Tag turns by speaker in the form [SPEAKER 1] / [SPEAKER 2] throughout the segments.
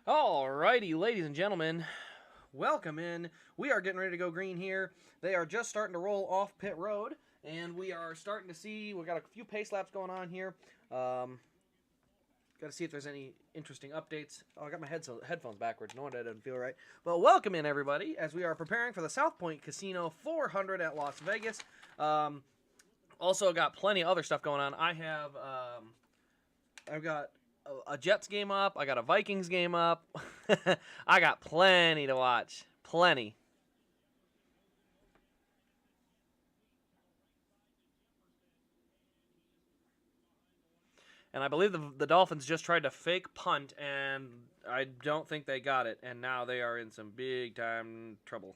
[SPEAKER 1] Alrighty, ladies and gentlemen, welcome in. We are getting ready to go green here. They are just starting to roll off pit road, and we are starting to see, we've got a few pace laps going on here. Got to see if there's any interesting updates. Oh, I got my headphones backwards. No wonder that doesn't feel right. Well, welcome in, everybody, as we are preparing for the South Point Casino 400 at Las Vegas. Also got plenty of other stuff going on. I've got a Jets game up. I got a Vikings game up. I got plenty to watch. Plenty. And I believe the Dolphins just tried to fake punt, and I don't think they got it. And now they are in some big-time trouble.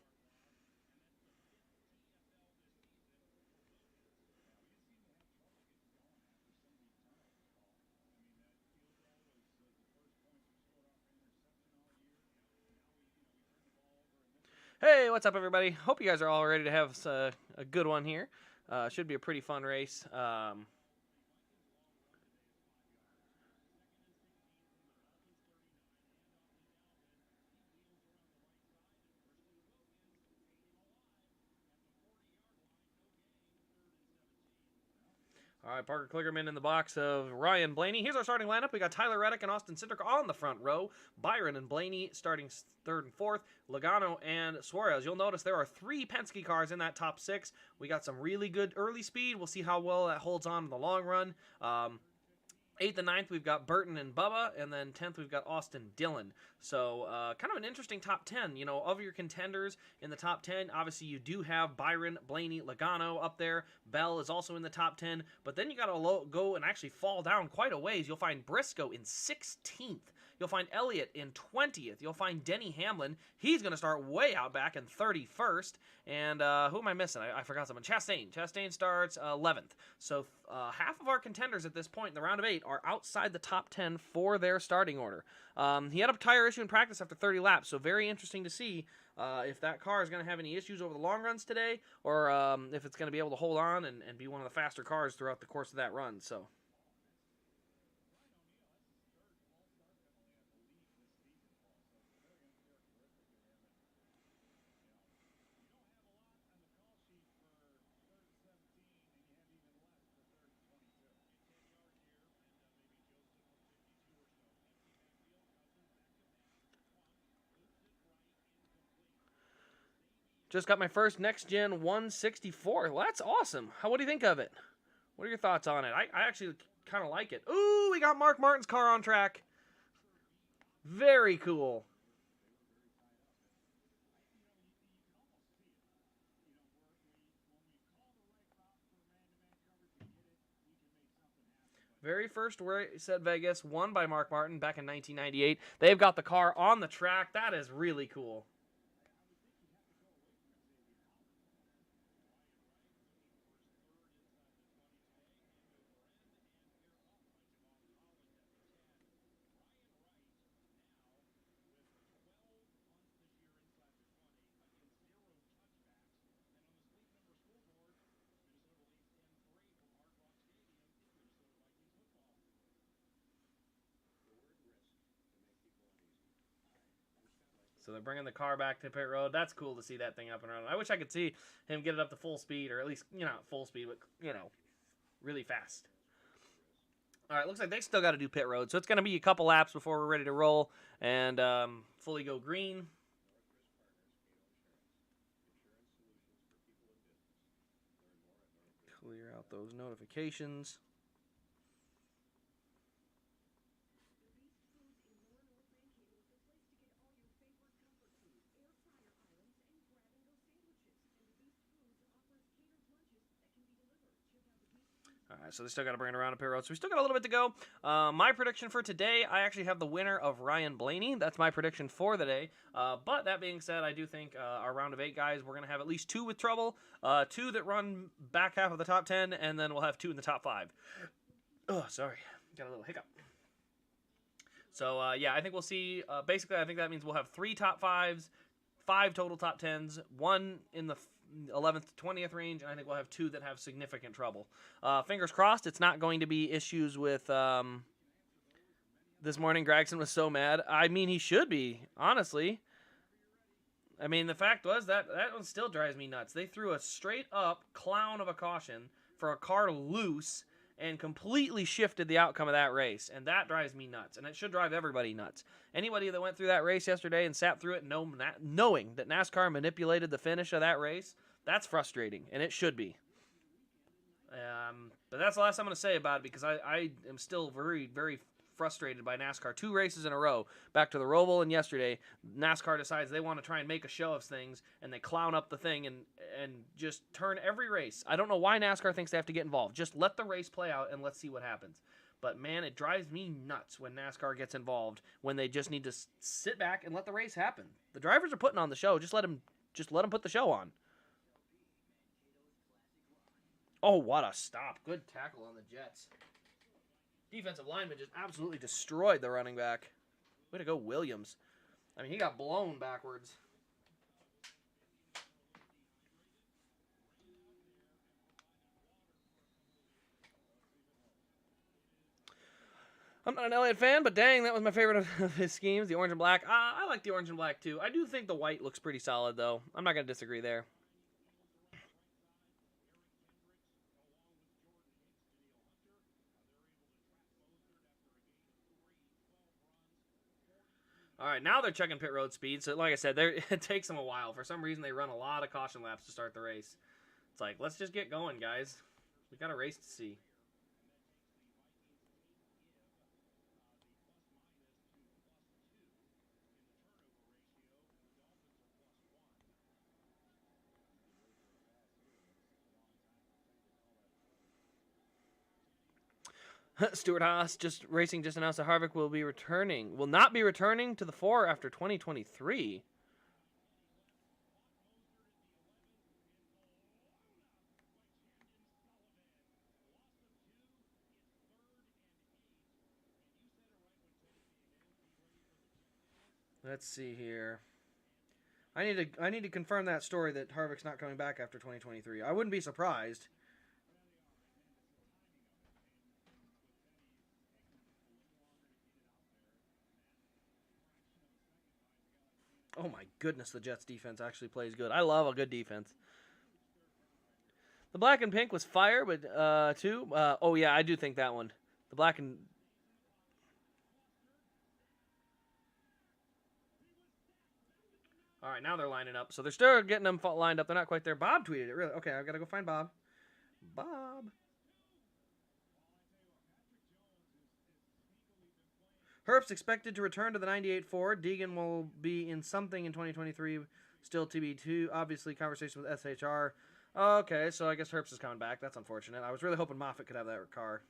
[SPEAKER 1] Hey, what's up, everybody? Hope you guys are all ready to have a good one here. Should be a pretty fun race. All right, Parker Kligerman in the box of Ryan Blaney. Here's our starting lineup. We got Tyler Reddick and Austin Cindric on the front row. Byron and Blaney starting third and fourth. Logano and Suarez. You'll notice there are 3 Penske cars in that top 6. We got some really good early speed. We'll see how well that holds on in the long run. 8th and 9th, we've got Burton and Bubba, and then 10th, we've got Austin Dillon. So kind of an interesting top 10. You know, of your contenders in the top 10, obviously you do have Byron, Blaney, Logano up there. Bell is also in the top 10. But then you got to go and actually fall down quite a ways. You'll find Briscoe in 16th. You'll find Elliott in 20th. You'll find Denny Hamlin. He's going to start way out back in 31st. And who am I missing? I forgot someone. Chastain. Chastain starts 11th. So half of our contenders at this point in the round of 8 are outside the top 10 for their starting order. He had a tire issue in practice after 30 laps, so very interesting to see if that car is going to have any issues over the long runs today, or if it's going to be able to hold on and be one of the faster cars throughout the course of that run. So. Just got my first next-gen 164. Well, that's awesome. What do you think of it? What are your thoughts on it? I actually kind of like it. Ooh, we got Mark Martin's car on track. Very cool. Very first race at Vegas, won by Mark Martin back in 1998. They've got the car on the track. That is really cool. So they're bringing the car back to pit road. That's cool to see that thing up and running. I wish I could see him get it up to full speed, or at least, not full speed, but, really fast. All right, looks like they still got to do pit road. So it's going to be a couple laps before we're ready to roll and fully go green. Clear out those notifications. All right, so they still got to bring it around to pit road. So we still got a little bit to go. My prediction for today, I actually have the winner of Ryan Blaney. That's my prediction for the day. But that being said, I do think our round of 8 guys, we're going to have at least 2 with trouble, 2 that run back half of the top 10, and then we'll have 2 in the top 5. Oh, sorry. Got a little hiccup. So, yeah, I think we'll see. Basically, I think that means we'll have 3 top 5s, 5 total top 10s, 1 in the 11th to 20th range, and I think we'll have 2 that have significant trouble. Fingers crossed it's not going to be issues with this morning. Gregson was so mad. I mean, he should be, honestly. I mean, the fact was that one still drives me nuts. They threw a straight up clown of a caution for a car loose and completely shifted the outcome of that race. And that drives me nuts. And it should drive everybody nuts. Anybody that went through that race yesterday and sat through it knowing that NASCAR manipulated the finish of that race, that's frustrating. And it should be. But that's the last I'm going to say about it, because I am still very, very frustrated by NASCAR. 2 races in a row, back to the Roval and yesterday, NASCAR decides they want to try and make a show of things, and they clown up the thing and just turn every race. I don't know why NASCAR thinks they have to get involved. Just let the race play out and let's see what happens. But man, it drives me nuts when NASCAR gets involved, when they just need to sit back and let the race happen. The drivers are putting on the show. Just let them put the show on. Oh, what a stop. Good tackle on the Jets. Defensive lineman just absolutely destroyed the running back. Way to go, Williams. I mean, he got blown backwards. I'm not an Elliott fan, but dang, that was my favorite of his schemes, the orange and black. I like the orange and black, too. I do think the white looks pretty solid, though. I'm not going to disagree there. All right, now they're checking pit road speed. So, like I said, it takes them a while. For some reason, they run a lot of caution laps to start the race. It's like, let's just get going, guys. We got a race to see. Stuart Haas just announced that Harvick will not be returning to the 4 after 2023. Let's see here. I need to confirm that story that Harvick's not coming back after 2023. I wouldn't be surprised. Oh my goodness, the Jets defense actually plays good. I love a good defense. The black and pink was fire, but too. Oh yeah, I do think that one. The black and. All right, now they're lining up. So they're still getting them lined up. They're not quite there. Bob tweeted it, really. Okay, I've got to go find Bob. Bob. Herbst expected to return to the 98 Ford. Deegan will be in something in 2023. Still TB2. Obviously, conversation with SHR. Okay, so I guess Herbst is coming back. That's unfortunate. I was really hoping Moffitt could have that car.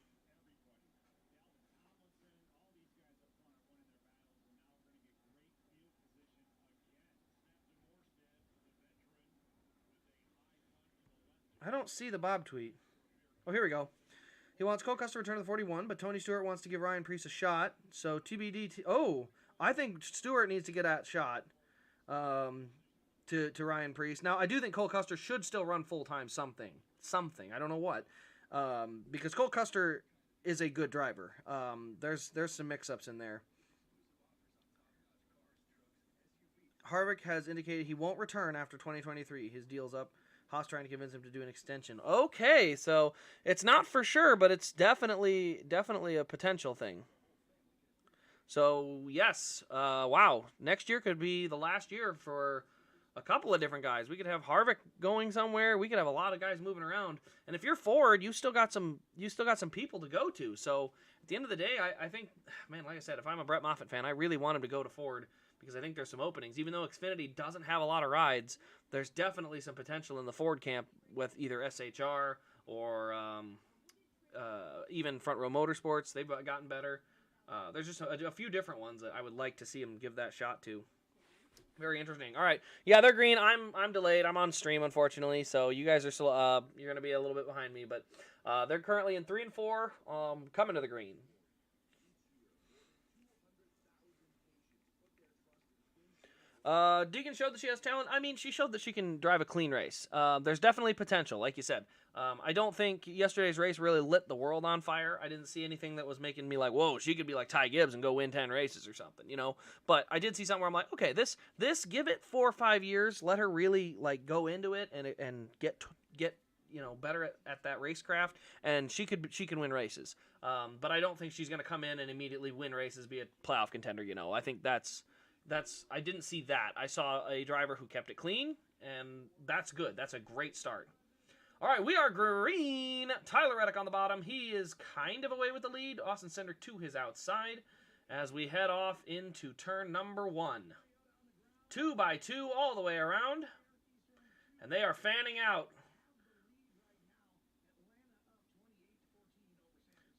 [SPEAKER 1] I don't see the Bob tweet. Oh, here we go. He wants Cole Custer to return to the 41, but Tony Stewart wants to give Ryan Preece a shot. So TBD. I think Stewart needs to get that shot to Ryan Preece. Now, I do think Cole Custer should still run full-time something. I don't know what. Because Cole Custer is a good driver. There's some mix-ups in there. Harvick has indicated he won't return after 2023. His deal's up. Haas trying to convince him to do an extension. Okay, so it's not for sure, but it's definitely a potential thing. So, yes, wow. Next year could be the last year for a couple of different guys. We could have Harvick going somewhere. We could have a lot of guys moving around. And if you're Ford, you still got some people to go to. So, at the end of the day, I think, man, like I said, if I'm a Brett Moffitt fan, I really want him to go to Ford, because I think there's some openings. Even though Xfinity doesn't have a lot of rides, there's definitely some potential in the Ford camp with either SHR or even Front Row Motorsports. They've gotten better. There's just a few different ones that I would like to see him give that shot to. Very interesting. All right. Yeah, they're green. I'm delayed. I'm on stream, unfortunately. So you guys are still you're going to be a little bit behind me. But they're currently in 3 and 4, coming to the green. Deegan showed that she has talent. I mean, she showed that she can drive a clean race. There's definitely potential, like you said. I don't think yesterday's race really lit the world on fire. I didn't see anything that was making me like, whoa, she could be like Ty Gibbs and go win 10 races or something, you know. But I did see something where I'm like, okay, this give it 4 or 5 years, let her really like go into it and get better at that racecraft, and she could win races. But I don't think she's going to come in and immediately win races, be a playoff contender. You know, I think that's I didn't see that. I saw a driver who kept it clean, and that's good. That's a great start. All right, we are green. Tyler Reddick on the bottom. He is kind of away with the lead. Austin Cindric to his outside as we head off into turn number 1. 2 by 2 all the way around, and they are fanning out.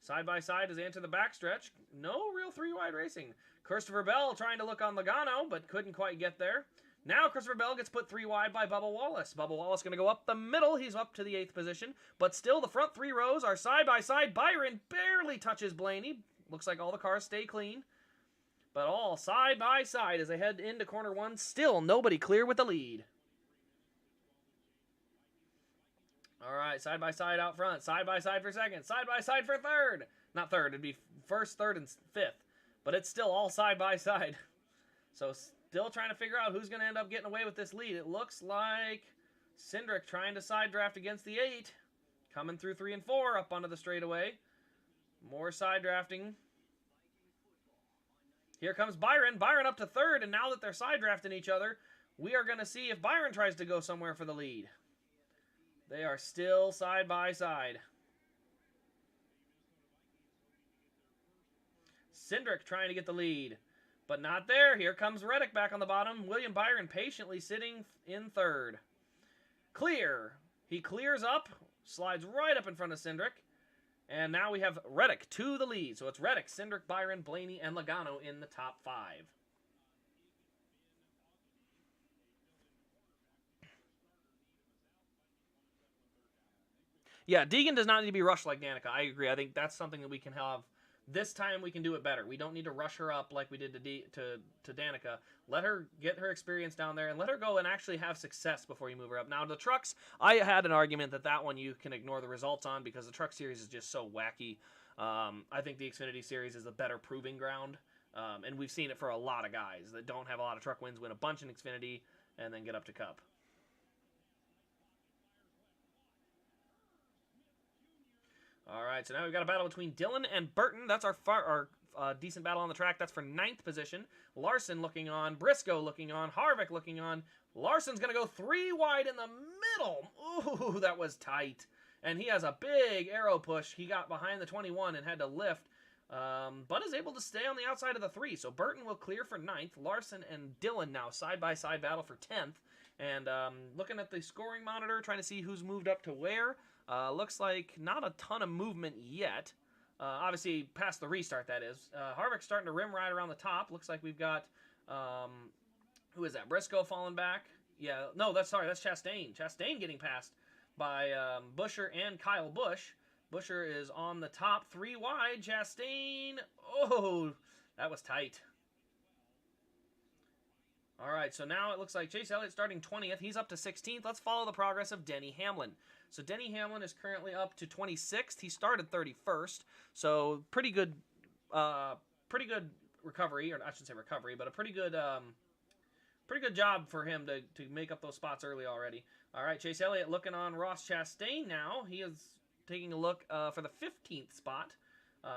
[SPEAKER 1] Side by side as they enter the backstretch. No real 3-wide racing. Christopher Bell trying to look on Logano, but couldn't quite get there. Now Christopher Bell gets put 3 wide by Bubba Wallace. Bubba Wallace going to go up the middle. He's up to the 8th position. But still, the front 3 rows are side by side. Byron barely touches Blaney. Looks like all the cars stay clean. But all side by side as they head into corner 1. Still nobody clear with the lead. All right, side by side out front. Side by side for second. Side by side for third. Not third. It'd be first, third, and fifth. But it's still all side by side. So still trying to figure out who's going to end up getting away with this lead. It looks like Cindric trying to side draft against the 8. Coming through 3 and 4 up onto the straightaway. More side drafting. Here comes Byron. Byron up to 3rd, and now that they're side drafting each other, we are going to see if Byron tries to go somewhere for the lead. They are still side by side. Cindric trying to get the lead, but not there. Here comes Reddick back on the bottom. William Byron patiently sitting in 3rd. Clear. He clears up, slides right up in front of Cindric, and now we have Reddick to the lead. So it's Reddick, Cindric, Byron, Blaney, and Logano in the top 5. Yeah, Deegan does not need to be rushed like Danica. I agree. I think that's something that we can have. This time we can do it better. We don't need to rush her up like we did to Danica. Let her get her experience down there and let her go and actually have success before you move her up. Now, the trucks, I had an argument that one you can ignore the results on because the truck series is just so wacky. I think the Xfinity series is a better proving ground. And we've seen it for a lot of guys that don't have a lot of truck wins, win a bunch in Xfinity, and then get up to Cup. All right, so now we've got a battle between Dillon and Burton. That's our decent battle on the track. That's for 9th position. Larson looking on. Briscoe looking on. Harvick looking on. Larson's going to go 3 wide in the middle. Ooh, that was tight. And he has a big arrow push. He got behind the 21 and had to lift, but is able to stay on the outside of the 3. So Burton will clear for 9th. Larson and Dillon now side-by-side battle for 10th. And looking at the scoring monitor, trying to see who's moved up to where. Looks like not a ton of movement yet. Obviously, past the restart, that is. Harvick's starting to rim right around the top. Looks like we've got, who is that? Briscoe falling back. Yeah, no, that's Chastain. Chastain getting passed by Buescher and Kyle Busch. Buescher is on the top 3 wide. Chastain, oh, that was tight. All right, so now it looks like Chase Elliott starting 20th. He's up to 16th. Let's follow the progress of Denny Hamlin. So Denny Hamlin is currently up to 26th. He started 31st, so pretty good recovery, or I shouldn't say recovery, but a pretty good job for him to make up those spots early already. All right, Chase Elliott looking on Ross Chastain now. He is taking a look for the 15th spot.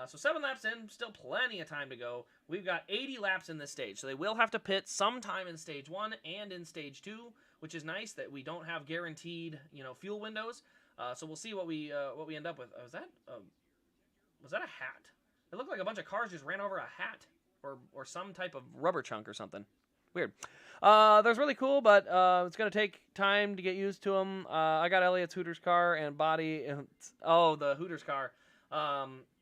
[SPEAKER 1] So 7 laps in, still plenty of time to go. We've got 80 laps in this stage, so they will have to pit sometime in stage 1 and in stage 2, which is nice that we don't have guaranteed, fuel windows. So we'll see what we end up with. Was that a hat? It looked like a bunch of cars just ran over a hat or some type of rubber chunk or something. Weird. They're really cool, but it's going to take time to get used to them. I got Elliott's Hooters car and body. The Hooters car.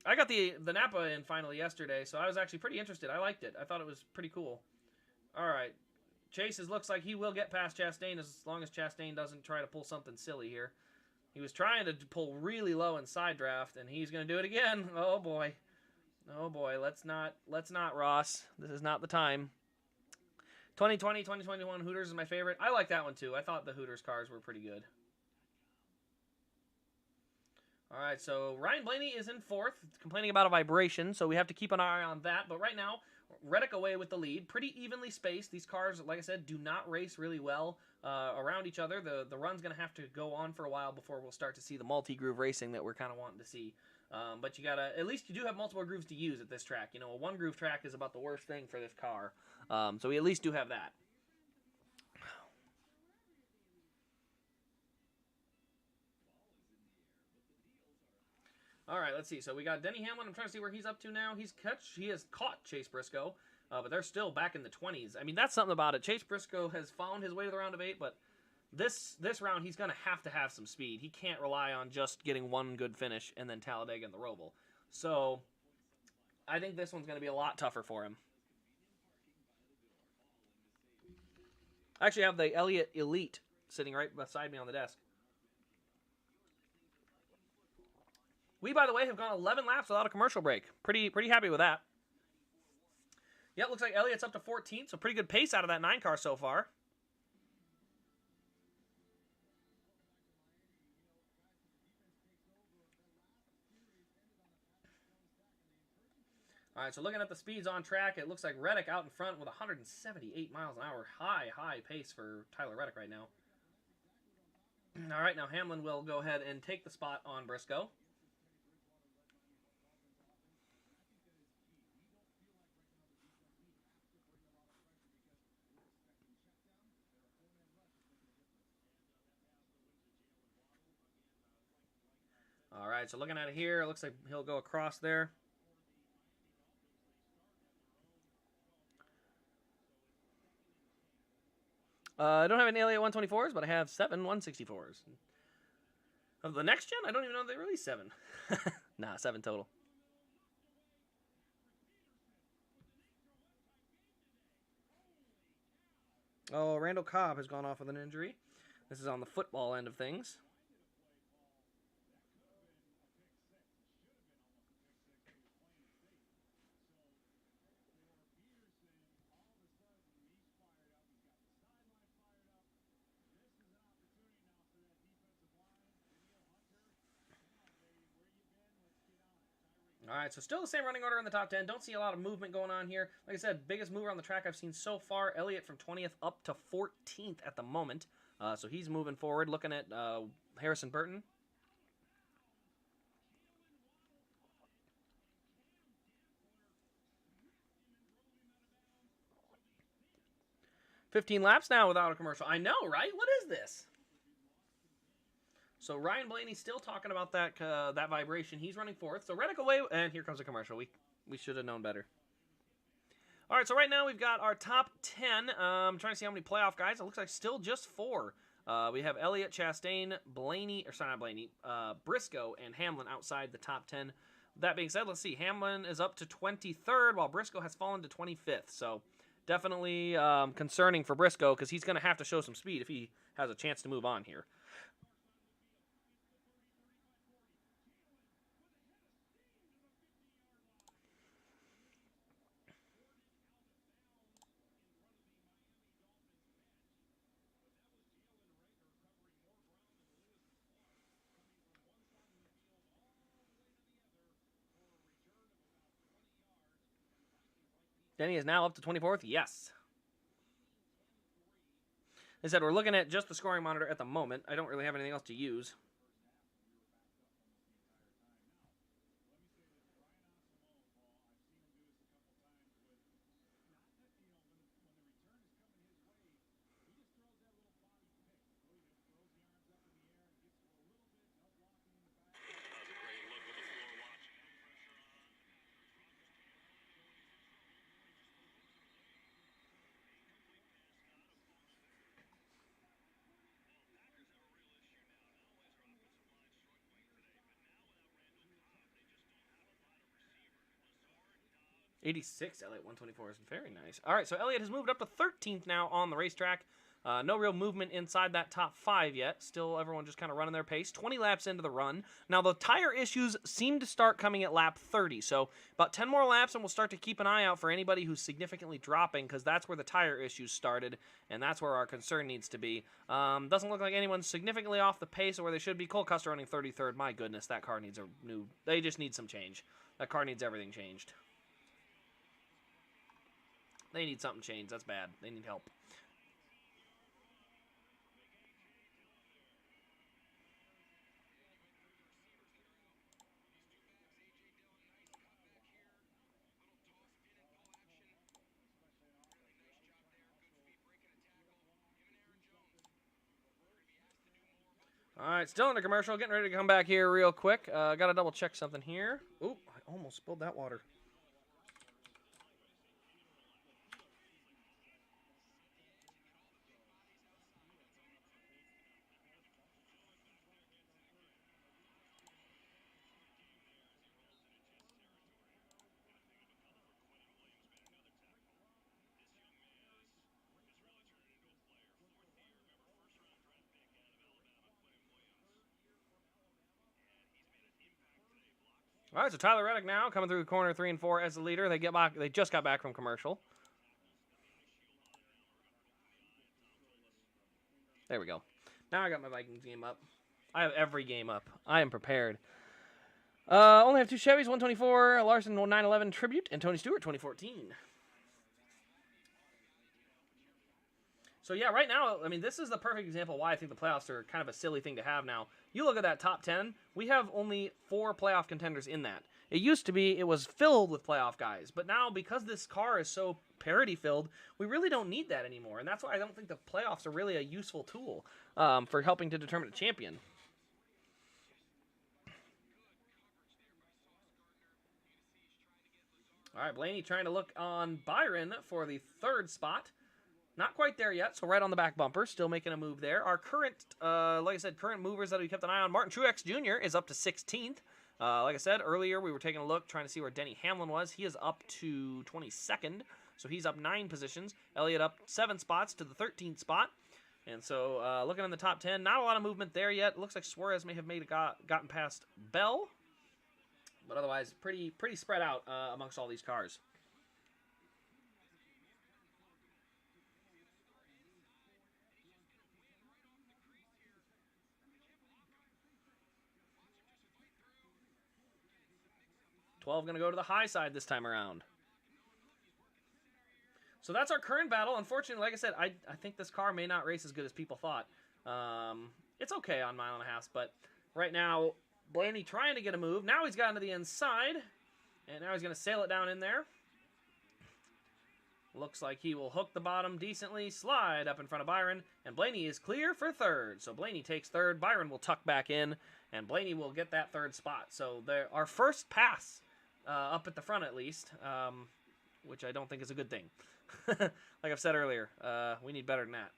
[SPEAKER 1] I got the Napa in finally yesterday, so I was actually pretty interested. I liked it. I thought it was pretty cool. All right. Chase looks like he will get past Chastain as long as Chastain doesn't try to pull something silly here. He was trying to pull really low in side draft, and he's going to do it again. Oh, boy. Oh, boy. Let's not, Ross. This is not the time. 2020, 2021 Hooters is my favorite. I like that one, too. I thought the Hooters cars were pretty good. All right, so Ryan Blaney is in 4th, complaining about a vibration, so we have to keep an eye on that. But right now, Reddick away with the lead, pretty evenly spaced. These cars, like I said, do not race really well around each other. The run's going to have to go on for a while before we'll start to see the multi-groove racing that we're kind of wanting to see. But you gotta, at least you do have multiple grooves to use at this track. You know, a one-groove track is about the worst thing for this car. So we at least do have that. All right, let's see. So we got Denny Hamlin. I'm trying to see where he's up to now. He has caught Chase Briscoe, but they're still back in the 20s. I mean, that's something about it. Chase Briscoe has found his way to the round of 8, but this round he's going to have some speed. He can't rely on just getting one good finish and then Talladega in the Roval. So I think this one's going to be a lot tougher for him. I actually have the Elliott Elite sitting right beside me on the desk. We, by the way, have gone 11 laps without a commercial break. Pretty happy with that. Yep, looks like Elliott's up to 14th, so pretty good pace out of that 9 car so far. All right, so looking at the speeds on track, it looks like Reddick out in front with 178 miles an hour. High pace for Tyler Reddick right now. All right, now Hamlin will go ahead and take the spot on Briscoe. All right, so looking at it here, it looks like he'll go across there. I don't have an Elliott 124s, but I have 7 164s. Of the next gen, I don't even know they released 7. Nah, 7 total. Oh, Randall Cobb has gone off with an injury. This is on the football end of things. All right, so still the same running order in the top 10. Don't see a lot of movement going on here. Like I said, biggest mover on the track I've seen so far. Elliott from 20th up to 14th at the moment. So he's moving forward. Looking at Harrison Burton. "15 laps now without a commercial." I know, right? What is this? So Ryan Blaney's still talking about that that vibration. He's running 4th. So Reddick away, and here comes a commercial. We should have known better. All right, so right now we've got our top 10. I'm trying to see how many playoff guys. It looks like still just 4. We have Elliott, Chastain, Blaney, or sorry, not Blaney, Briscoe, and Hamlin outside the top 10. That being said, let's see. Hamlin is up to 23rd, while Briscoe has fallen to 25th. So definitely concerning for Briscoe because he's going to have to show some speed if he has a chance to move on here. Denny is now up to 24th. Yes. As I said, we're looking at just the scoring monitor at the moment. I don't really have anything else to use. '86 Elliott 124 is very nice. All right, so Elliott has moved up to 13th now on the racetrack. No real movement inside that top 5 yet. Still everyone just kind of running their pace. 20 laps into the run. Now the tire issues seem to start coming at lap 30. So about 10 more laps and we'll start to keep an eye out for anybody who's significantly dropping because that's where the tire issues started and that's where our concern needs to be. Doesn't look like anyone's significantly off the pace or where they should be. Cole Custer running 33rd. My goodness, that car needs a new... They just need some change. That car needs everything changed. They need something changed. That's bad. They need help. All right, still in the commercial. Getting ready to come back here real quick. Got to double check something here. Oop, I almost spilled that water. All right, so Tyler Reddick now coming through corner 3 and 4 as the leader. They get back. They just got back from commercial. There we go. Now I got my Vikings game up. I have every game up. I am prepared. Only have 2 Chevys, 124 Larson 911 Tribute, and Tony Stewart 2014. So yeah, right now, I mean, this is the perfect example why I think the playoffs are kind of a silly thing to have now. You look at that top 10, we have only 4 playoff contenders in that. It used to be, it was filled with playoff guys, but now because this car is so parity filled, we really don't need that anymore, and that's why I don't think the playoffs are really a useful tool for helping to determine a champion. All right, Blaney trying to look on Byron for the 3rd spot. Not quite there yet, so right on the back bumper. Still making a move there. Our current, like I said, current movers that we kept an eye on. Martin Truex Jr. is up to 16th. Like I said earlier, we were taking a look, trying to see where Denny Hamlin was. He is up to 22nd, so he's up 9 positions. Elliott up 7 spots to the 13th spot. And so looking in the top 10, not a lot of movement there yet. Looks like Suarez may have gotten past Bell. But otherwise, pretty spread out amongst all these cars. $12 going to go to the high side this time around. So that's our current battle. Unfortunately, like I said, I think this car may not race as good as people thought. It's okay on 1.5 miles, but right now, Blaney trying to get a move. Now he's gotten to the inside, and now he's going to sail it down in there. Looks like he will hook the bottom decently, slide up in front of Byron, and Blaney is clear for 3rd. So Blaney takes 3rd, Byron will tuck back in, and Blaney will get that 3rd spot. So our first pass up at the front at least, which I don't think is a good thing. Like I've said earlier, we need better than that.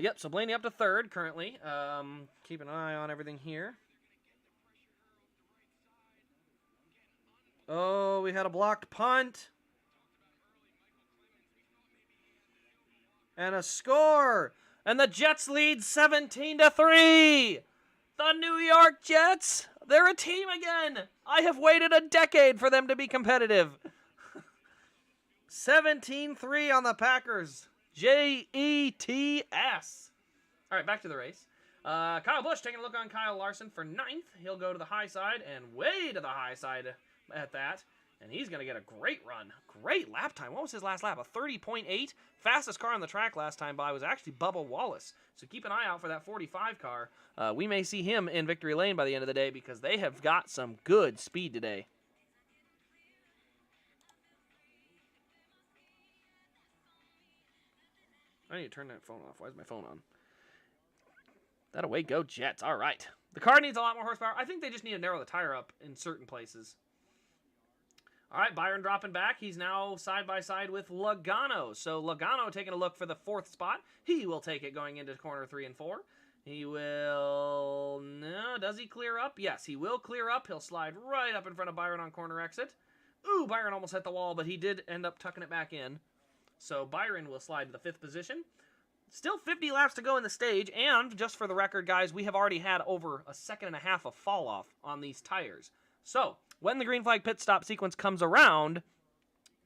[SPEAKER 1] Yep, so Blaney up to 3rd currently. Keep an eye on everything here. Oh, we had a blocked punt. And a score. And the Jets lead 17-3. The New York Jets, they're a team again. I have waited a decade for them to be competitive. 17-3 on the Packers. Jets. All right, back to the race. Kyle Busch taking a look on Kyle Larson for 9th. He'll go to the high side and way to the high side at that. And he's going to get a great run. Great lap time. What was his last lap? A 30.8. Fastest car on the track last time by was actually Bubba Wallace. So keep an eye out for that 45 car. We may see him in victory lane by the end of the day because they have got some good speed today. I need to turn that phone off. Why is my phone on? That away go Jets. All right. The car needs a lot more horsepower. I think they just need to narrow the tire up in certain places. All right, Byron dropping back. He's now side by side with Logano. So Logano taking a look for the 4th spot. He will take it going into corner 3 and 4. He will... No, does he clear up? Yes, he will clear up. He'll slide right up in front of Byron on corner exit. Ooh, Byron almost hit the wall, but he did end up tucking it back in. So Byron will slide to the 5th position. Still 50 laps to go in the stage, and just for the record, guys, we have already had over a second and a half of fall off on these tires. So, when the green flag pit stop sequence comes around,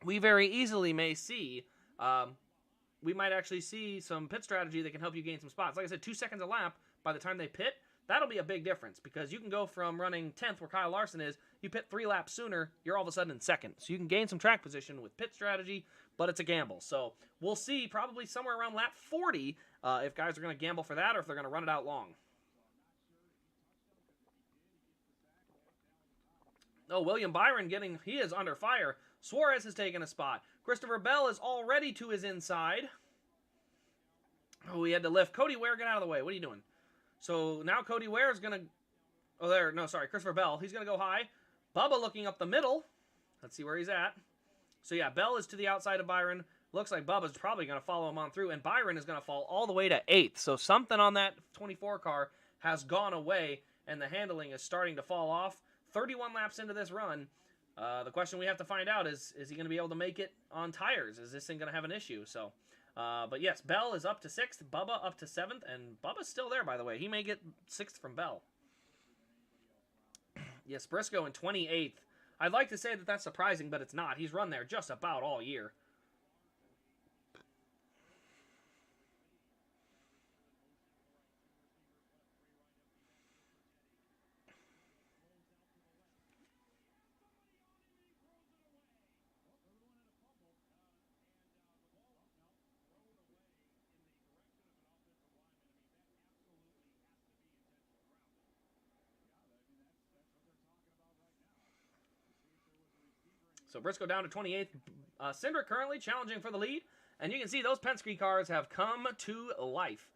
[SPEAKER 1] we very easily may see, we might actually see some pit strategy that can help you gain some spots. Like I said, 2 seconds a lap by the time they pit, that'll be a big difference, because you can go from running 10th where Kyle Larson is, you pit 3 laps sooner, you're all of a sudden in 2nd. So you can gain some track position with pit strategy, but it's a gamble. So we'll see probably somewhere around lap 40 if guys are going to gamble for that or if they're going to run it out long. Oh, William Byron he is under fire. Suarez has taken a spot. Christopher Bell is already to his inside. Oh, he had to lift. Cody Ware, get out of the way. What are you doing? So now Cody Ware is going to... Oh, there. No, sorry. Christopher Bell. He's going to go high. Bubba looking up the middle. Let's see where he's at. So, yeah, Bell is to the outside of Byron. Looks like Bubba's probably going to follow him on through. And Byron is going to fall all the way to 8th. So something on that 24 car has gone away. And the handling is starting to fall off. 31 laps into this run. The question we have to find out is he going to be able to make it on tires? Is this thing going to have an issue? So... but yes, Bell is up to 6th, Bubba up to 7th, and Bubba's still there, by the way. He may get 6th from Bell. Yes, Briscoe in 28th. I'd like to say that that's surprising, but it's not. He's run there just about all year. So Briscoe down to 28th. Cindric currently challenging for the lead. And you can see those Penske cars have come to life.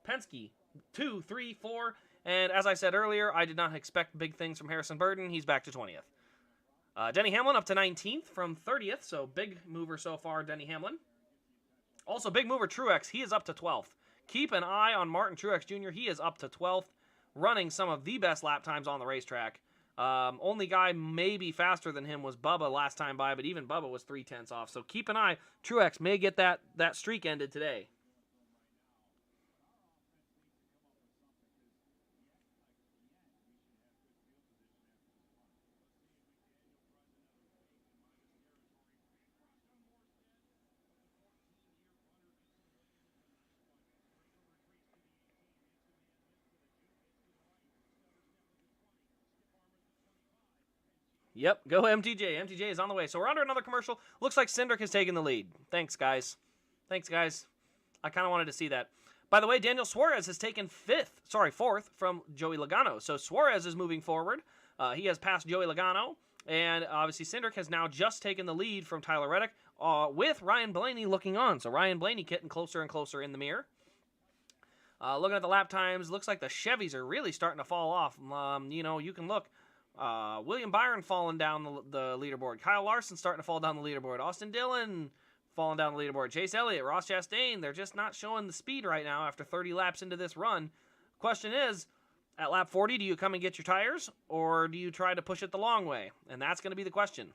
[SPEAKER 1] Penske, 2, 3, 4. And as I said earlier, I did not expect big things from Harrison Burton. He's back to 20th. Denny Hamlin up to 19th from 30th. So big mover so far, Denny Hamlin. Also big mover Truex. He is up to 12th. Keep an eye on Martin Truex Jr. He is up to 12th. Running some of the best lap times on the racetrack. Only guy maybe faster than him was Bubba last time by, but even Bubba was 3/10 off. So keep an eye. Truex may get that streak ended today. Yep, go MTJ. MTJ is on the way. So we're under another commercial. Looks like Cindric has taken the lead. Thanks, guys. Thanks, guys. I kind of wanted to see that. By the way, Daniel Suarez has taken 4th from Joey Logano. So Suarez is moving forward. He has passed Joey Logano. And obviously Cindric has now just taken the lead from Tyler Reddick with Ryan Blaney looking on. So Ryan Blaney getting closer and closer in the mirror. Looking at the lap times, looks like the Chevys are really starting to fall off. You can look. William Byron falling down the leaderboard. Kyle Larson starting to fall down the leaderboard. Austin Dillon falling down the leaderboard. Chase Elliott, Ross Chastain, they're just not showing the speed right now after 30 laps into this run. Question is, at lap 40, do you come and get your tires, or do you try to push it the long way? And that's going to be the question.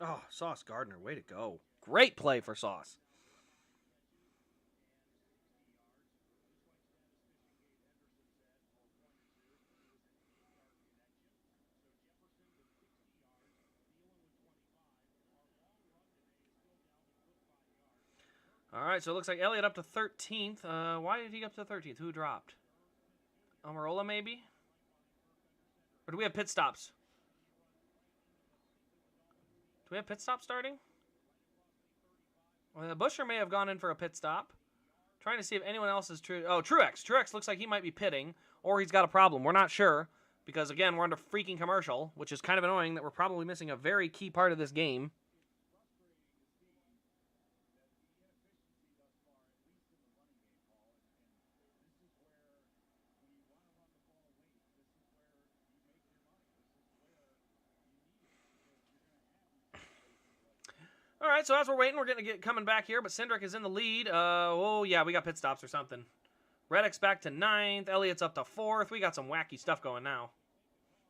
[SPEAKER 1] Oh, Sauce Gardner, way to go. Great play for Sauce. All right, so it looks like Elliott up to 13th. Why did he get up to 13th? Who dropped? Almirola, maybe? Or do we have pit stops? Do we have pit stop starting? Well, Buescher may have gone in for a pit stop. Trying to see if anyone else is true. Oh, Truex. Truex looks like he might be pitting, or he's got a problem. We're not sure, because, again, we're under freaking commercial, which is kind of annoying that we're probably missing a very key part of this game. All right, so as we're waiting, we're going to get coming back here, but Cindric is in the lead. Oh, yeah, we got pit stops or something. Reddick's back to 9th. Elliott's up to 4th. We got some wacky stuff going now.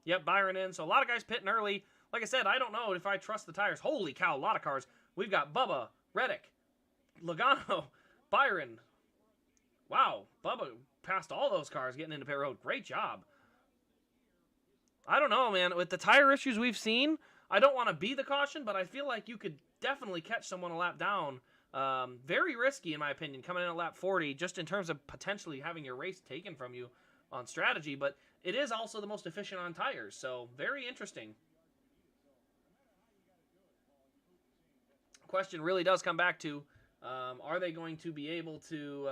[SPEAKER 1] Yep, Byron in. So a lot of guys pitting early. Like I said, I don't know if I trust the tires. Holy cow, a lot of cars. We've got Bubba, Reddick, Logano, Byron. Wow, Bubba passed all those cars getting into pit road. Great job. I don't know, man. With the tire issues we've seen, I don't want to be the caution, but I feel like you could definitely catch someone a lap down. Very risky, in my opinion, coming in at lap 40, just in terms of potentially having your race taken from you on strategy, but it is also the most efficient on tires, so very interesting. Question really does come back to, are they going to be able to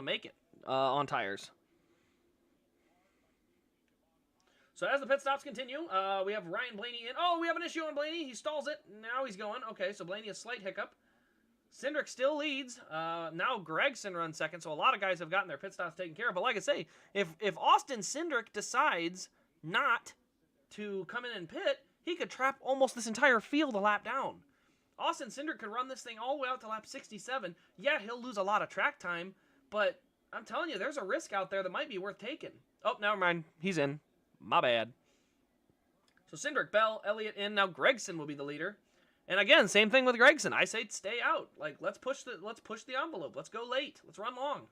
[SPEAKER 1] make it on tires? So as the pit stops continue, we have Ryan Blaney in. Oh, we have an issue on Blaney. He stalls it. Now he's going. Okay, so Blaney, a slight hiccup. Cindric still leads. Now Gragson runs second, so a lot of guys have gotten their pit stops taken care of. But like I say, if Austin Cindric decides not to come in and pit, he could trap almost this entire field a lap down. Austin Cindric could run this thing all the way out to lap 67. Yeah, he'll lose a lot of track time, but I'm telling you, there's a risk out there that might be worth taking. Oh, never mind. He's in. My bad. So Cindric, Bell, Elliott in. Now Gragson will be the leader. And again, same thing with Gragson. I say stay out. Like let's push the envelope. Let's go late. Let's run long.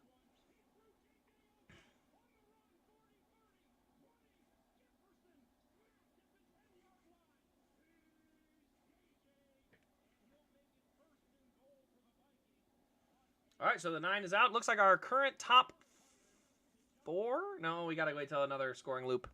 [SPEAKER 1] All right, so the 9 is out. Looks like our current top 4. No, we gotta wait till another scoring loop.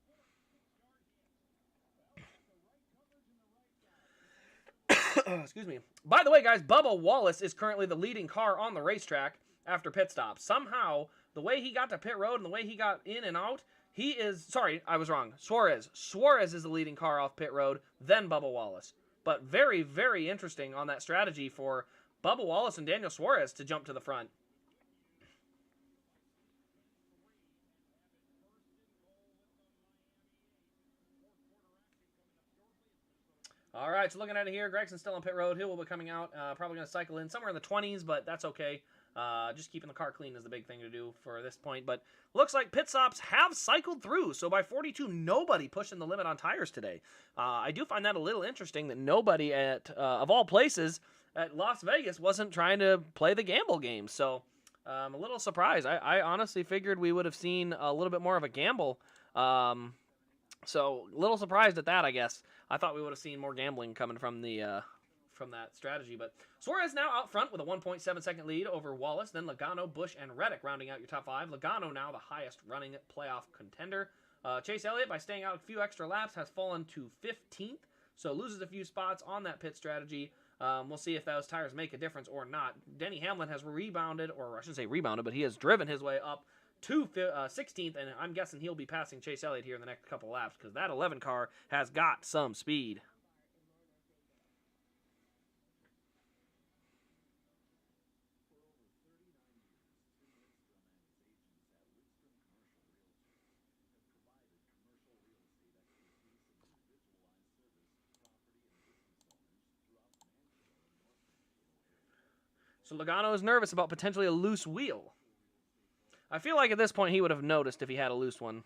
[SPEAKER 1] Excuse me. By the way, guys, Bubba Wallace is currently the leading car on the racetrack after pit stop. Somehow, the way he got to pit road and the way he got in and out, he is... Sorry, I was wrong. Suarez. Suarez is the leading car off pit road, then Bubba Wallace. But very, very interesting on that strategy for Bubba Wallace and Daniel Suarez to jump to the front. All right, so looking at it here, Gregson's still on pit road. He will be coming out, probably going to cycle in somewhere in the 20s, but that's okay. Just keeping the car clean is the big thing to do for this point. But looks like pit stops have cycled through. So by 42, nobody pushing the limit on tires today. I do find that a little interesting that nobody at, of all places, at Las Vegas wasn't trying to play the gamble game. So I'm a little surprised. I honestly figured we would have seen a little bit more of a gamble. So a little surprised at that, I guess. I thought we would have seen more gambling coming from the from that strategy. But Suarez now out front with a 1.7-second lead over Wallace. Then Logano, Busch, and Reddick rounding out your top 5. Logano now the highest running playoff contender. Chase Elliott, by staying out a few extra laps, has fallen to 15th. So loses a few spots on that pit strategy. We'll see if those tires make a difference or not. Denny Hamlin has rebounded, or I shouldn't say rebounded, but he has driven his way up to 16th, and I'm guessing he'll be passing Chase Elliott here in the next couple laps because that 11 car has got some speed. So Logano is nervous about potentially a loose wheel. I feel like at this point he would have noticed if he had a loose one.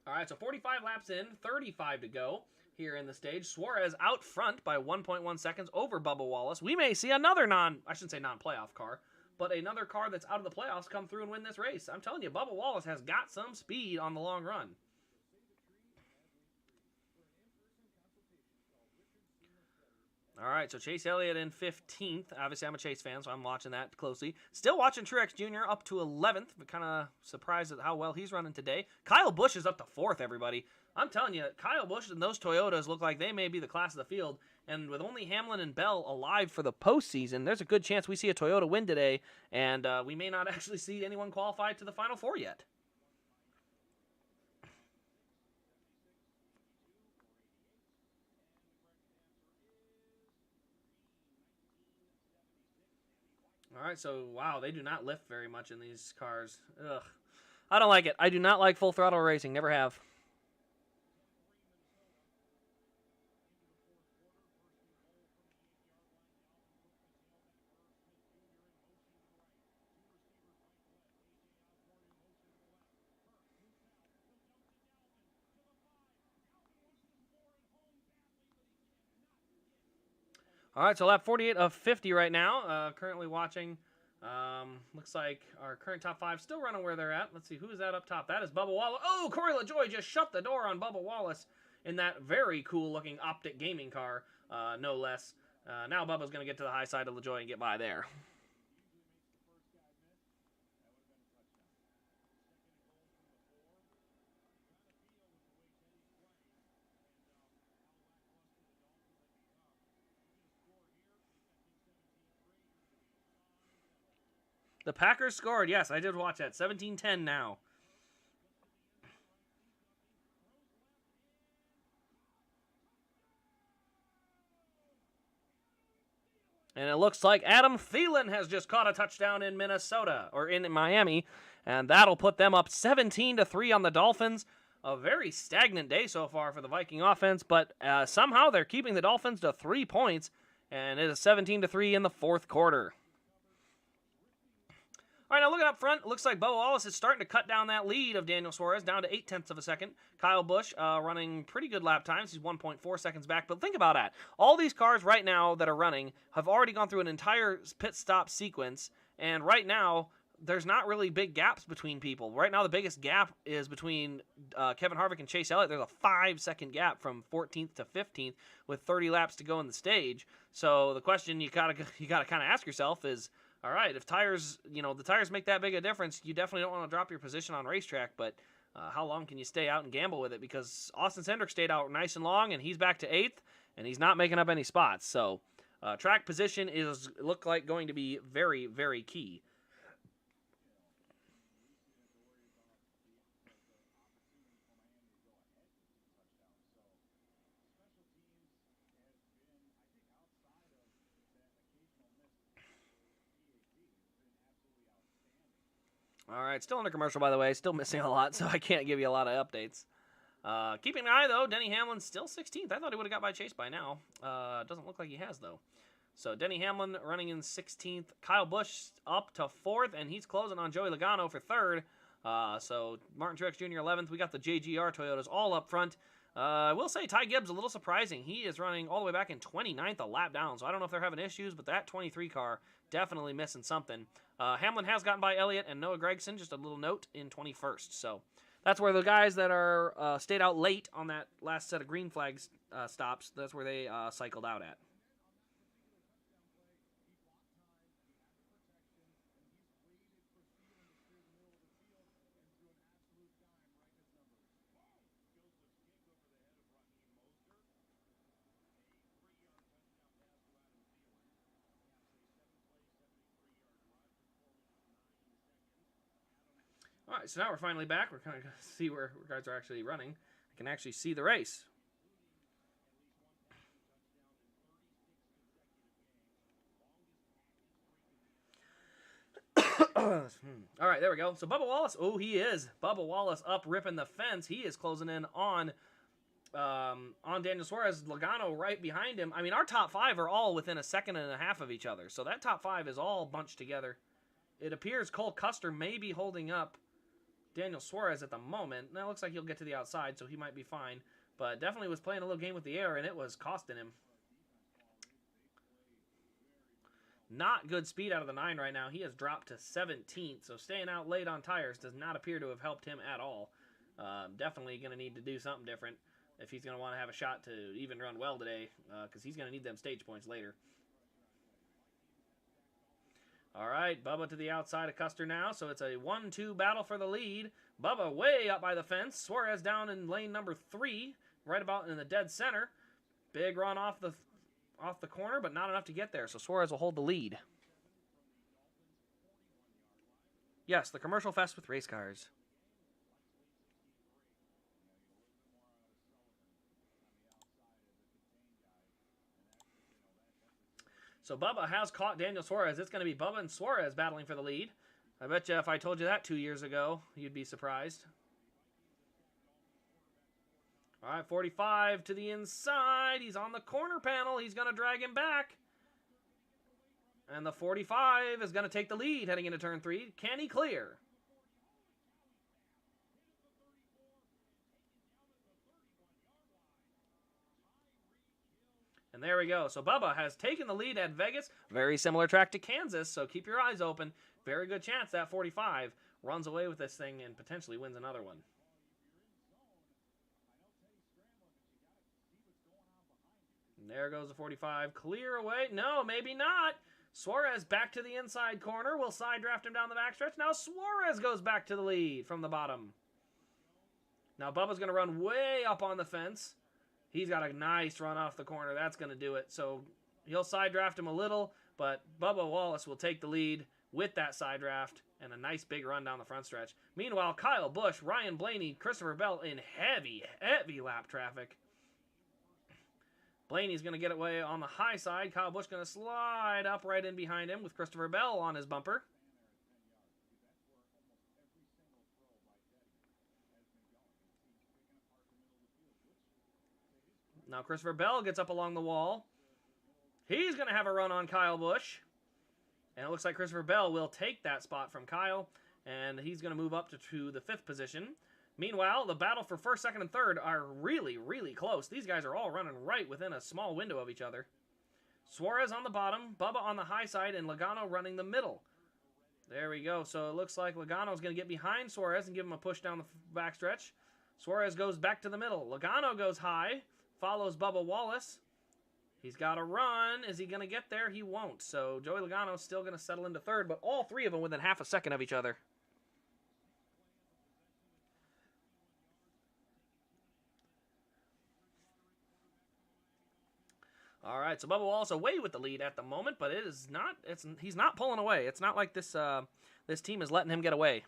[SPEAKER 1] All right, so 45 laps in, 35 to go here in the stage. Suarez out front by 1.1 seconds over Bubba Wallace. We may see another I shouldn't say non-playoff car, but another car that's out of the playoffs come through and win this race. I'm telling you, Bubba Wallace has got some speed on the long run. All right, so Chase Elliott in 15th. Obviously, I'm a Chase fan, so I'm watching that closely. Still watching Truex Jr. up to 11th, but kind of surprised at how well he's running today. Kyle Busch is up to 4th, everybody. I'm telling you, Kyle Busch and those Toyotas look like they may be the class of the field. And with only Hamlin and Bell alive for the postseason, there's a good chance we see a Toyota win today, and we may not actually see anyone qualified to the Final Four yet. All right, so wow, they do not lift very much in these cars. Ugh. I don't like it. I do not like full throttle racing. Never have. All right, so lap 48 of 50 right now. Currently watching. Looks like our current top 5 still running where they're at. Let's see, who is that up top? That is Bubba Wallace. Oh, Corey LaJoie just shut the door on Bubba Wallace in that very cool-looking Optic gaming car, no less. Now Bubba's going to get to the high side of LaJoie and get by there. The Packers scored. Yes, I did watch that. 17-10 now. And it looks like Adam Thielen has just caught a touchdown in Minnesota, or in Miami, and that'll put them up 17-3 on the Dolphins. A very stagnant day so far for the Viking offense, but somehow they're keeping the Dolphins to 3 points, and it is 17-3 in the fourth quarter. All right, now looking up front, it looks like Bubba Wallace is starting to cut down that lead of Daniel Suarez down to 0.8 of a second. Kyle Busch running pretty good lap times. He's 1.4 seconds back. But think about that. All these cars right now that are running have already gone through an entire pit stop sequence. And right now, there's not really big gaps between people. Right now, the biggest gap is between Kevin Harvick and Chase Elliott. There's a 5-second gap from 14th to 15th with 30 laps to go in the stage. So the question you gotta kind of ask yourself is, all right, if tires, the tires make that big a difference, you definitely don't want to drop your position on racetrack, but how long can you stay out and gamble with it? Because Austin Cindric stayed out nice and long, and he's back to 8th, and he's not making up any spots. So track position look like going to be very, very key. All right, still under commercial, by the way. Still missing a lot, so I can't give you a lot of updates. Keeping an eye, though, Denny Hamlin's still 16th. I thought he would have got by Chase by now. Doesn't look like he has, though. So Denny Hamlin running in 16th. Kyle Busch up to 4th, and he's closing on Joey Logano for 3rd. So Martin Truex Jr. 11th. We got the JGR Toyotas all up front. I will say Ty Gibbs a little surprising. He is running all the way back in 29th, a lap down. So I don't know if they're having issues, but that 23 car definitely missing something. Hamlin has gotten by Elliott and Noah Gragson, just a little note, in 21st. So that's where the guys that are stayed out late on that last set of green flags stops, that's where they cycled out at. All right, so now we're finally back. We're kind of going to see where guys are actually running. I can actually see the race. All right, there we go. So Bubba Wallace, he is. Bubba Wallace up ripping the fence. He is closing in on Daniel Suarez. Logano right behind him. I mean, our top 5 are all within a second and a half of each other. So that top 5 is all bunched together. It appears Cole Custer may be holding up Daniel Suarez at the moment. Now it looks like he'll get to the outside, so he might be fine. But definitely was playing a little game with the air, and it was costing him. Not good speed out of the 9 right now. He has dropped to 17th, so staying out late on tires does not appear to have helped him at all. Definitely going to need to do something different if he's going to want to have a shot to even run well today, because he's going to need them stage points later. All right, Bubba to the outside of Custer now, so it's a 1-2 battle for the lead. Bubba way up by the fence. Suarez down in lane number 3, right about in the dead center. Big run off the corner, but not enough to get there, so Suarez will hold the lead. Yes, the commercial fest with race cars. So Bubba has caught Daniel Suarez. It's going to be Bubba and Suarez battling for the lead. I bet you if I told you that 2 years ago, you'd be surprised. All right, 45 to the inside. He's on the corner panel. He's going to drag him back. And the 45 is going to take the lead heading into turn 3. Can he clear? And there we go. So Bubba has taken the lead at Vegas. Very similar track to Kansas, so keep your eyes open. Very good chance that 45 runs away with this thing and potentially wins another one. And there goes the 45. Clear away. No, maybe not. Suarez back to the inside corner. Will side draft him down the backstretch. Now Suarez goes back to the lead from the bottom. Now Bubba's going to run way up on the fence. He's got a nice run off the corner. That's going to do it. So he'll side draft him a little, but Bubba Wallace will take the lead with that side draft and a nice big run down the front stretch. Meanwhile, Kyle Busch, Ryan Blaney, Christopher Bell in heavy, heavy lap traffic. Blaney's going to get away on the high side. Kyle Busch going to slide up right in behind him with Christopher Bell on his bumper. Now Christopher Bell gets up along the wall. He's going to have a run on Kyle Busch. And it looks like Christopher Bell will take that spot from Kyle. And he's going to move up to the 5th position. Meanwhile, the battle for 1st, 2nd, and 3rd are really, really close. These guys are all running right within a small window of each other. Suarez on the bottom, Bubba on the high side, and Logano running the middle. There we go. So it looks like Logano's going to get behind Suarez and give him a push down the backstretch. Suarez goes back to the middle. Logano goes high. Follows Bubba Wallace. He's got to run. Is he going to get there? He won't. So Joey Logano's still going to settle into 3rd, but all 3 of them within half a second of each other. All right, so Bubba Wallace away with the lead at the moment, but it is not. He's not pulling away. It's not like this this team is letting him get away.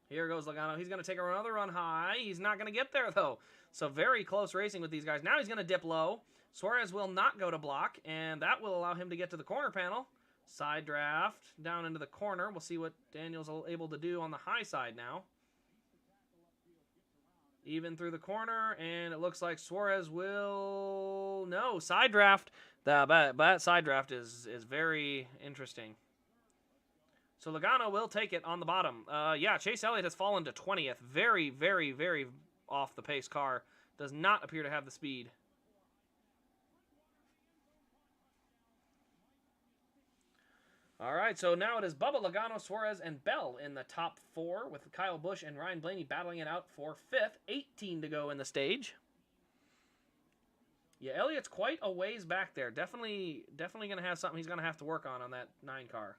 [SPEAKER 1] Here goes Logano. He's going to take another run high. He's not going to get there, though. So very close racing with these guys. Now he's going to dip low. Suarez will not go to block, and that will allow him to get to the corner panel. Side draft down into the corner. We'll see what Daniel's able to do on the high side now. Even through the corner, and it looks like Suarez will... No, side draft. That side draft is very interesting. So Logano will take it on the bottom. Yeah, Chase Elliott has fallen to 20th. Very, very, very off the pace car. Does not appear to have the speed. All right, so now it is Bubba, Logano, Suarez, and Bell in the top 4 with Kyle Busch and Ryan Blaney battling it out for 5th. 18 to go in the stage. Yeah, Elliott's quite a ways back there. Definitely going to have something he's going to have to work on that 9 car.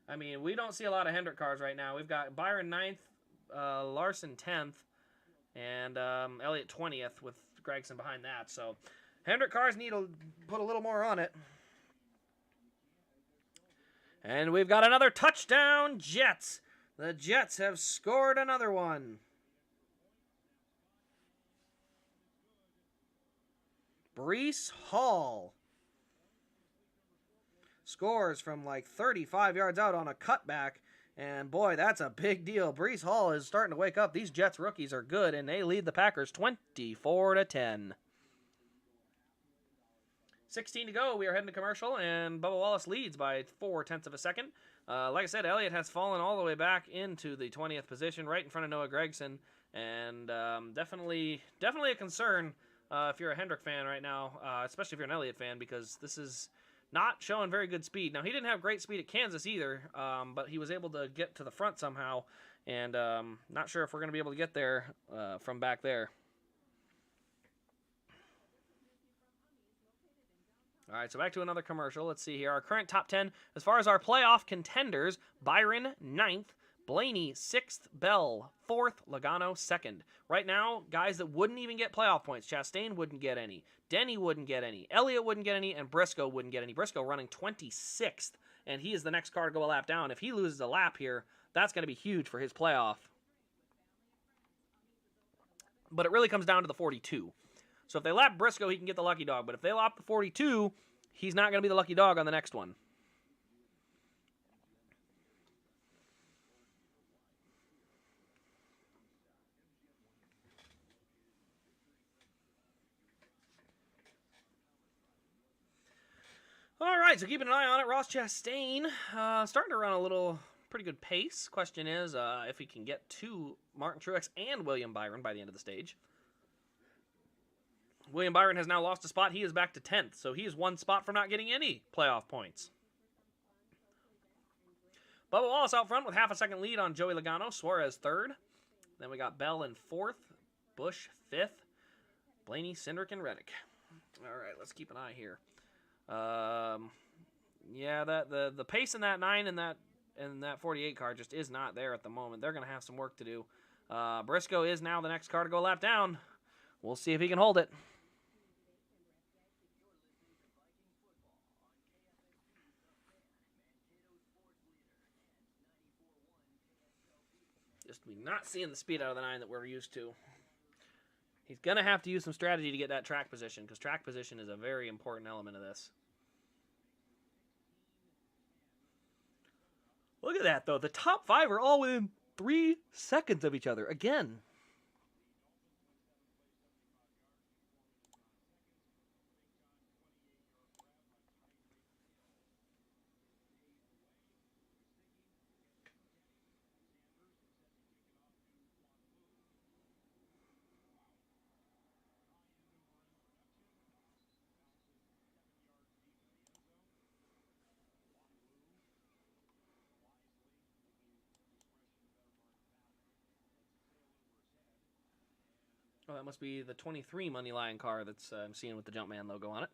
[SPEAKER 1] I mean, we don't see a lot of Hendrick cars right now. We've got Byron 9th, Larson 10th, and Elliott 20th with Gragson behind that. So Hendrick cars need to put a little more on it. And we've got another touchdown, Jets. The Jets have scored another one. Breece Hall scores from like 35 yards out on a cutback. And boy, that's a big deal. Breece Hall is starting to wake up. These Jets rookies are good, and they lead the Packers 24-10. 16 to go. We are heading to commercial, and Bubba Wallace leads by 0.4 of a second. Like I said, Elliott has fallen all the way back into the 20th position, right in front of Noah Gragson, and definitely a concern if you're a Hendrick fan right now, especially if you're an Elliott fan, because this is not showing very good speed. Now, he didn't have great speed at Kansas either, but he was able to get to the front somehow, and not sure if we're going to be able to get there from back there. All right, so back to another commercial. Let's see here. Our current top 10, as far as our playoff contenders, Byron 9th, Blaney 6th, Bell 4th, Logano 2nd. Right now, guys that wouldn't even get playoff points. Chastain wouldn't get any. Denny wouldn't get any. Elliott wouldn't get any, and Briscoe wouldn't get any. Briscoe running 26th and he is the next car to go a lap down. If he loses a lap here, that's going to be huge for his playoff. But it really comes down to the 42. So if they lap Briscoe, he can get the lucky dog. But if they lap the 42, he's not going to be the lucky dog on the next one. All right, so keeping an eye on it. Ross Chastain starting to run a little pretty good pace. Question is if he can get to Martin Truex and William Byron by the end of the stage. William Byron has now lost a spot. He is back to 10th, so he is one spot from not getting any playoff points. Bubba Wallace out front with half a second lead on Joey Logano. Suarez third. Then we got Bell in fourth. Busch fifth. Blaney, Cindric, and Reddick. All right, let's keep an eye here. Yeah, the pace in that 9 and that 48 car just is not there at the moment. They're going to have some work to do. Briscoe is now the next car to go lap down. We'll see if he can hold it. Just not seeing the speed out of the 9 that we're used to. He's going to have to use some strategy to get that track position, because track position is a very important element of this. Look at that, though. The top 5 are all within 3 seconds of each other. Again. Oh, that must be the 23 money line car that's I'm seeing with the Jumpman logo on it.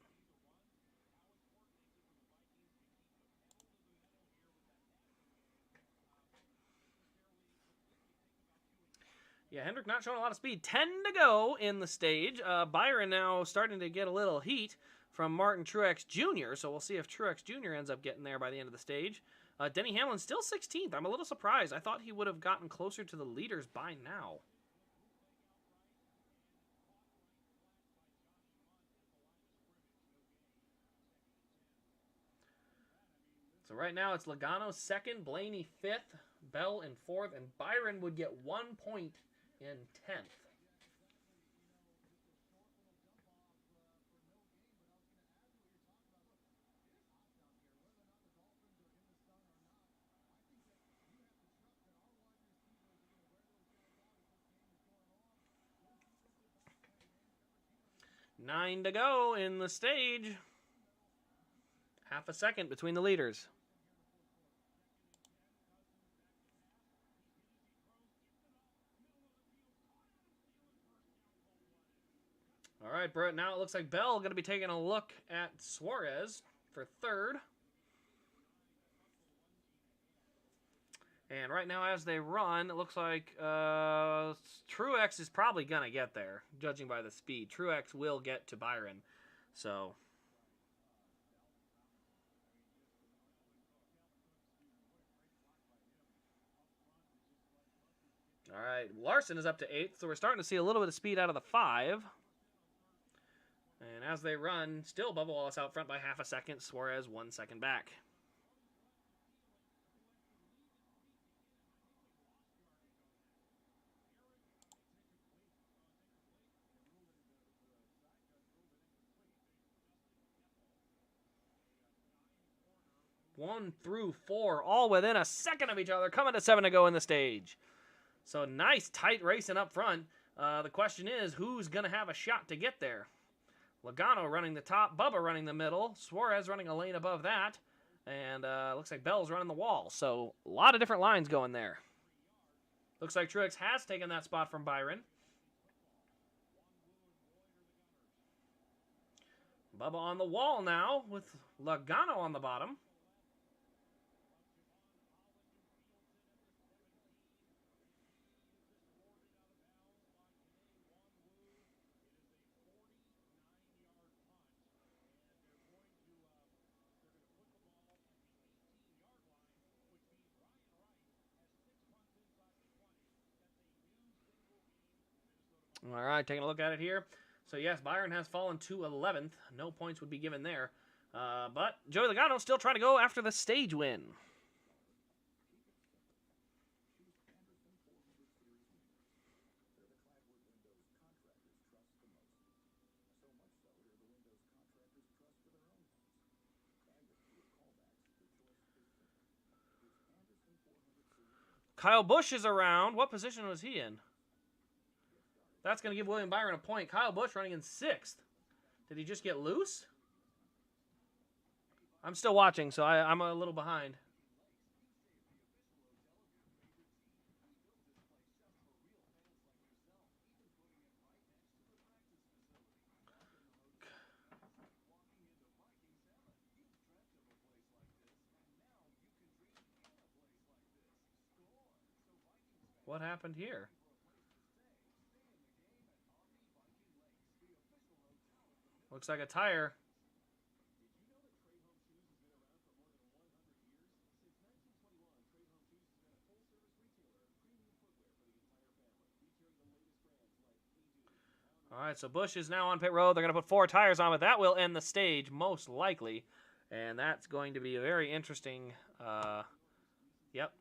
[SPEAKER 1] Yeah, Hendrick not showing a lot of speed. 10 to go in the stage. Byron now starting to get a little heat from Martin Truex Jr., so we'll see if Truex Jr. ends up getting there by the end of the stage. Denny Hamlin still 16th. I'm a little surprised. I thought he would have gotten closer to the leaders by now. So right now it's Logano second, Blaney fifth, Bell in fourth, and Byron would get 1 point in 10th. Nine to go in the stage. Half a second between the leaders. All right, Brett, now it looks like Bell going to be taking a look at Suarez for third. And right now as they run, it looks like Truex is probably going to get there, judging by the speed. Truex will get to Byron, so... All right, Larson is up to 8th, so we're starting to see a little bit of speed out of the 5. And as they run, still Bubba Wallace out front by half a second. Suarez 1 second back. One through 4, all within a second of each other, coming to 7 to go in the stage. So nice, tight racing up front. The question is, who's going to have a shot to get there? Logano running the top, Bubba running the middle, Suarez running a lane above that, and looks like Bell's running the wall. So a lot of different lines going there. Looks like Truex has taken that spot from Byron. Bubba on the wall now with Logano on the bottom. All right, taking a look at it here. So, yes, Byron has fallen to 11th. No points would be given there. But Joey Logano still trying to go after the stage win. Kyle Busch is around. What position was he in? That's going to give William Byron a point. Kyle Busch running in 6th. Did he just get loose? I'm still watching, so I'm a little behind. What happened here? Looks like a tire. All right, so Busch is now on pit road. They're going to put 4 tires on, but that will end the stage, most likely. And that's going to be a very interesting... Yep,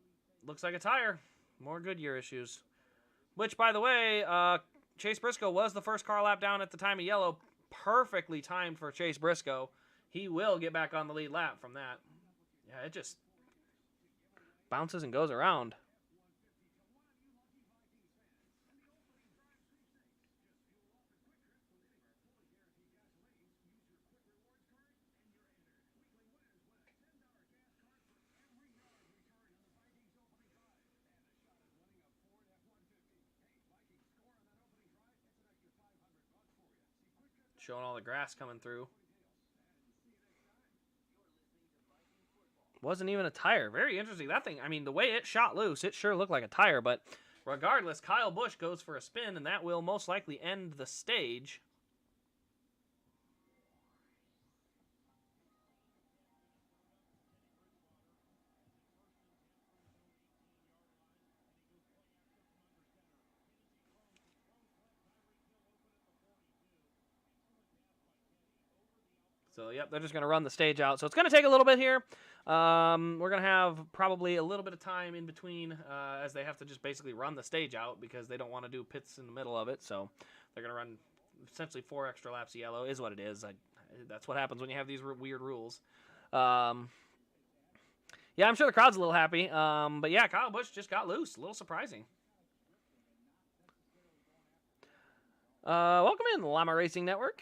[SPEAKER 1] looks like a tire. More Goodyear issues. Which, by the way, Chase Briscoe was the first car lap down at the time of yellow. Perfectly timed for Chase Briscoe. He will get back on the lead lap from that. Yeah, it just bounces and goes around. Showing all the grass coming through. Wasn't even a tire. Very interesting. That thing, I mean, the way it shot loose, it sure looked like a tire. But regardless, Kyle Busch goes for a spin, and that will most likely end the stage. So, yep, they're just going to run the stage out. So, it's going to take a little bit here. We're going to have probably a little bit of time in between as they have to just basically run the stage out because they don't want to do pits in the middle of it. So, they're going to run essentially 4 extra laps of yellow is what it is. That's what happens when you have these weird rules. Yeah, I'm sure the crowd's a little happy. But, yeah, Kyle Busch just got loose. A little surprising. Welcome in, Llama Racing Network.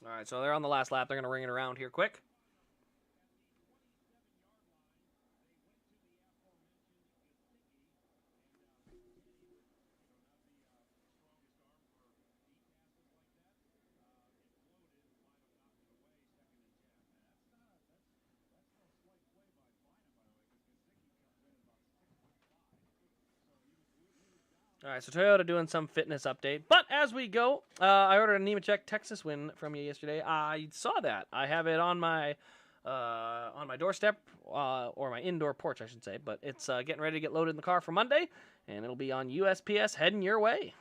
[SPEAKER 1] All right, so they're on the last lap. They're going to ring it around here quick. All right, so Toyota doing some fitness update. But as we go, I ordered a Nemechek Texas win from you yesterday. I saw that. I have it on my doorstep, or my indoor porch, I should say. But it's getting ready to get loaded in the car for Monday, and it'll be on USPS heading your way.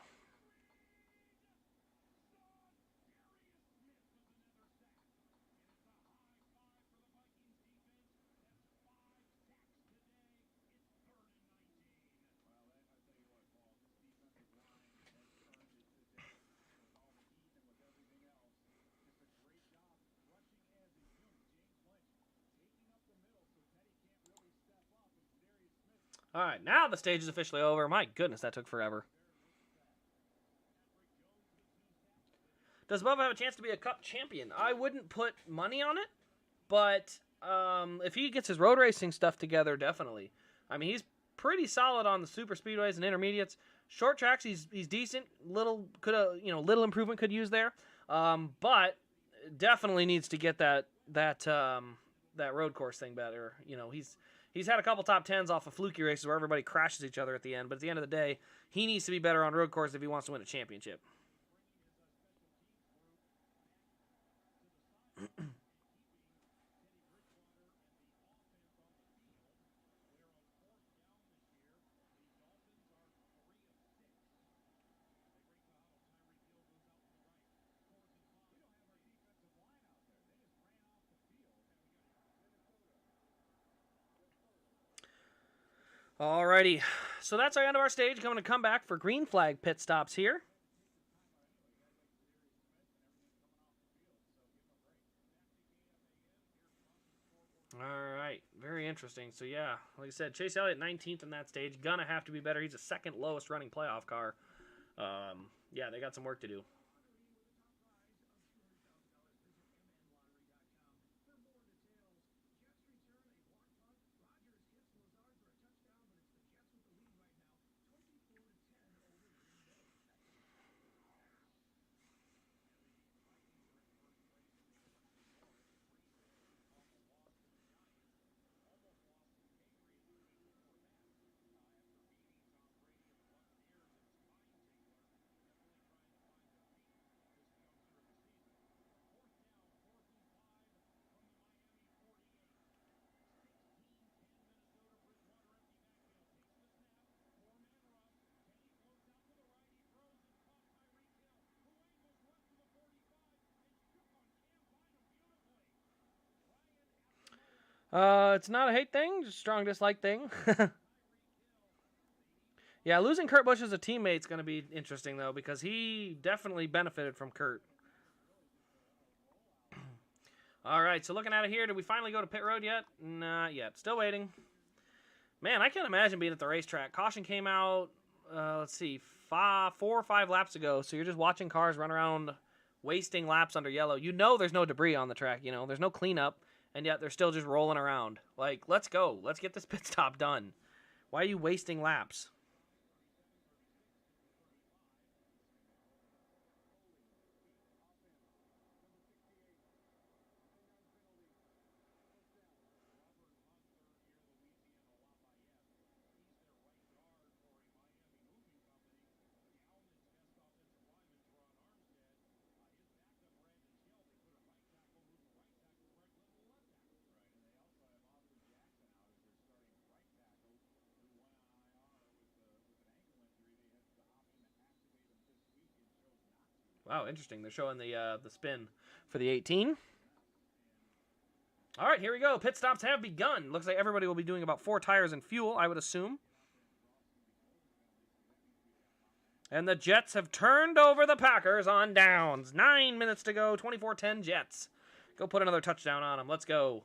[SPEAKER 1] All right, now the stage is officially over. My goodness, that took forever. Does Bubba have a chance to be a Cup champion? I wouldn't put money on it, but if he gets his road racing stuff together, definitely. I mean, he's pretty solid on the super speedways and intermediates. Short tracks, he's decent. Little improvement could use there, but definitely needs to get that road course thing better. You know, He's had a couple top 10s off of fluky races where everybody crashes each other at the end, but at the end of the day, he needs to be better on road course if he wants to win a championship. Alrighty, so that's our end of our stage. Going to come back for green flag pit stops here. All right, very interesting. So yeah, like I said, Chase Elliott 19th in that stage. Gonna have to be better. He's the second lowest running playoff car. Yeah, they got some work to do. It's not a hate thing, just a strong dislike thing. Yeah, losing Kurt Busch as a teammate is going to be interesting, though, because he definitely benefited from Kurt. All right, so looking at it here, did we finally go to pit road yet? Not yet. Still waiting. Man, I can't imagine being at the racetrack. Caution came out, let's see, 4 or 5 laps ago, so you're just watching cars run around wasting laps under yellow. You know there's no debris on the track, you know, there's no cleanup, and yet they're still just rolling around. Like, let's go. Let's get this pit stop done. Why are you wasting laps? Wow, interesting. They're showing the spin for the 18. All right, here we go. Pit stops have begun. Looks like everybody will be doing about 4 tires and fuel, I would assume. And the Jets have turned over the Packers on downs. 9 minutes to go. 24-10 Jets. Go put another touchdown on them. Let's go.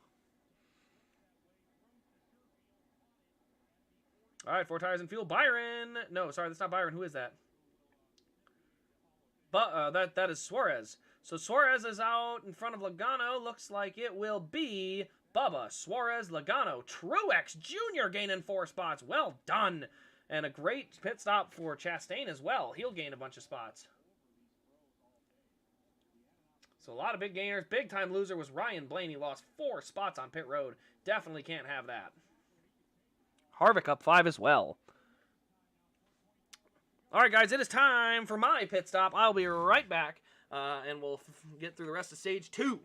[SPEAKER 1] All right, 4 tires and fuel. Byron. No, sorry, that's not Byron. Who is that? But that is Suarez. So Suarez is out in front of Logano. Looks like it will be Bubba Suarez Logano. Truex Jr. gaining 4 spots. Well done. And a great pit stop for Chastain as well. He'll gain a bunch of spots. So a lot of big gainers. Big time loser was Ryan Blaney. Lost 4 spots on pit road. Definitely can't have that. Harvick up 5 as well. All right, guys, it is time for my pit stop. I'll be right back, and we'll get through the rest of stage 2.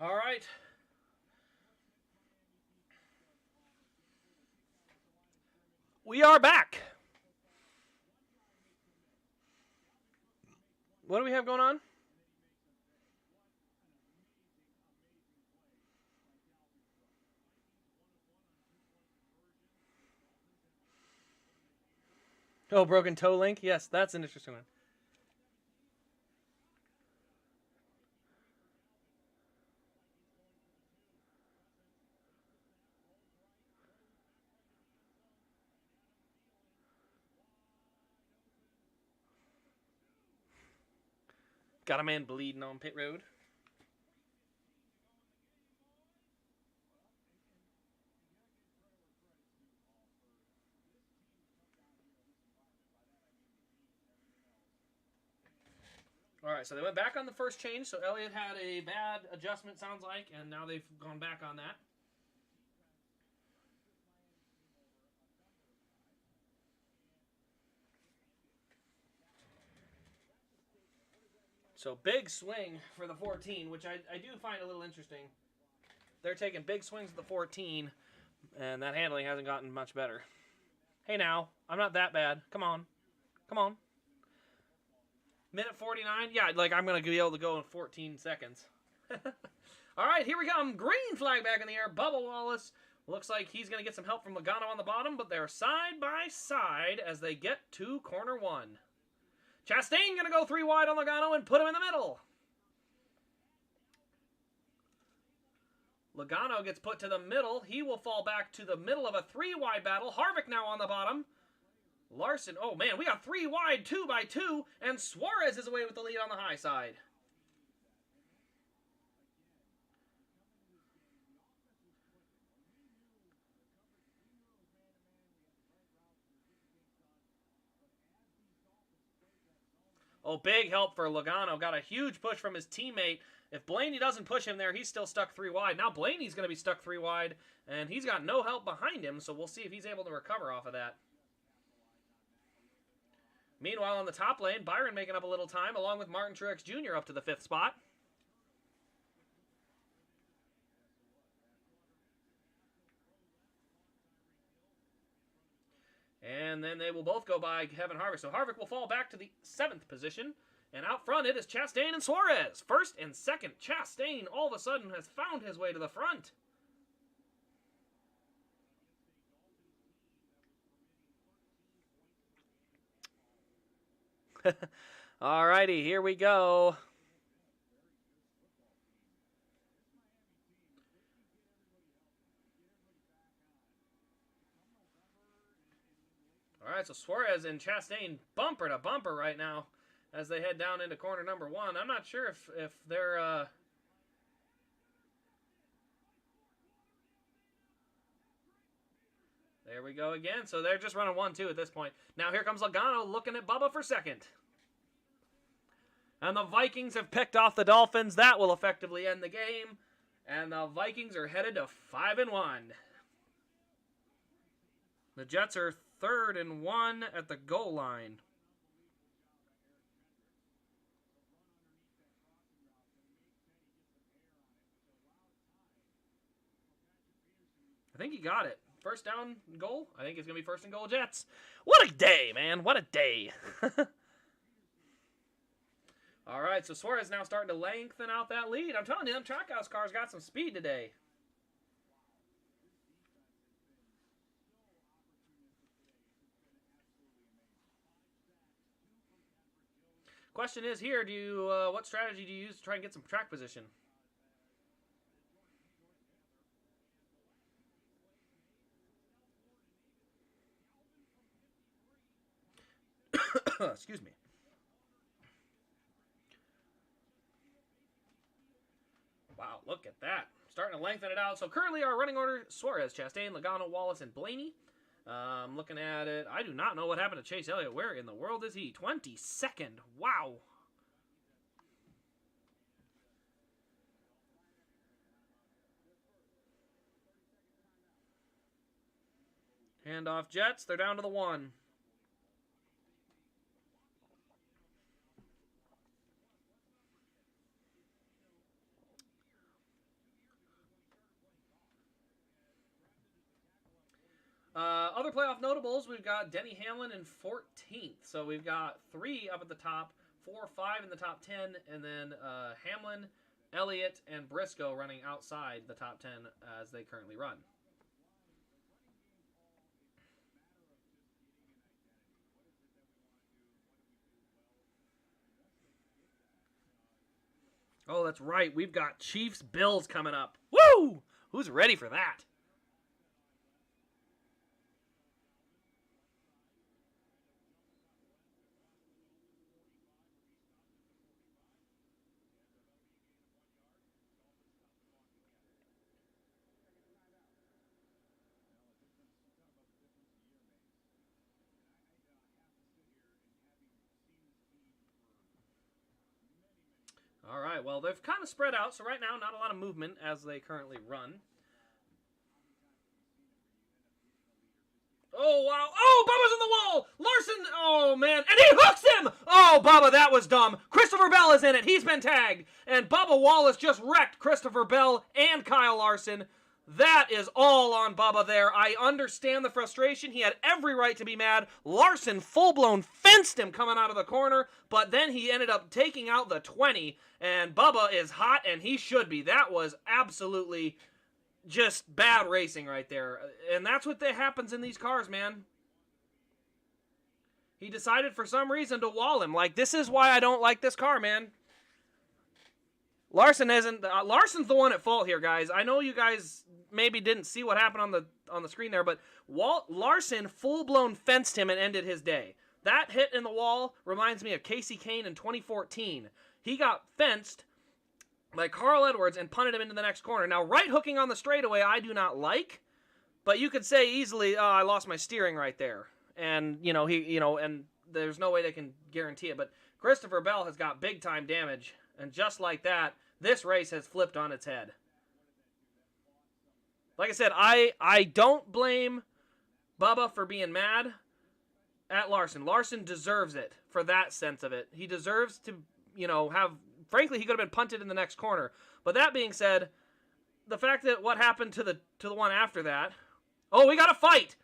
[SPEAKER 1] All right. We are back. What do we have going on? Oh, broken toe link? Yes, that's an interesting one. Got a man bleeding on pit road. All right, so they went back on the first change. So Elliott had a bad adjustment, sounds like, and now they've gone back on that. So big swing for the 14, which I do find a little interesting. They're taking big swings at the 14, and that handling hasn't gotten much better. Hey now, I'm not that bad. Come on. Come on. Minute 49? Yeah, like I'm going to be able to go in 14 seconds. All right, here we come. Green flag back in the air. Bubba Wallace. Looks like he's going to get some help from Logano on the bottom, but they're side by side as they get to corner one. Chastain going to go 3 wide on Logano and put him in the middle. Logano gets put to the middle. He will fall back to the middle of a 3 wide battle. Harvick now on the bottom. Larson, oh man, we got 3 wide, 2 by 2, and Suarez is away with the lead on the high side. Oh, big help for Logano. Got a huge push from his teammate. If Blaney doesn't push him there, he's still stuck 3 wide. Now Blaney's going to be stuck 3 wide, and he's got no help behind him, so we'll see if he's able to recover off of that. Meanwhile, on the top lane, Byron making up a little time, along with Martin Truex Jr. up to the 5th spot. And then they will both go by Kevin Harvick. So Harvick will fall back to the 7th position. And out front, it is Chastain and Suarez. First and second, Chastain all of a sudden has found his way to the front. Alrighty, here we go. Alright, so Suarez and Chastain bumper to bumper right now as they head down into corner number 1. I'm not sure if they're... There we go again. So they're just running 1-2 at this point. Now here comes Logano looking at Bubba for second. And the Vikings have picked off the Dolphins. That will effectively end the game. And the Vikings are headed to 5-1. The Jets are 3rd and 1 at the goal line. I think he got it. First down goal. I think it's going to be 1st and goal Jets. What a day, man. What a day. All right, so Suarez now starting to lengthen out that lead. I'm telling you, them Trackhouse cars got some speed today. Question is here, do you what strategy do you use to try and get some track position? Excuse me. Wow, look at that. Starting to lengthen it out. So currently our running order, Suarez, Chastain, Logano, Wallace, and Blaney. Looking at it, I do not know what happened to Chase Elliott. Where in the world is he? 22nd. Wow. Handoff Jets. They're down to the 1. Other playoff notables, we've got Denny Hamlin in 14th. So we've got 3 up at the top, 4, 5 in the top 10, and then Hamlin, Elliott, and Briscoe running outside the top 10 as they currently run. Oh, that's right. We've got Chiefs-Bills coming up. Woo! Who's ready for that? All right, well, they've kind of spread out, so right now, not a lot of movement as they currently run. Oh, wow. Oh, Bubba's on the wall. Larson. Oh, man. And he hooks him. Oh, Bubba, that was dumb. Christopher Bell is in it. He's been tagged. And Bubba Wallace just wrecked Christopher Bell and Kyle Larson. That is all on Bubba there. I understand the frustration. He had every right to be mad. Larson full-blown fenced him coming out of the corner, but then he ended up taking out the 20, and Bubba is hot, and he should be. That was absolutely just bad racing right there. And that's what happens in these cars, man. He decided for some reason to wall him. Like, this is why I don't like this car, man. Larson isn't. Larson's the one at fault here, guys. I know you guys maybe didn't see what happened on the screen there, but Larson full-blown fenced him and ended his day. That hit in the wall reminds me of Casey Kane in 2014. He got fenced by Carl Edwards and punted him into the next corner. Now, right hooking on the straightaway, I do not like, but you could say easily, "Oh, I lost my steering right there," and and there's no way they can guarantee it. But Christopher Bell has got big-time damage, and just like that, this race has flipped on its head. Like I said, I don't blame Bubba for being mad at Larson. Larson deserves it for that sense of it. He deserves to, have... Frankly, he could have been punted in the next corner. But that being said, the fact that what happened to the one after that... Oh, we got a fight!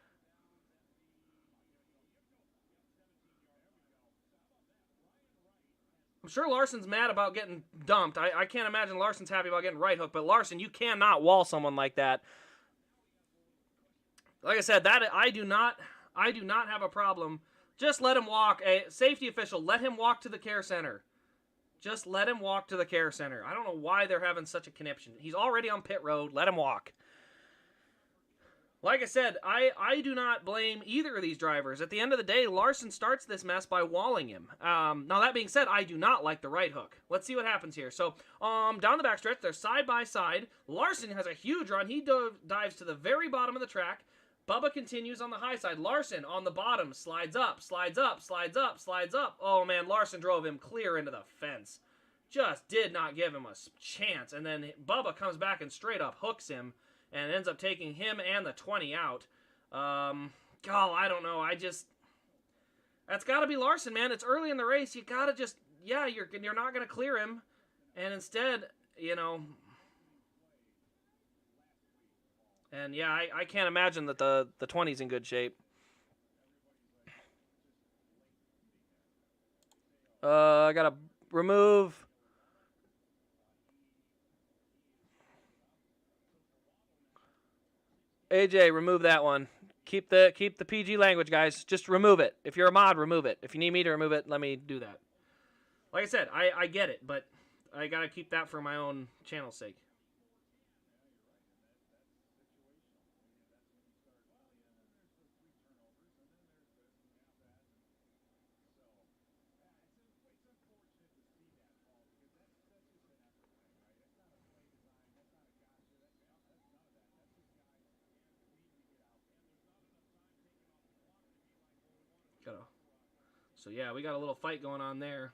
[SPEAKER 1] I'm sure Larson's mad about getting dumped. I can't imagine Larson's happy about getting right hooked. But Larson, you cannot wall someone like that. Like I said, that I do not have a problem. Just let him walk. A safety official, let him walk to the care center. Just let him walk to the care center. I don't know why they're having such a conniption. He's already on pit road. Let him walk. Like I said, I do not blame either of these drivers. At the end of the day, Larson starts this mess by walling him. Now, that being said, I do not like the right hook. Let's see what happens here. So, down the backstretch, they're side by side. Larson has a huge run. He dives to the very bottom of the track. Bubba continues on the high side. Larson on the bottom, slides up, slides up, slides up, slides up. Oh, man, Larson drove him clear into the fence. Just did not give him a chance. And then Bubba comes back and straight up hooks him and ends up taking him and the 20 out. I don't know. That's got to be Larson, man. It's early in the race. You got to just, you're not going to clear him. And instead, And yeah, I can't imagine that the 20's in good shape. I gotta remove. AJ, remove that one. Keep the PG language, guys. Just remove it. If you're a mod, remove it. If you need me to remove it, let me do that. Like I said, I get it, but I gotta keep that for my own channel's sake. So yeah, we got a little fight going on there.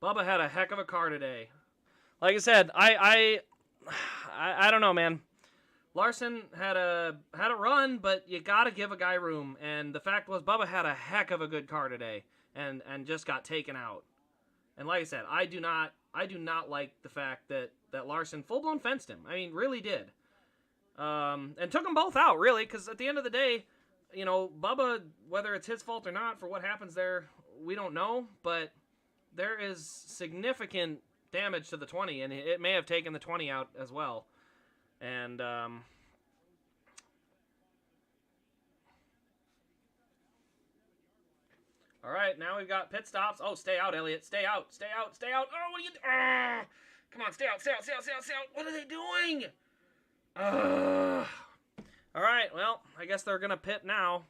[SPEAKER 1] Bubba had a heck of a car today. Like I said, I don't know, man. Larson had a run, but you gotta give a guy room. And the fact was, Bubba had a heck of a good car today, and just got taken out. And like I said, I I do not like the fact that Larson full-blown fenced him. I mean, really did. And took them both out, really, because at the end of the day, you know, Bubba, whether it's his fault or not, for what happens there, we don't know, but there is significant damage to the 20, and it may have taken the 20 out as well. And, all right, now we've got pit stops. Oh, stay out, Elliott. Stay out, stay out, stay out. Oh, what are you doing? Come on, stay out, stay out, stay out, stay out, stay out. What are they doing? All right, well, I guess they're going to pit now.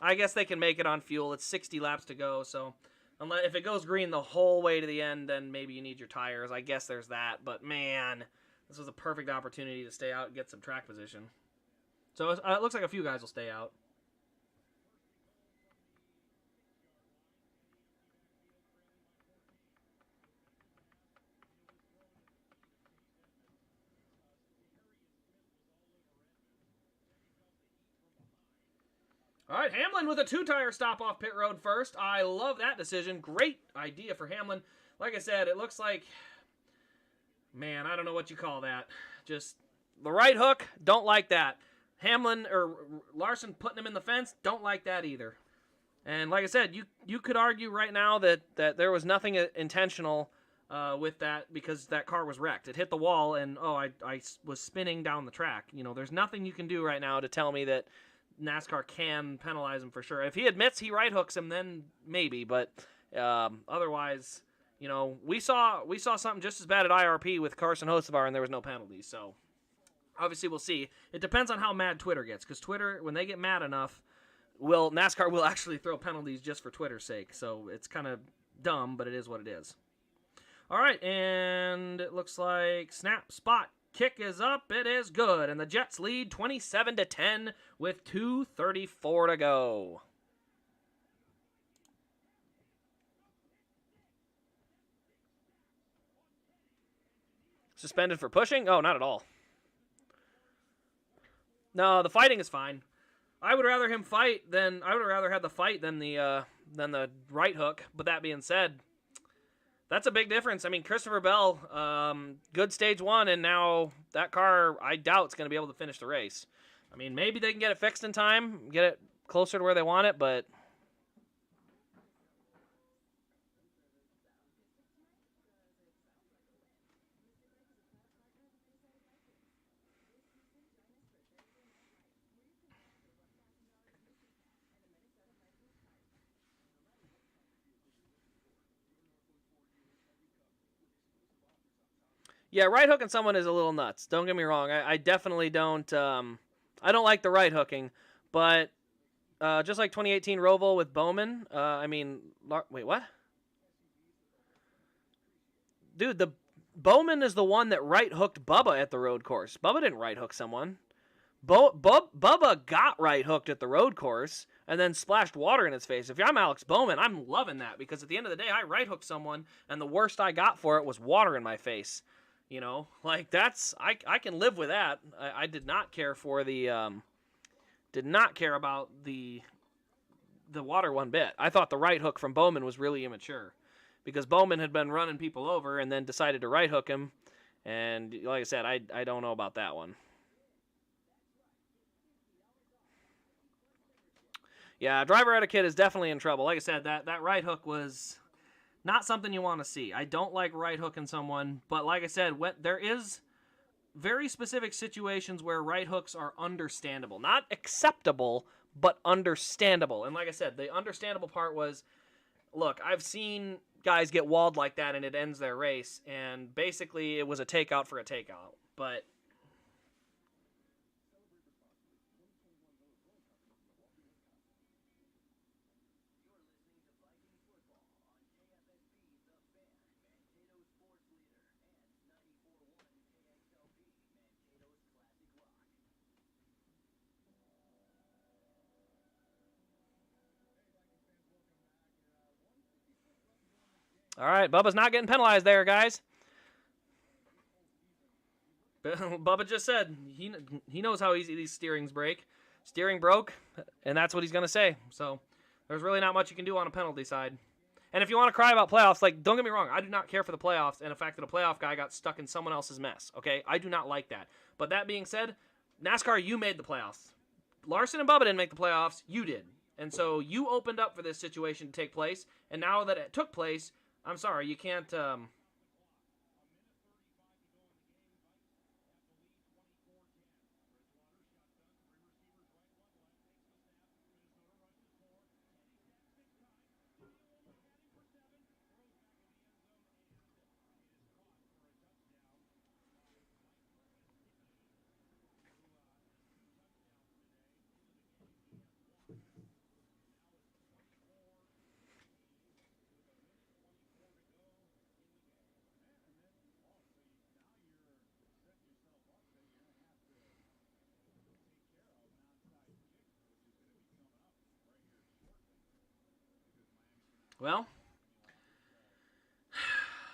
[SPEAKER 1] I guess they can make it on fuel. It's 60 laps to go, so unless if it goes green the whole way to the end, then maybe you need your tires. I guess there's that, but man, this was a perfect opportunity to stay out and get some track position. So it looks like a few guys will stay out. All right, Hamlin with a 2-tire stop off pit road first. I love that decision. Great idea for Hamlin. Like I said, it looks like, man, I don't know what you call that. Just the right hook, don't like that. Hamlin or Larson putting him in the fence, don't like that either. And like I said, you could argue right now that there was nothing intentional with that because that car was wrecked. It hit the wall and, oh, I was spinning down the track. You know, there's nothing you can do right now to tell me that NASCAR can penalize him for sure. If he admits he right hooks him, then maybe. But otherwise, you know, we saw something just as bad at IRP with Carson Hocevar, and there was no penalties. So obviously, we'll see. It depends on how mad Twitter gets, because Twitter, when they get mad enough, NASCAR will actually throw penalties just for Twitter's sake. So it's kind of dumb, but it is what it is. All right, and it looks like snap spot. Kick is up. It is good. And the Jets lead 27-10 with 2:34 to go. Suspended for pushing? Oh, not at all. No, the fighting is fine. I would rather him fight than I would rather have the fight than the right hook. But that being said, that's a big difference. I mean, Christopher Bell, good stage one, and now that car, I doubt, is going to be able to finish the race. I mean, maybe they can get it fixed in time, get it closer to where they want it, but yeah, right hooking someone is a little nuts. Don't get me wrong. I definitely don't. I don't like the right hooking, but just like 2018 Roval with Bowman. Wait, what? Dude, the Bowman is the one that right hooked Bubba at the road course. Bubba didn't right hook someone. Bubba got right hooked at the road course and then splashed water in his face. If I'm Alex Bowman, I'm loving that because at the end of the day, I right hooked someone and the worst I got for it was water in my face. You know, like that's I can live with that. I did not care for the did not care about the water one bit. I thought the right hook from Bowman was really immature because Bowman had been running people over and then decided to right hook him. And like I said, I don't know about that one. Yeah, driver etiquette is definitely in trouble. Like I said, that right hook was not something you want to see. I don't like right hooking someone, but like I said, there is very specific situations where right hooks are understandable. Not acceptable, but understandable. And like I said, the understandable part was, look, I've seen guys get walled like that and it ends their race, and basically it was a takeout for a takeout. But all right, Bubba's not getting penalized there, guys. Bubba just said he knows how easy these steerings break. Steering broke, and that's what he's going to say. So there's really not much you can do on a penalty side. And if you want to cry about playoffs, like, don't get me wrong, I do not care for the playoffs and the fact that a playoff guy got stuck in someone else's mess, okay? I do not like that. But that being said, NASCAR, you made the playoffs. Larson and Bubba didn't make the playoffs. You did. And so you opened up for this situation to take place, and now that it took place, I'm sorry, you can't... Well,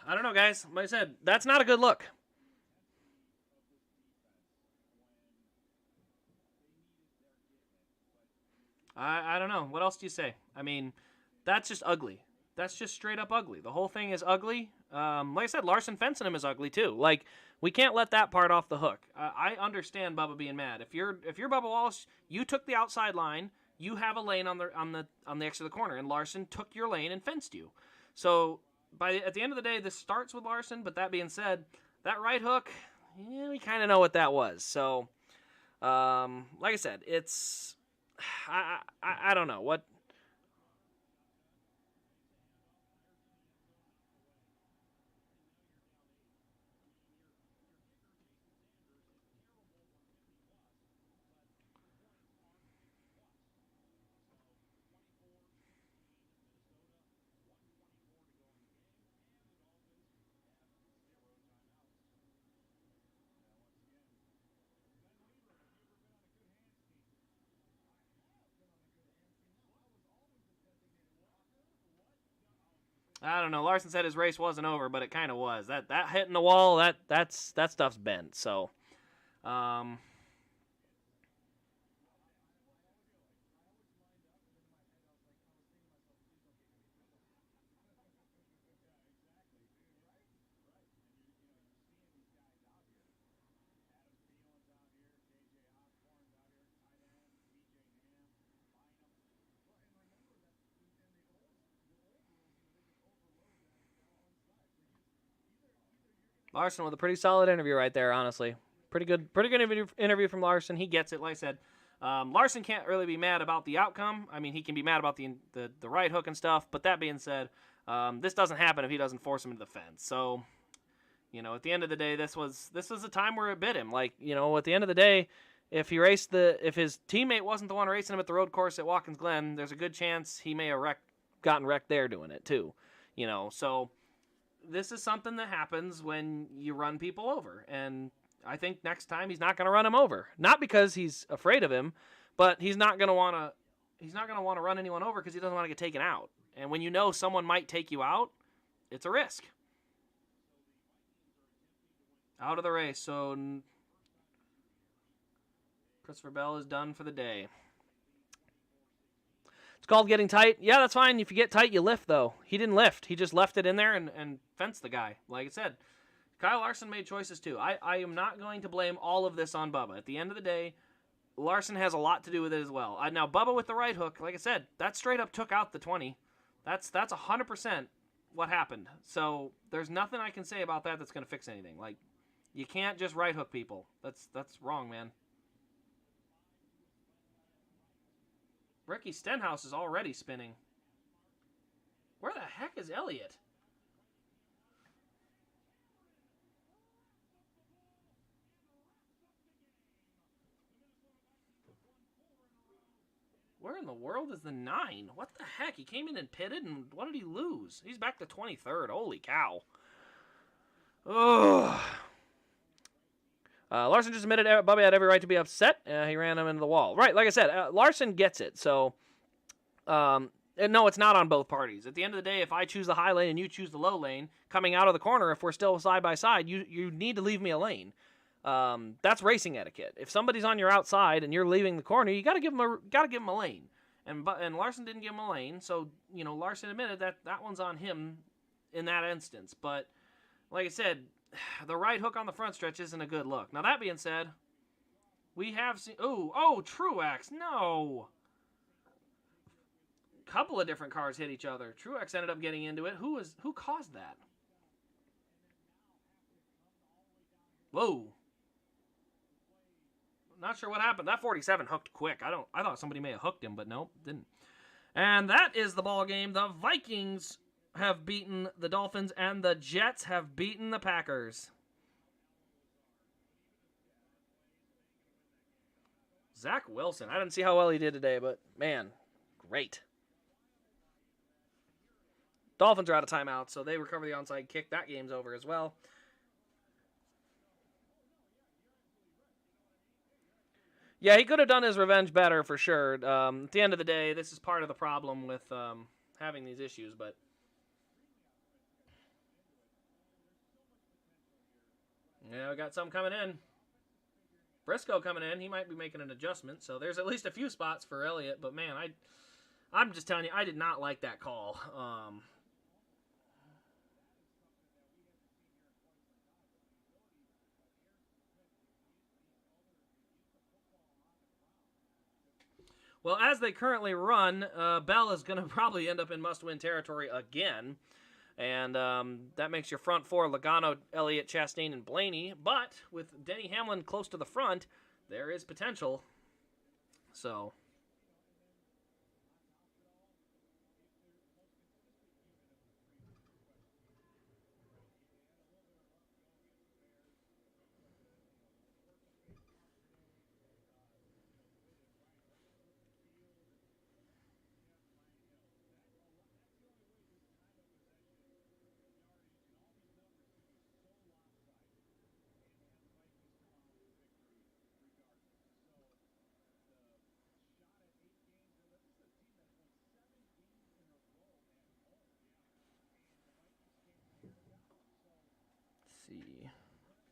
[SPEAKER 1] I don't know, guys. Like I said, that's not a good look. I don't know. What else do you say? I mean, that's just ugly. That's just straight up ugly. The whole thing is ugly. Like I said, Larson fencing him is ugly too. Like, we can't let that part off the hook. I understand Bubba being mad. If you're Bubba Wallace, you took the outside line. You have a lane on the exit of the corner, and Larson took your lane and fenced you. So at the end of the day, this starts with Larson. But that being said, that right hook, we kind of know what that was. So, like I said, it's I don't know what. I don't know. Larson said his race wasn't over, but it kind of was. That hitting the wall, that stuff's bent. So, um, Larson with a pretty solid interview right there, honestly. Pretty good interview from Larson. He gets it, like I said. Larson can't really be mad about the outcome. I mean, he can be mad about the right hook and stuff. But that being said, this doesn't happen if he doesn't force him to the fence. So, at the end of the day, this was a time where it bit him. Like, at the end of the day, if his teammate wasn't the one racing him at the road course at Watkins Glen, there's a good chance he may have gotten wrecked there doing it too. So this is something that happens when you run people over, and I think next time he's not going to run him over. Not because he's afraid of him, but he's not going to want to run anyone over because he doesn't want to get taken out. And when someone might take you out, it's a risk. Out of the race. So Christopher Bell is done for the day. It's called getting tight. Yeah, that's fine. If you get tight, you lift, though. He didn't lift. He just left it in there and fenced the guy. Like I said, Kyle Larson made choices, too. I am not going to blame all of this on Bubba. At the end of the day, Larson has a lot to do with it as well. Now, Bubba with the right hook, like I said, that straight up took out the 20. That's 100% what happened. So there's nothing I can say about that that's going to fix anything. Like, you can't just right hook people. That's wrong, man. Ricky Stenhouse is already spinning. Where the heck is Elliott? Where in the world is the 9? What the heck? He came in and pitted, and what did he lose? He's back to 23rd. Holy cow. Ugh. Larson just admitted Bubba had every right to be upset. He ran him into the wall. Right, like I said, Larson gets it. So, no, it's not on both parties. At the end of the day, if I choose the high lane and you choose the low lane, coming out of the corner, if we're still side by side, you need to leave me a lane. That's racing etiquette. If somebody's on your outside and you're leaving the corner, you got to give them a lane. and Larson didn't give him a lane, so Larson admitted that one's on him in that instance. But like I said, the right hook on the front stretch isn't a good look. Now that being said, we have seen Truex, no. Couple of different cars hit each other. Truex ended up getting into it. Who caused that? Whoa. Not sure what happened. That 47 hooked quick. I thought somebody may have hooked him, but nope, didn't. And that is the ball game. The Vikings have beaten the Dolphins, and the Jets have beaten the Packers. Zach Wilson. I didn't see how well he did today, but man, great. Dolphins are out of timeout, so they recover the onside kick. That game's over as well. Yeah, he could have done his revenge better for sure. At the end of the day, this is part of the problem with having these issues, but yeah, we got some coming in. Briscoe coming in. He might be making an adjustment, so there's at least a few spots for Elliott, but man, I'm just telling you, I did not like that call. Well, as they currently run, Bell is going to probably end up in must-win territory again. And that makes your front four Logano, Elliott, Chastain, and Blaney. But with Denny Hamlin close to the front, there is potential. So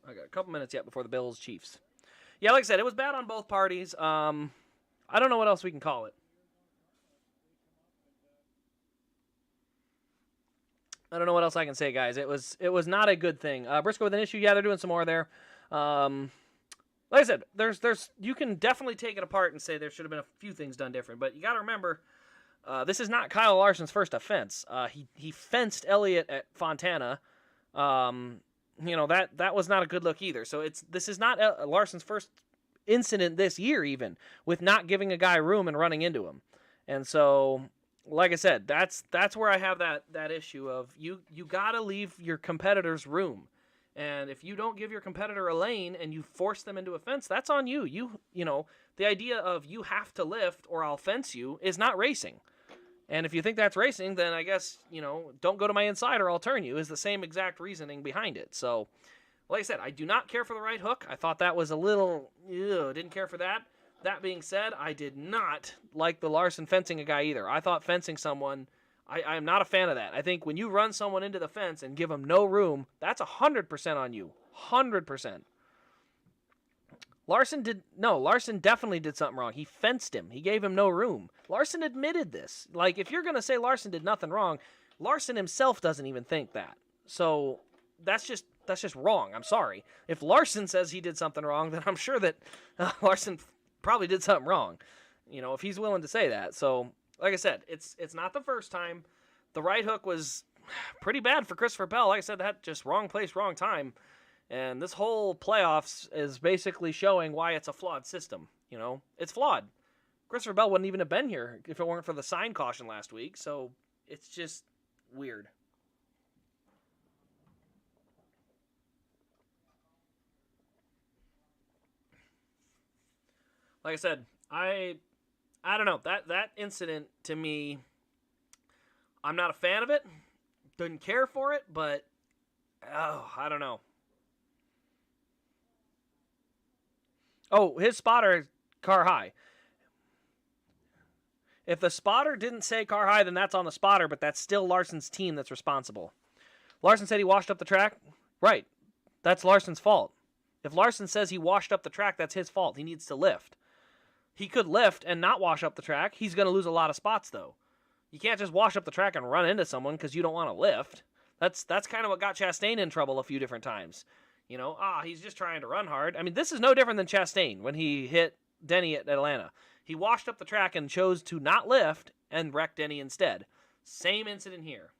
[SPEAKER 1] I got a couple minutes yet before the Bills-Chiefs. Yeah, like I said, it was bad on both parties. I don't know what else we can call it. I don't know what else I can say, guys. It was not a good thing. Briscoe with an issue. Yeah, they're doing some more there. Like I said, there's you can definitely take it apart and say there should have been a few things done different. But you got to remember, this is not Kyle Larson's first offense. He fenced Elliott at Fontana. That was not a good look either. So this is not Larson's first incident this year, even with not giving a guy room and running into him. And so, like I said, that's where I have that issue of you got to leave your competitors room. And if you don't give your competitor a lane and you force them into a fence, that's on you. The idea of you have to lift or I'll fence you is not racing. And if you think that's racing, then I guess, don't go to my inside or I'll turn you is the same exact reasoning behind it. So, like I said, I do not care for the right hook. I thought that was a little, didn't care for that. That being said, I did not like the Larson fencing a guy either. I thought fencing someone, I'm not a fan of that. I think when you run someone into the fence and give them no room, that's 100% on you. 100%. Larson definitely did something wrong. He fenced him. He gave him no room. Larson admitted this. Like, if you're going to say Larson did nothing wrong, Larson himself doesn't even think that. So that's just wrong. I'm sorry. If Larson says he did something wrong, then I'm sure that Larson probably did something wrong. If he's willing to say that. So, like I said, it's not the first time. The right hook was pretty bad for Christopher Bell. Like I said, that just wrong place, wrong time. And this whole playoffs is basically showing why it's a flawed system. It's flawed. Christopher Bell wouldn't even have been here if it weren't for the sign caution last week. So it's just weird. Like I said, I don't know. That incident to me, I'm not a fan of it. Didn't care for it, but I don't know. Oh, his spotter, car high. If the spotter didn't say car high, then that's on the spotter, but that's still Larson's team that's responsible. Larson said he washed up the track. Right. That's Larson's fault. If Larson says he washed up the track, that's his fault. He needs to lift. He could lift and not wash up the track. He's going to lose a lot of spots, though. You can't just wash up the track and run into someone because you don't want to lift. That's kind of what got Chastain in trouble a few different times. You know, he's just trying to run hard. I mean, this is no different than Chastain when he hit Denny at Atlanta. He washed up the track and chose to not lift and wreck Denny instead. Same incident here.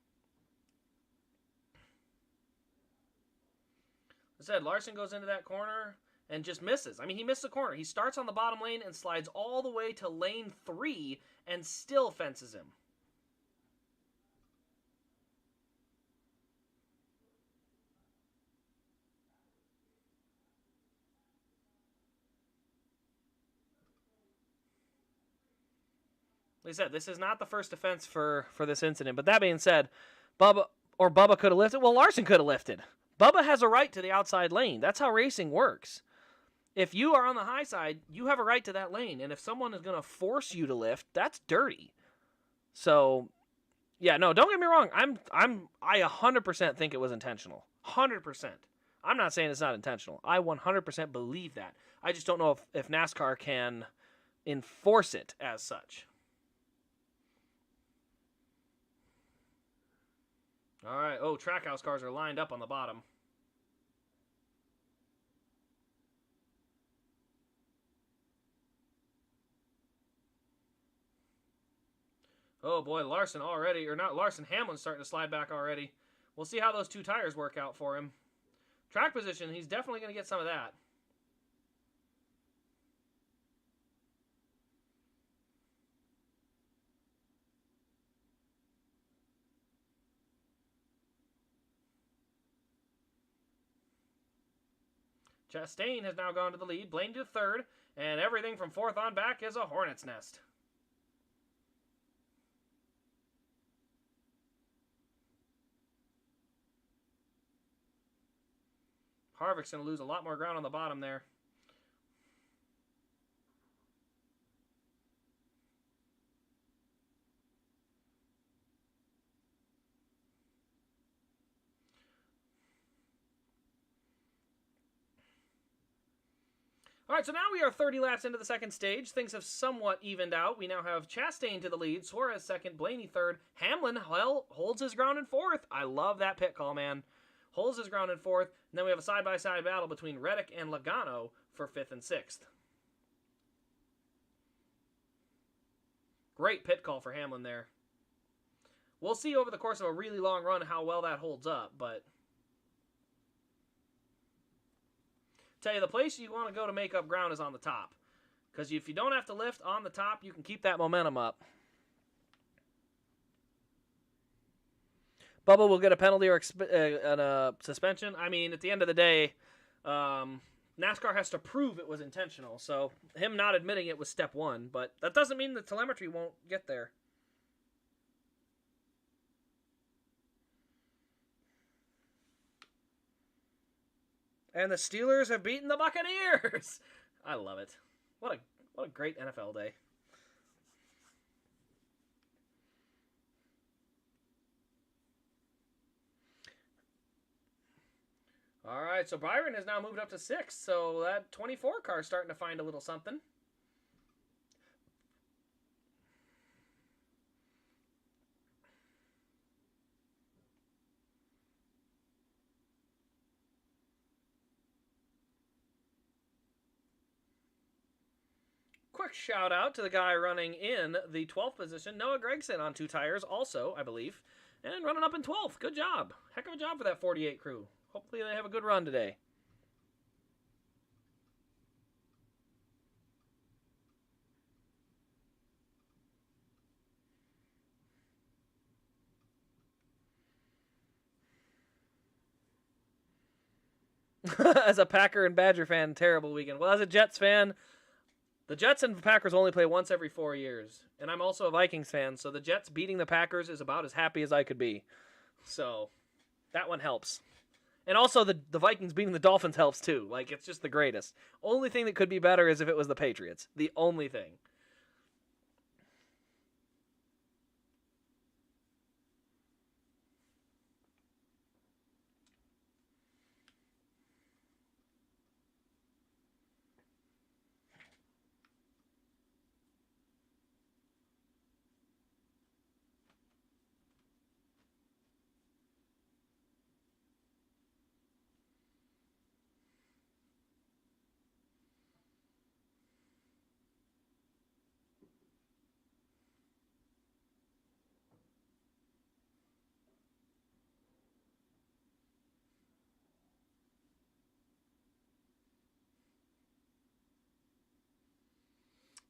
[SPEAKER 1] I said, Larson goes into that corner and just misses. I mean, he missed the corner. He starts on the bottom lane and slides all the way to lane 3 and still fences him. Like I said, this is not the first offense for this incident. But that being said, Bubba could have lifted. Well, Larson could have lifted. Bubba has a right to the outside lane. That's how racing works. If you are on the high side, you have a right to that lane. And if someone is going to force you to lift, that's dirty. So, yeah, no, don't get me wrong. I 100% think it was intentional. 100%. I'm not saying it's not intentional. I 100% believe that. I just don't know if NASCAR can enforce it as such. All right. Oh, Trackhouse cars are lined up on the bottom. Oh, boy, Larson already, or not Larson, Hamlin's starting to slide back already. We'll see how those two tires work out for him. Track position, he's definitely going to get some of that. Chastain has now gone to the lead, Blaney to third, and everything from fourth on back is a hornet's nest. Harvick's going to lose a lot more ground on the bottom there. All right, so now we are 30 laps into the second stage. Things have somewhat evened out. We now have Chastain to the lead, Suarez second, Blaney third. Hamlin, holds his ground in fourth. I love that pit call, man. Holds his ground in fourth. And then we have a side-by-side battle between Reddick and Logano for fifth and sixth. Great pit call for Hamlin there. We'll see over the course of a really long run how well that holds up, but tell you, the place you want to go to make up ground is on the top. Because if you don't have to lift on the top, you can keep that momentum up. Bubba will get a penalty or a suspension. I mean, at the end of the day, NASCAR has to prove it was intentional. So him not admitting it was step one. But that doesn't mean the telemetry won't get there. And the Steelers have beaten the Buccaneers. I love it. What a great NFL day. All right, so Byron has now moved up to 6th, so that 24 car is starting to find a little something. Quick shout out to the guy running in the 12th position, Noah Gragson on 2 tires also, I believe, and running up in 12th. Good job. Heck of a job for that 48 crew. Hopefully they have a good run today. As a Packer and Badger fan, terrible weekend. Well, as a Jets fan, the Jets and Packers only play once every 4 years. And I'm also a Vikings fan, so the Jets beating the Packers is about as happy as I could be. So, that one helps. And also, the Vikings beating the Dolphins helps too. Like, it's just the greatest. Only thing that could be better is if it was the Patriots. The only thing.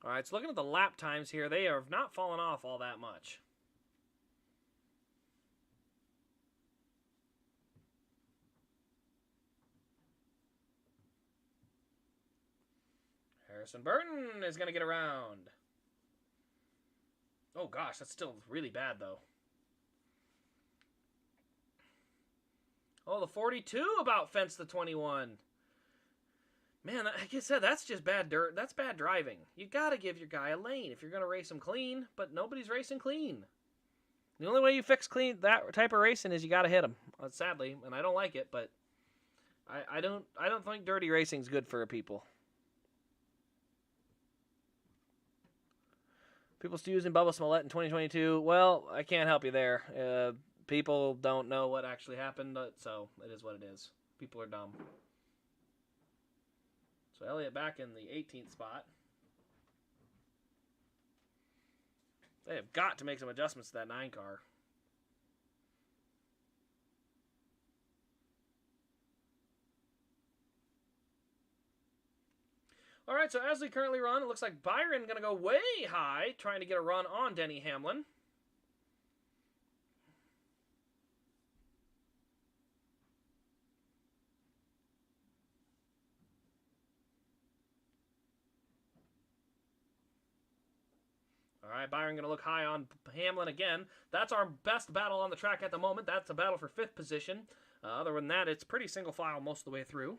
[SPEAKER 1] All right, so looking at the lap times here, they have not fallen off all that much. Harrison Burton is going to get around. Oh, gosh, that's still really bad, though. Oh, the 42 about fenced the 21. Man, like I said, that's just bad dirt. That's bad driving. You got to give your guy a lane if you're going to race him clean, but nobody's racing clean. The only way you fix clean that type of racing is you got to hit him. Sadly, and I don't like it, but I don't think dirty racing's good for people. People still using Bubba Smollett in 2022. Well, I can't help you there. People don't know what actually happened, so it is what it is. People are dumb. So Elliott back in the 18th spot. They have got to make some adjustments to that 9 car. All right, so as we currently run, it looks like Byron going to go way high, trying to get a run on Denny Hamlin. All right, Byron going to look high on Hamlin again. That's our best battle on the track at the moment. That's a battle for 5th position. Other than that, it's pretty single file most of the way through.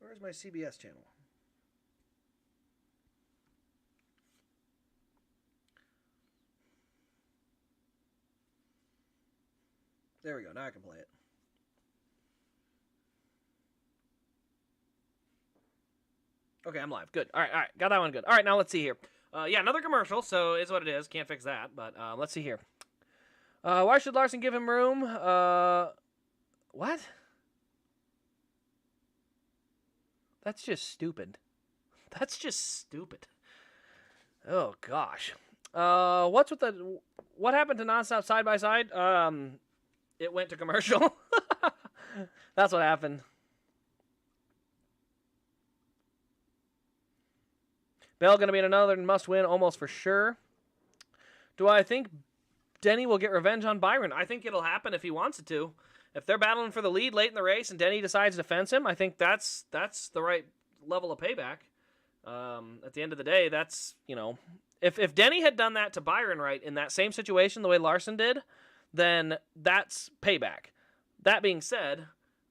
[SPEAKER 1] Where's my CBS channel? There we go. Now I can play it. Okay, I'm live. Good. All right. Got that one good. All right, now let's see here. Yeah, another commercial, so is what it is. Can't fix that, but let's see here. Why should Larson give him room? What? That's just stupid. That's just stupid. Oh, gosh. What happened to Nonstop Side by Side? It went to commercial. That's what happened. Bell going to be in another must-win almost for sure. Do I think Denny will get revenge on Byron? I think it'll happen if he wants it to. If they're battling for the lead late in the race and Denny decides to fence him, I think that's the right level of payback. At the end of the day, that's, if Denny had done that to Byron right in that same situation the way Larson did, then that's payback. That being said,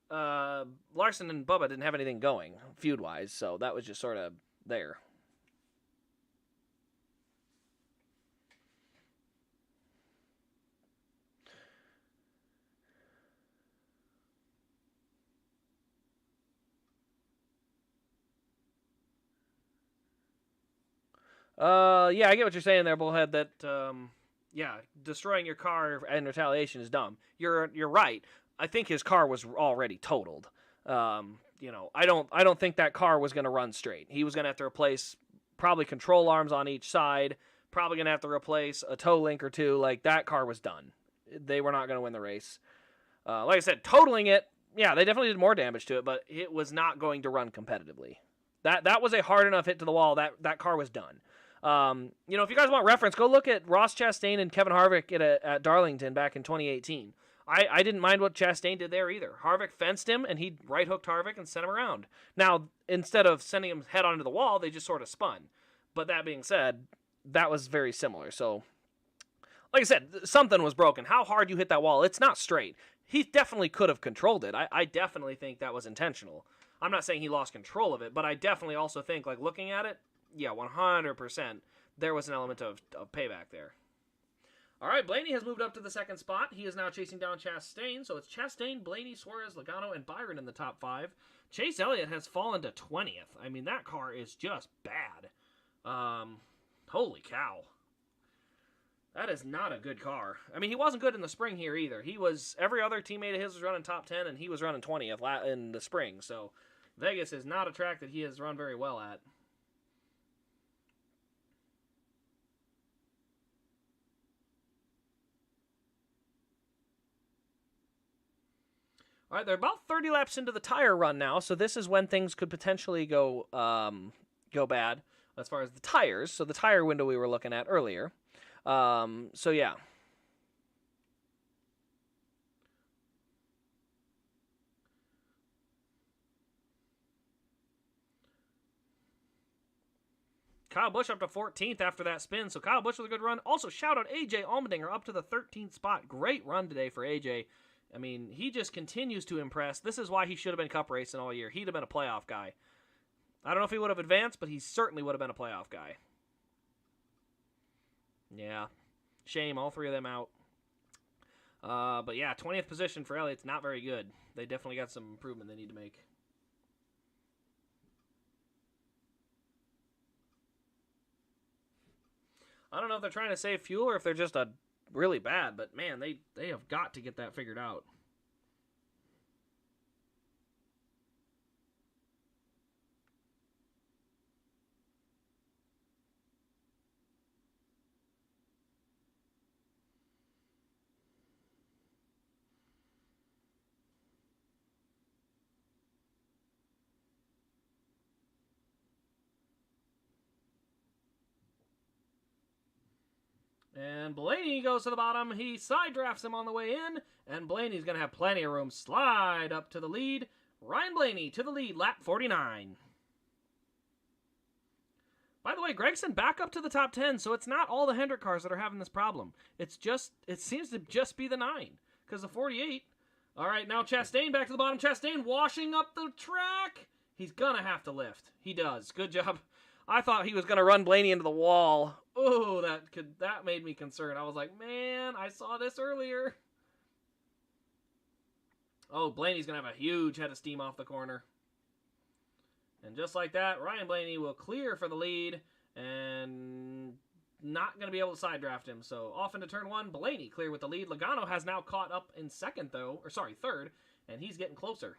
[SPEAKER 1] Larson and Bubba didn't have anything going feud-wise, so that was just sort of there. Yeah, I get what you're saying there, Bullhead, that, destroying your car in retaliation is dumb. You're right. I think his car was already totaled. I don't think that car was going to run straight. He was going to have to replace probably control arms on each side, probably going to have to replace a toe link or two. Like, that car was done. They were not going to win the race. Like I said, totaling it, yeah, they definitely did more damage to it, but it was not going to run competitively. That was a hard enough hit to the wall. That car was done. If you guys want reference, go look at Ross Chastain and Kevin Harvick at Darlington back in 2018. I didn't mind what Chastain did there either. Harvick fenced him, and he right-hooked Harvick and sent him around. Now, instead of sending him head onto the wall, they just sort of spun. But that being said, that was very similar. So, like I said, something was broken. How hard you hit that wall, it's not straight. He definitely could have controlled it. I definitely think that was intentional. I'm not saying he lost control of it, but I definitely also think, like, looking at it, yeah, 100%, there was an element of payback there. All right, Blaney has moved up to the second spot. He is now chasing down Chastain. So it's Chastain, Blaney, Suarez, Logano, and Byron in the top 5. Chase Elliott has fallen to 20th. I mean, that car is just bad. Holy cow. That is not a good car. I mean, he wasn't good in the spring here either. Every other teammate of his was running top 10, and he was running 20th in the spring. So Vegas is not a track that he has run very well at. All right, they're about 30 laps into the tire run now, so this is when things could potentially go bad as far as the tires. So the tire window we were looking at earlier. So yeah. Kyle Busch up to 14th after that spin, so Kyle Busch with a good run. Also, shout out AJ Allmendinger up to the 13th spot. Great run today for AJ. I mean, he just continues to impress. This is why he should have been cup racing all year. He'd have been a playoff guy. I don't know if he would have advanced, but he certainly would have been a playoff guy. Yeah. Shame, all three of them out. But yeah, 20th position for Elliott's not very good. They definitely got some improvement they need to make. I don't know if they're trying to save fuel or if they're just really bad, but man, they have got to get that figured out. And Blaney goes to the bottom. He side drafts him on the way in. And Blaney's going to have plenty of room. Slide up to the lead. Ryan Blaney to the lead, lap 49. By the way, Gregson back up to the top 10, so it's not all the Hendrick cars that are having this problem. It seems to just be the 9. Because the 48. All right, now Chastain back to the bottom. Chastain washing up the track. He's going to have to lift. He does. Good job. I thought he was going to run Blaney into the wall. Oh, that made me concerned. I was like, man, I saw this earlier. Oh, Blaney's going to have a huge head of steam off the corner. And just like that, Ryan Blaney will clear for the lead and not going to be able to side draft him. So off into turn 1, Blaney clear with the lead. Logano has now caught up in third, and he's getting closer.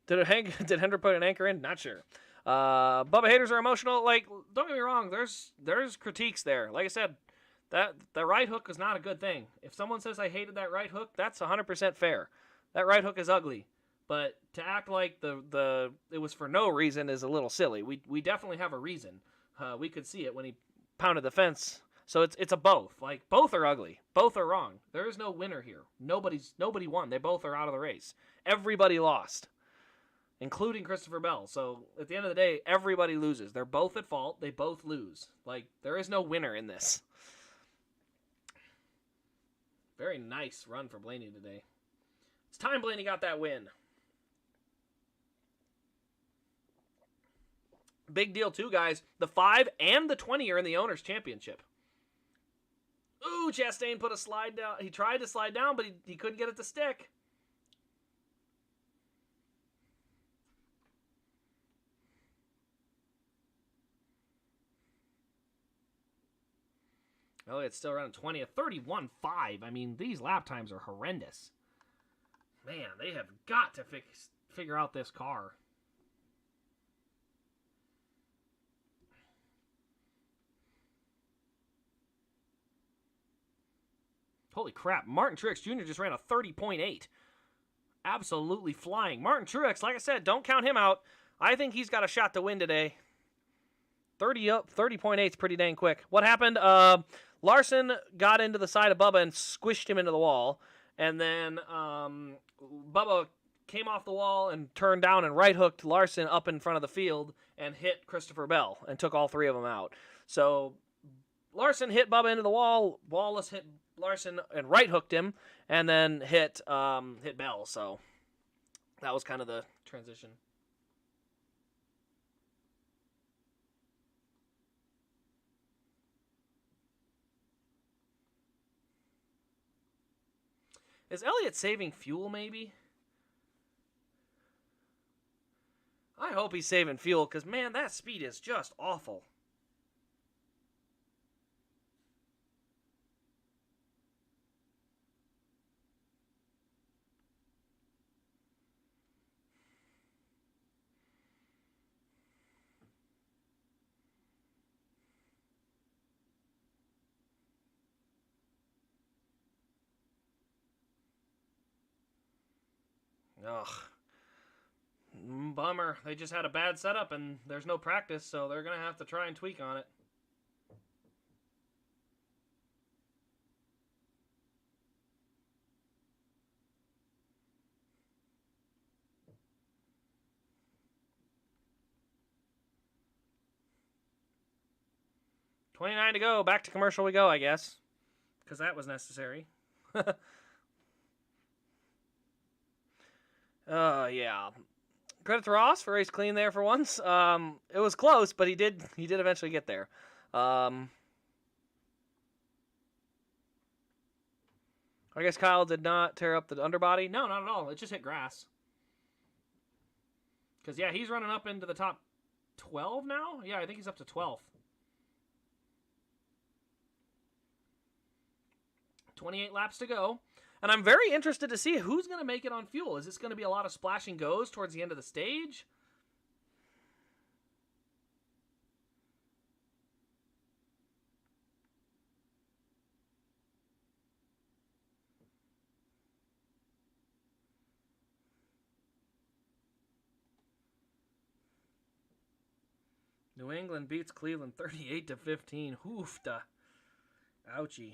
[SPEAKER 1] Did Hendrick put an anchor in? Not sure. Bubba haters are emotional. Like, don't get me wrong. There's critiques there. Like I said, that right hook is not a good thing. If someone says I hated that right hook, that's 100% fair. That right hook is ugly. But to act like it was for no reason is a little silly. We definitely have a reason. We could see it when he pounded the fence. So it's a both. Like, both are ugly. Both are wrong. There is no winner here. Nobody won. They both are out of the race. Everybody lost, including Christopher Bell. So at the end of the day, everybody loses. They're both at fault. They both lose. Like, there is no winner in this. Very nice run for Blaney today. It's time Blaney got that win. Big deal too, guys. The 5 and the 20 are in the Owners' Championship. Ooh, Chastain put a slide down. He tried to slide down, but he couldn't get it to stick. Elliott's still running 20th, 31.5. I mean, these lap times are horrendous. Man, they have got to figure out this car. Holy crap, Martin Truex Jr. just ran a 30.8. Absolutely flying. Martin Truex, like I said, don't count him out. I think he's got a shot to win today. 30.8 is pretty dang quick. What happened? Larson got into the side of Bubba and squished him into the wall. And then Bubba came off the wall and turned down and right-hooked Larson up in front of the field and hit Christopher Bell and took all three of them out. So Larson hit Bubba into the wall. Wallace hit Larson and right-hooked him and then hit Bell. So that was kind of the transition. Is Elliott saving fuel, maybe? I hope he's saving fuel, because, man, that speed is just awful. Ugh. Bummer. They just had a bad setup and there's no practice, so they're going to have to try and tweak on it. $29 to go. Back to commercial we go, I guess. Because that was necessary. Yeah. Credit to Ross for race clean there for once. It was close, but he did eventually get there. I guess Kyle did not tear up the underbody. No, not at all. It just hit grass. Because, yeah, he's running up into the top 12 now? Yeah, I think he's up to 12th. 28 laps to go. And I'm very interested to see who's going to make it on fuel. Is this going to be a lot of splashing goes towards the end of the stage? New England beats Cleveland 38-15. Hoofda. Ouchie.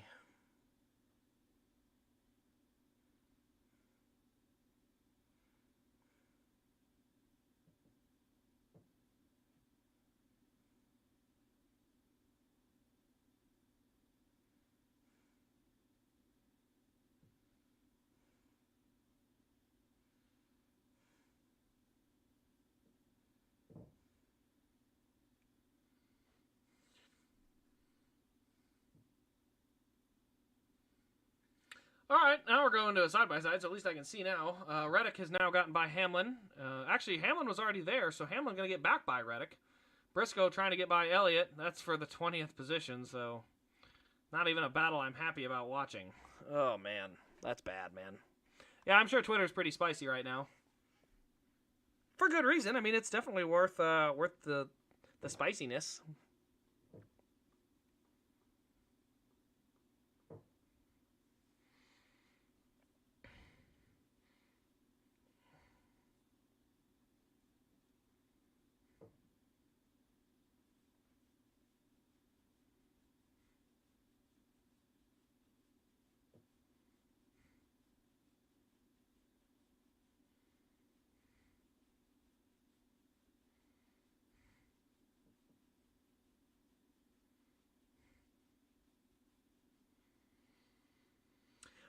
[SPEAKER 1] All right, now we're going to a side-by-side, so at least I can see now. Reddick has now gotten by Hamlin. Actually, Hamlin was already there, so Hamlin's going to get back by Reddick. Briscoe trying to get by Elliott. That's for the 20th position, so not even a battle I'm happy about watching. Oh, man. That's bad, man. Yeah, I'm sure Twitter's pretty spicy right now. For good reason. I mean, it's definitely worth the spiciness.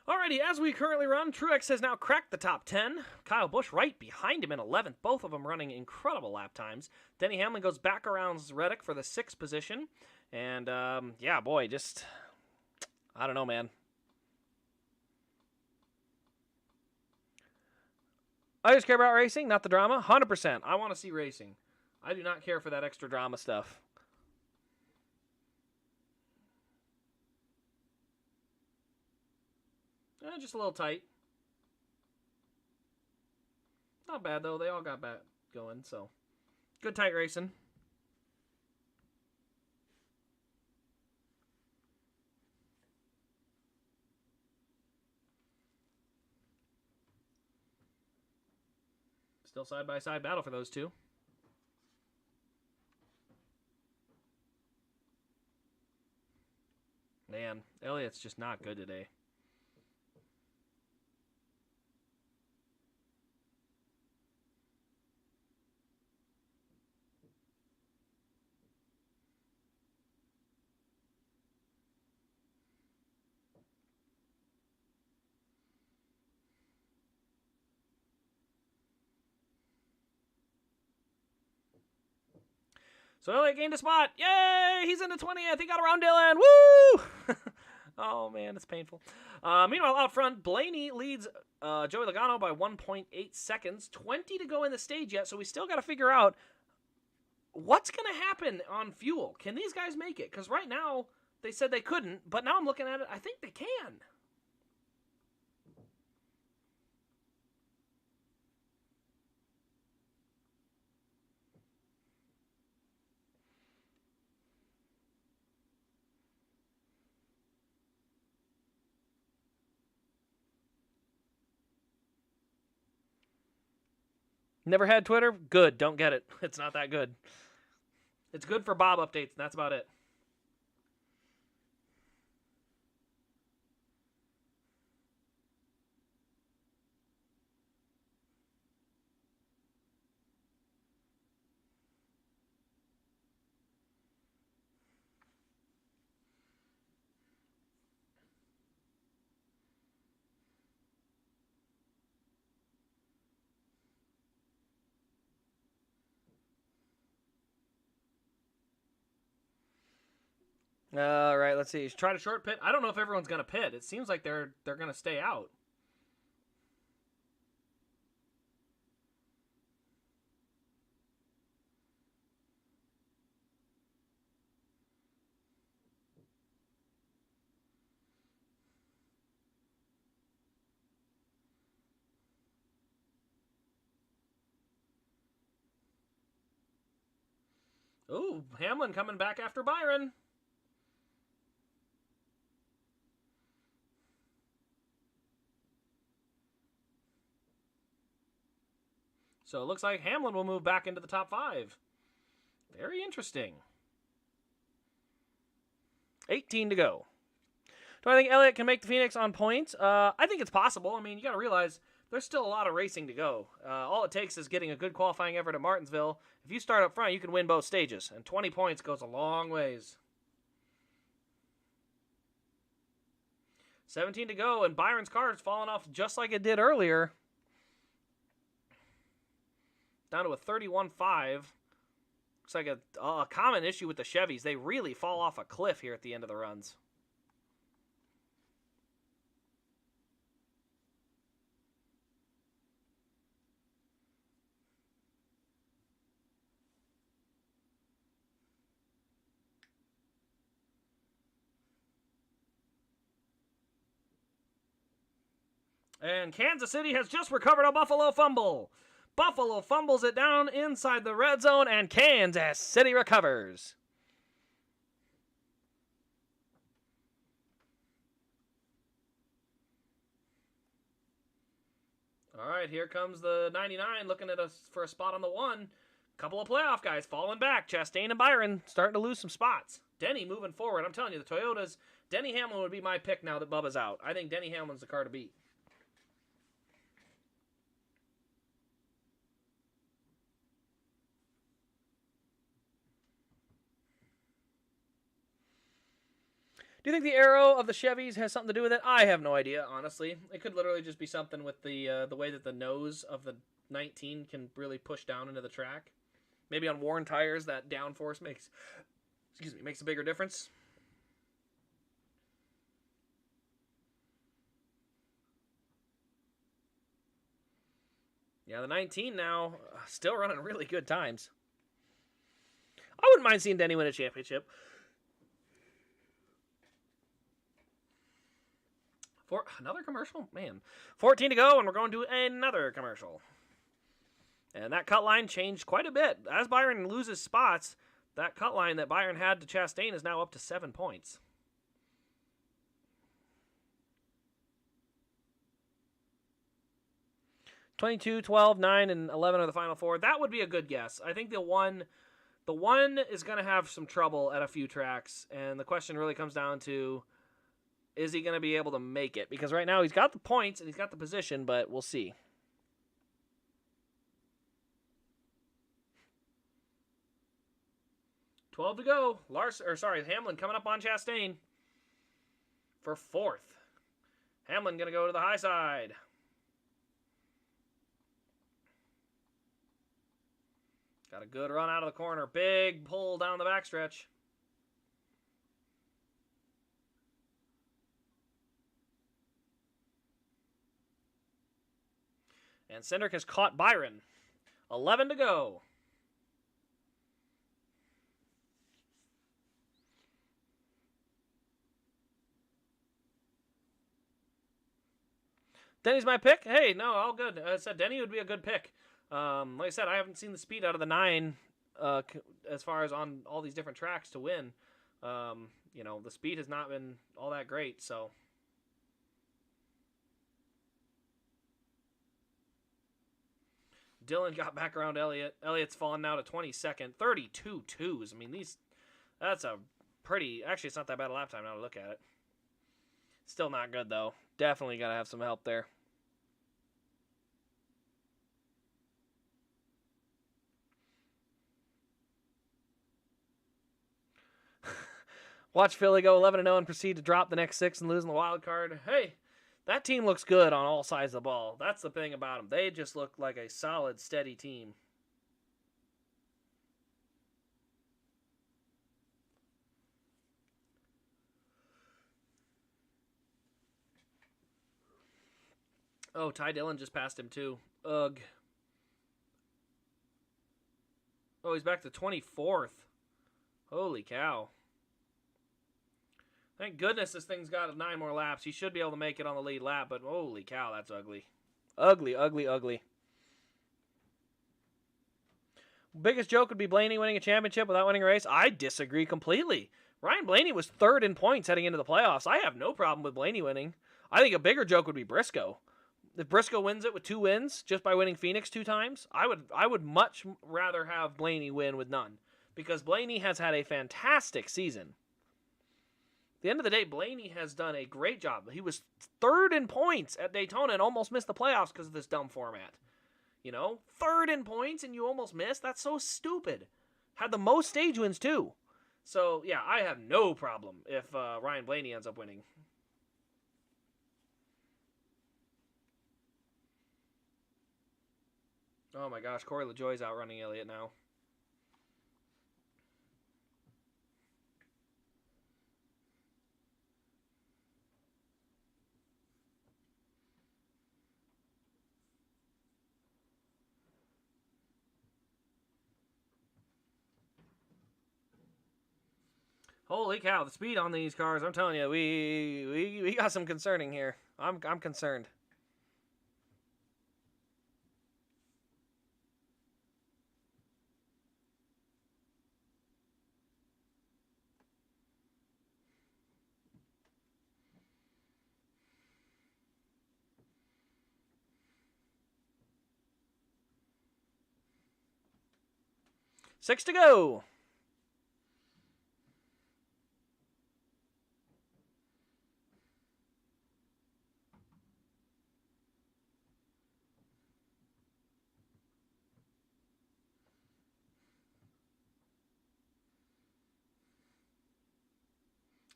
[SPEAKER 1] Alrighty, as we currently run, Truex has now cracked the top 10. Kyle Busch right behind him in 11th, both of them running incredible lap times. Denny Hamlin goes back around Reddick for the 6th position. And, yeah, boy, just, I don't know, man. I just care about racing, not the drama. 100%. I want to see racing. I do not care for that extra drama stuff. Just a little tight. Not bad, though. They all got back going, so. Good tight racing. Still side-by-side battle for those two. Man, Elliott's just not good today. So Elliott gained a spot. Yay! He's in the 20th. He got around Dylan. Woo! Oh, man, it's painful. Meanwhile, out front, Blaney leads Joey Logano by 1.8 seconds. 20 to go in the stage yet, so we still got to figure out what's going to happen on fuel. Can these guys make it? Because right now, they said they couldn't, but now I'm looking at it, I think they can. Never had Twitter? Good. Don't get it. It's not that good. It's good for Bob updates, and that's about it. All right, let's see. Try to short pit. I don't know if everyone's going to pit. It seems like they're going to stay out. Ooh, Hamlin coming back after Byron. So it looks like Hamlin will move back into the top 5. Very interesting. 18 to go. Do I think Elliott can make the Phoenix on points? I think it's possible. I mean, you got to realize there's still a lot of racing to go. All it takes is getting a good qualifying effort at Martinsville. If you start up front, you can win both stages, and 20 points goes a long ways. 17 to go, and Byron's car is falling off just like it did earlier. Down to a 31.5. Looks like a common issue with the Chevys. They really fall off a cliff here at the end of the runs. And Kansas City has just recovered a Buffalo fumble. Buffalo fumbles it down inside the red zone, and Kansas City recovers. All right, here comes the 99 looking at us for a spot on the 1. Couple of playoff guys falling back. Chastain and Byron starting to lose some spots. Denny moving forward. I'm telling you, the Toyotas, Denny Hamlin would be my pick now that Bubba's out. I think Denny Hamlin's the car to beat. Do you think the arrow of the Chevys has something to do with it? I have no idea, honestly. It could literally just be something with the way that the nose of the 19 can really push down into the track. Maybe on worn tires, that downforce makes a bigger difference. Yeah, the 19 now still running really good times. I wouldn't mind seeing Denny win a championship. For another commercial? Man. 14 to go, and we're going to another commercial. And that cut line changed quite a bit. As Byron loses spots, that cut line that Byron had to Chastain is now up to 7 points. (22, 12, 9, and 11 are the final 4. That would be a good guess. I think the one is going to have some trouble at a few tracks, and the question really comes down to, is he going to be able to make it? Because right now he's got the points and he's got the position, but we'll see. $12 to go. Hamlin coming up on Chastain for 4th. Hamlin going to go to the high side. Got a good run out of the corner. Big pull down the backstretch. And Cindric has caught Byron. 11 to go. Denny's my pick? Hey, no, all good. I said Denny would be a good pick. Like I said, I haven't seen the speed out of the 9 as far as on all these different tracks to win. The speed has not been all that great, so... Dylan got back around Elliott. Elliott's fallen now to 22nd. 32-2s. I mean, that's a pretty... Actually, it's not that bad a lap time now to look at it. Still not good, though. Definitely got to have some help there. Watch Philly go 11-0 and proceed to drop the next 6 and lose in the wild card. Hey, that team looks good on all sides of the ball. That's the thing about them. They just look like a solid, steady team. Oh, Ty Dillon just passed him, too. Ugh. Oh, he's back to 24th. Holy cow. Thank goodness this thing's got 9 more laps. He should be able to make it on the lead lap, but holy cow, that's ugly. Ugly, ugly, ugly. Biggest joke would be Blaney winning a championship without winning a race. I disagree completely. Ryan Blaney was 3rd in points heading into the playoffs. I have no problem with Blaney winning. I think a bigger joke would be Briscoe. If Briscoe wins it with 2 wins just by winning Phoenix 2 times, I would much rather have Blaney win with none. Because Blaney has had a fantastic season. At the end of the day, Blaney has done a great job. He was 3rd in points at Daytona and almost missed the playoffs because of this dumb format. 3rd in points and you almost missed? That's so stupid. Had the most stage wins, too. So, yeah, I have no problem if Ryan Blaney ends up winning. Oh, my gosh. Corey LaJoie's outrunning Elliott now. Holy cow, the speed on these cars, I'm telling you, we got some concerning here. I'm concerned. Six to go.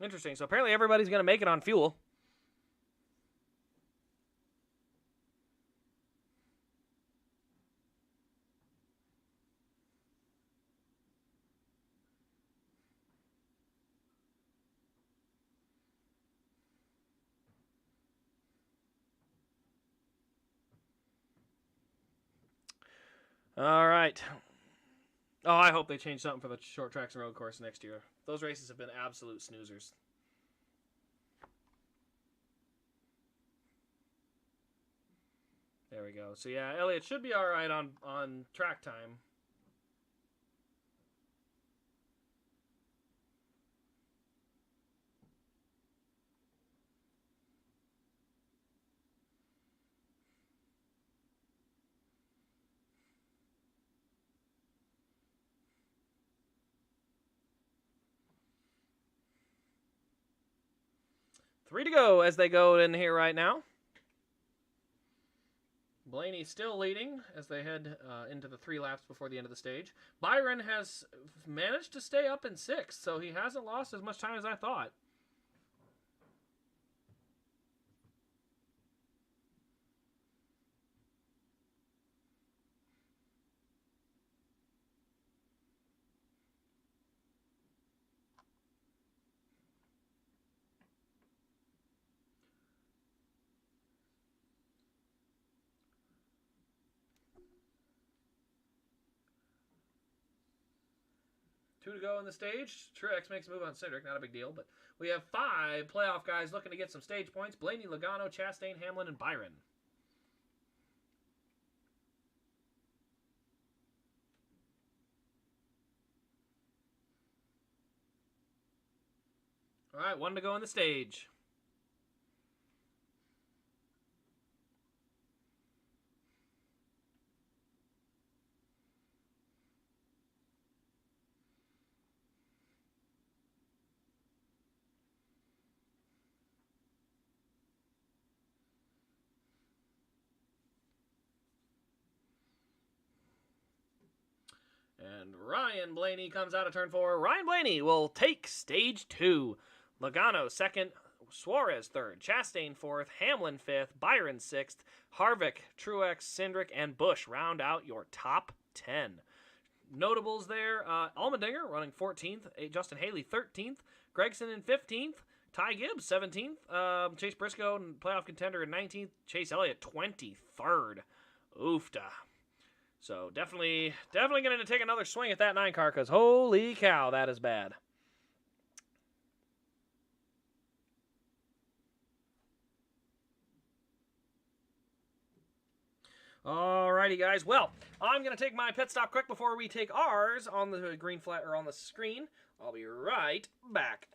[SPEAKER 1] Interesting. So apparently everybody's going to make it on fuel. All right. Oh, I hope they change something for the short tracks and road course next year. Those races have been absolute snoozers. There we go. So yeah, Elliott should be all right on track time. Three to go as they go in here right now. Blaney still leading as they head into the 3 laps before the end of the stage. Byron has managed to stay up in 6th, so he hasn't lost as much time as I thought. 2 to go in the stage. Truex makes a move on Cindric. Not a big deal, but we have 5 playoff guys looking to get some stage points. Blaney, Logano, Chastain, Hamlin, and Byron. All right, 1 to go in the stage. And Ryan Blaney comes out of turn 4. Ryan Blaney will take stage 2. Logano 2nd, Suarez 3rd, Chastain 4th, Hamlin 5th, Byron 6th, Harvick, Truex, Cindric, and Busch round out your top 10. Notables there, Allmendinger running 14th, Justin Haley 13th, Gragson in 15th, Ty Gibbs 17th, Chase Briscoe, playoff contender in 19th, Chase Elliott 23rd. Oofta. So definitely going to take another swing at that 9 car because holy cow, that is bad. Alrighty, guys. Well, I'm going to take my pit stop quick before we take ours on the green flag or on the screen. I'll be right back.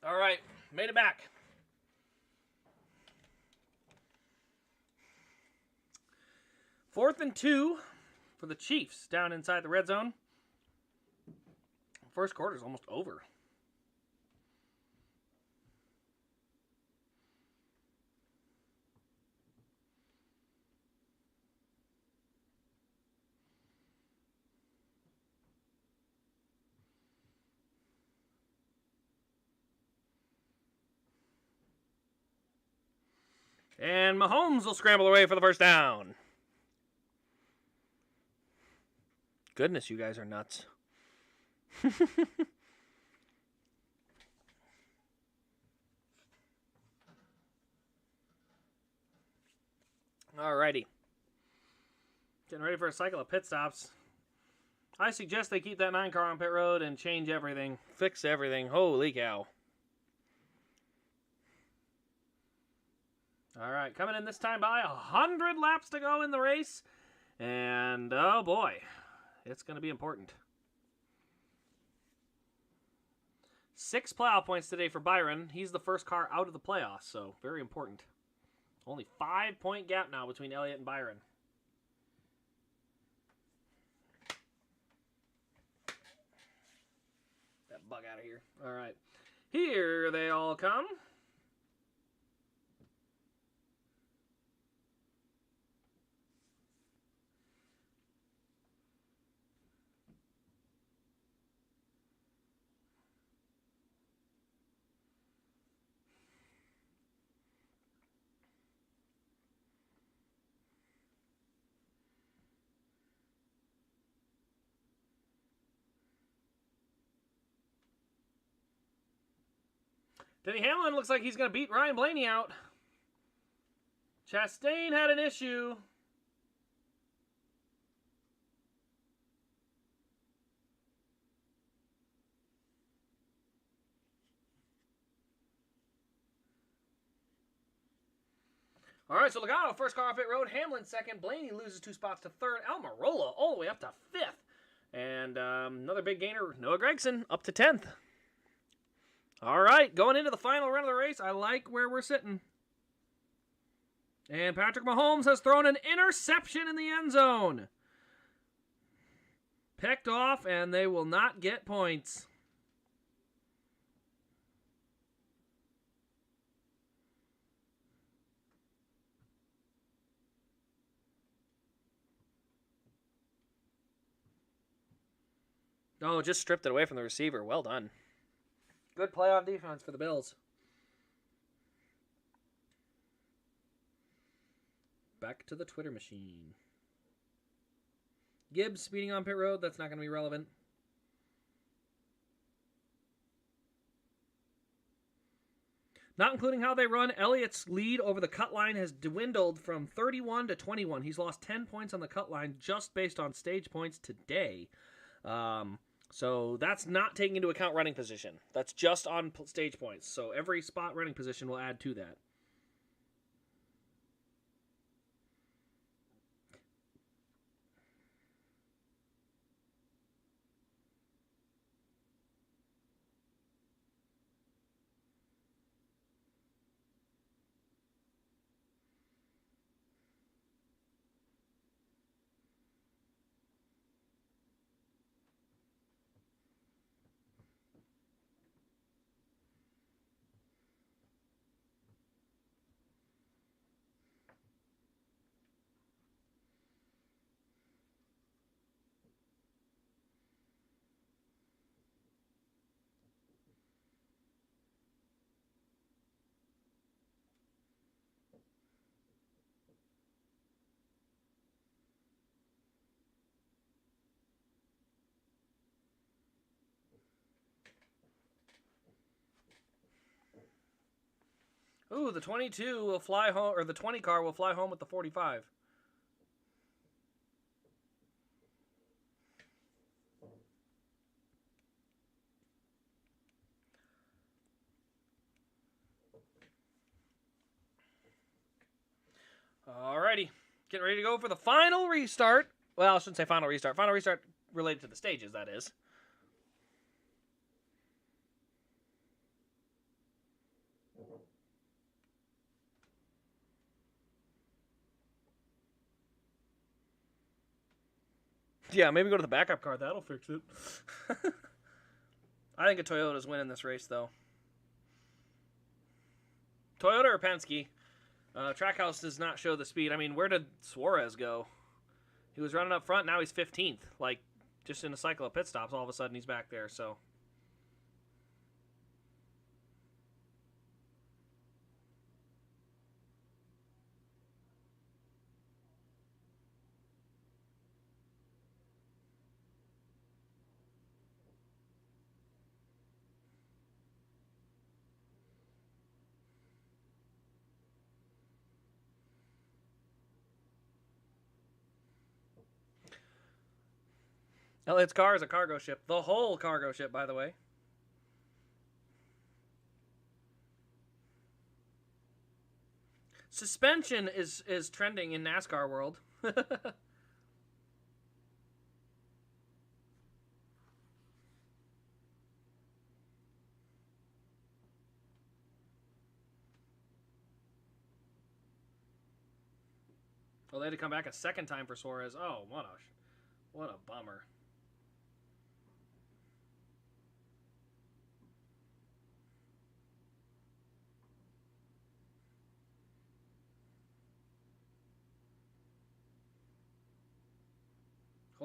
[SPEAKER 1] All right, made it back. Fourth and 2 for the Chiefs down inside the red zone. First quarter's almost over. And Mahomes will scramble away for the first down. Goodness, you guys are nuts. Alrighty. Getting ready for a cycle of pit stops. I suggest they keep that 9 car on pit road and change everything. Fix everything. Holy cow. Alright, coming in this time by 100 laps to go in the race. And, oh boy, it's going to be important. 6 playoff points today for Byron. He's the first car out of the playoffs, so very important. Only 5-point gap now between Elliott and Byron. That bug out of here. Alright, here they all come. Denny Hamlin looks like he's going to beat Ryan Blaney out. Chastain had an issue. All right, so Logano, first car off pit road. Hamlin second. Blaney loses 2 spots to third. Almirola all the way up to 5th. And another big gainer, Noah Gragson, up to 10th. All right, going into the final run of the race, I like where we're sitting. And Patrick Mahomes has thrown an interception in the end zone. Picked off, and they will not get points. Oh, just stripped it away from the receiver. Well done. Good play on defense for the Bills. Back to the Twitter machine. Gibbs speeding on pit road. That's not going to be relevant. Not including how they run, Elliott's lead over the cut line has dwindled from 31 to 21. He's lost 10 points on the cut line just based on stage points today. So that's not taking into account running position. That's just on stage points. So every spot running position will add to that. Ooh, the 22 will fly home, or the 20 car will fly home with the 45. Alrighty, getting ready to go for the final restart. Well, I shouldn't say final restart. Final restart related to the stages, that is. Yeah, maybe go to the backup car. That'll fix it. I think a Toyota's winning this race, though. Toyota or Penske? Trackhouse does not show the speed. I mean, where did Suarez go? He was running up front. Now he's 15th. Like, just in a cycle of pit stops, all of a sudden he's back there. So. Elliott's car is a cargo ship. The whole cargo ship, by the way. Suspension is trending in NASCAR world. Well, they had to come back a second time for Suarez. Oh, what a bummer.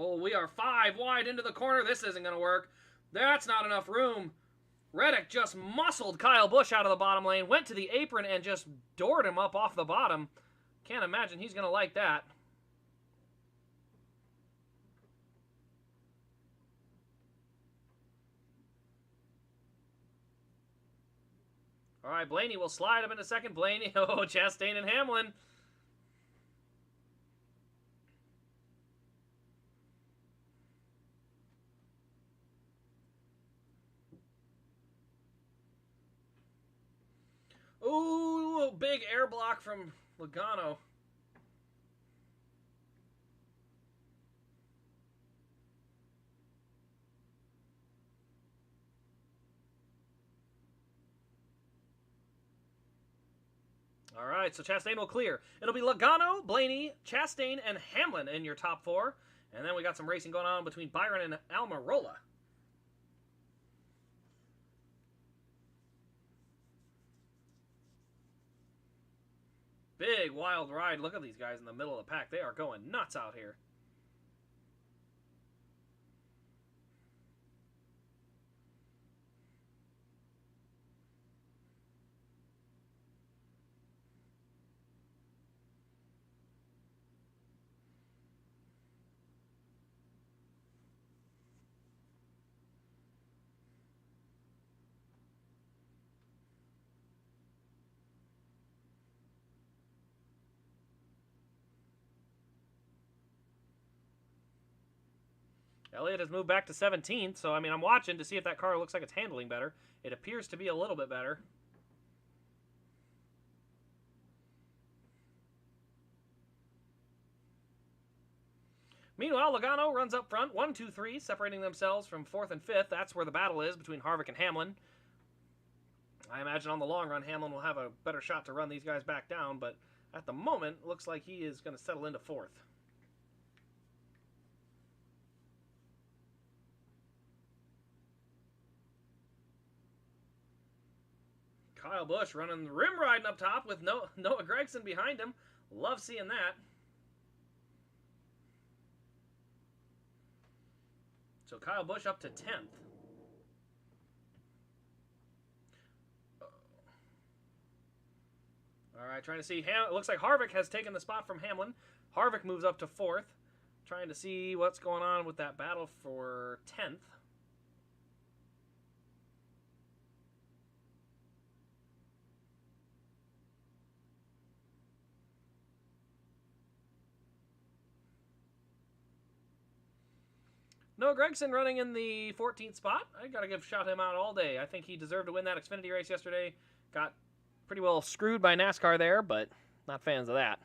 [SPEAKER 1] Oh, we are 5 wide into the corner. This isn't going to work. That's not enough room. Reddick just muscled Kyle Busch out of the bottom lane, went to the apron, and just doored him up off the bottom. Can't imagine he's going to like that. All right, Blaney will slide him into second. Blaney, oh, Chastain and Hamlin. Ooh, big air block from Logano. All right, so Chastain will clear. It'll be Logano, Blaney, Chastain, and Hamlin in your top 4. And then we got some racing going on between Byron and Almirola. Big wild ride. Look at these guys in the middle of the pack. They are going nuts out here. Elliott has moved back to 17th, so I mean, I'm watching to see if that car looks like it's handling better. It appears to be a little bit better. Meanwhile, Logano runs up front, 1, 2, 3, separating themselves from 4th and 5th. That's where the battle is between Harvick and Hamlin. I imagine on the long run, Hamlin will have a better shot to run these guys back down, but at the moment, looks like he is going to settle into 4th. Kyle Busch running the rim riding up top with Noah Gragson behind him. Love seeing that. So Kyle Busch up to 10th. All right, trying to see. It looks like Harvick has taken the spot from Hamlin. Harvick moves up to 4th. Trying to see what's going on with that battle for 10th. Noah Gragson running in the 14th spot. I got to shout him out all day. I think he deserved to win that Xfinity race yesterday. Got pretty well screwed by NASCAR there, but not fans of that.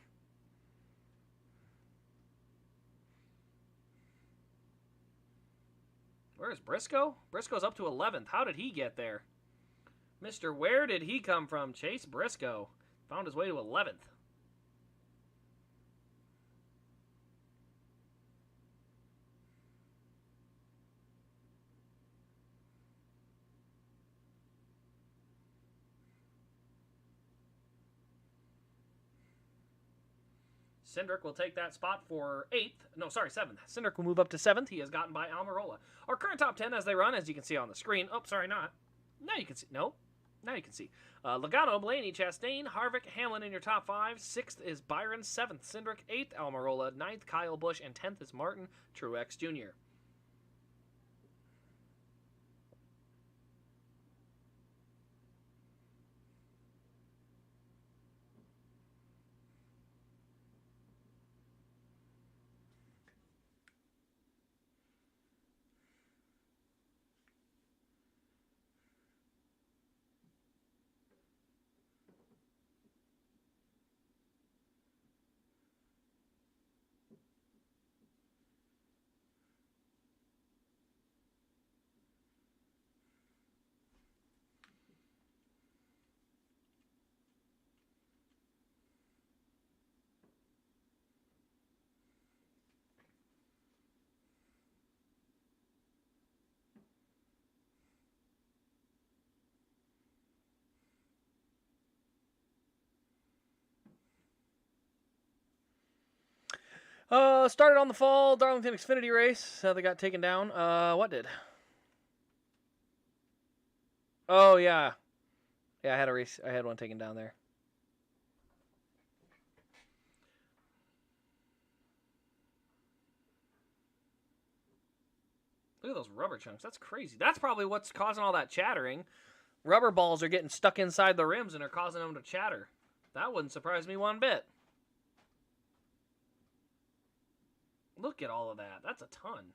[SPEAKER 1] Where's Briscoe? Briscoe's up to 11th. How did he get there? Mr. Where did he come from? Chase Briscoe found his way to 11th. Cindric will take that spot for 8th. No, sorry, 7th. Cindric will move up to 7th. He is gotten by Almirola. Our current top 10 as they run, as you can see on the screen. Oh, sorry, not. Now you can see. No. Now you can see. Logano, Blaney, Chastain, Harvick, Hamlin in your top 5. 6th is Byron. 7th, Cindric. 8th, Almirola. 9th, Kyle Busch. And 10th is Martin Truex Jr. Started on the fall Darlington Xfinity race. They got taken down. What did? Oh, yeah. Yeah, I had a race. I had one taken down there. Look at those rubber chunks. That's crazy. That's probably what's causing all that chattering. Rubber balls are getting stuck inside the rims and are causing them to chatter. That wouldn't surprise me one bit. Look at all of that. That's a ton.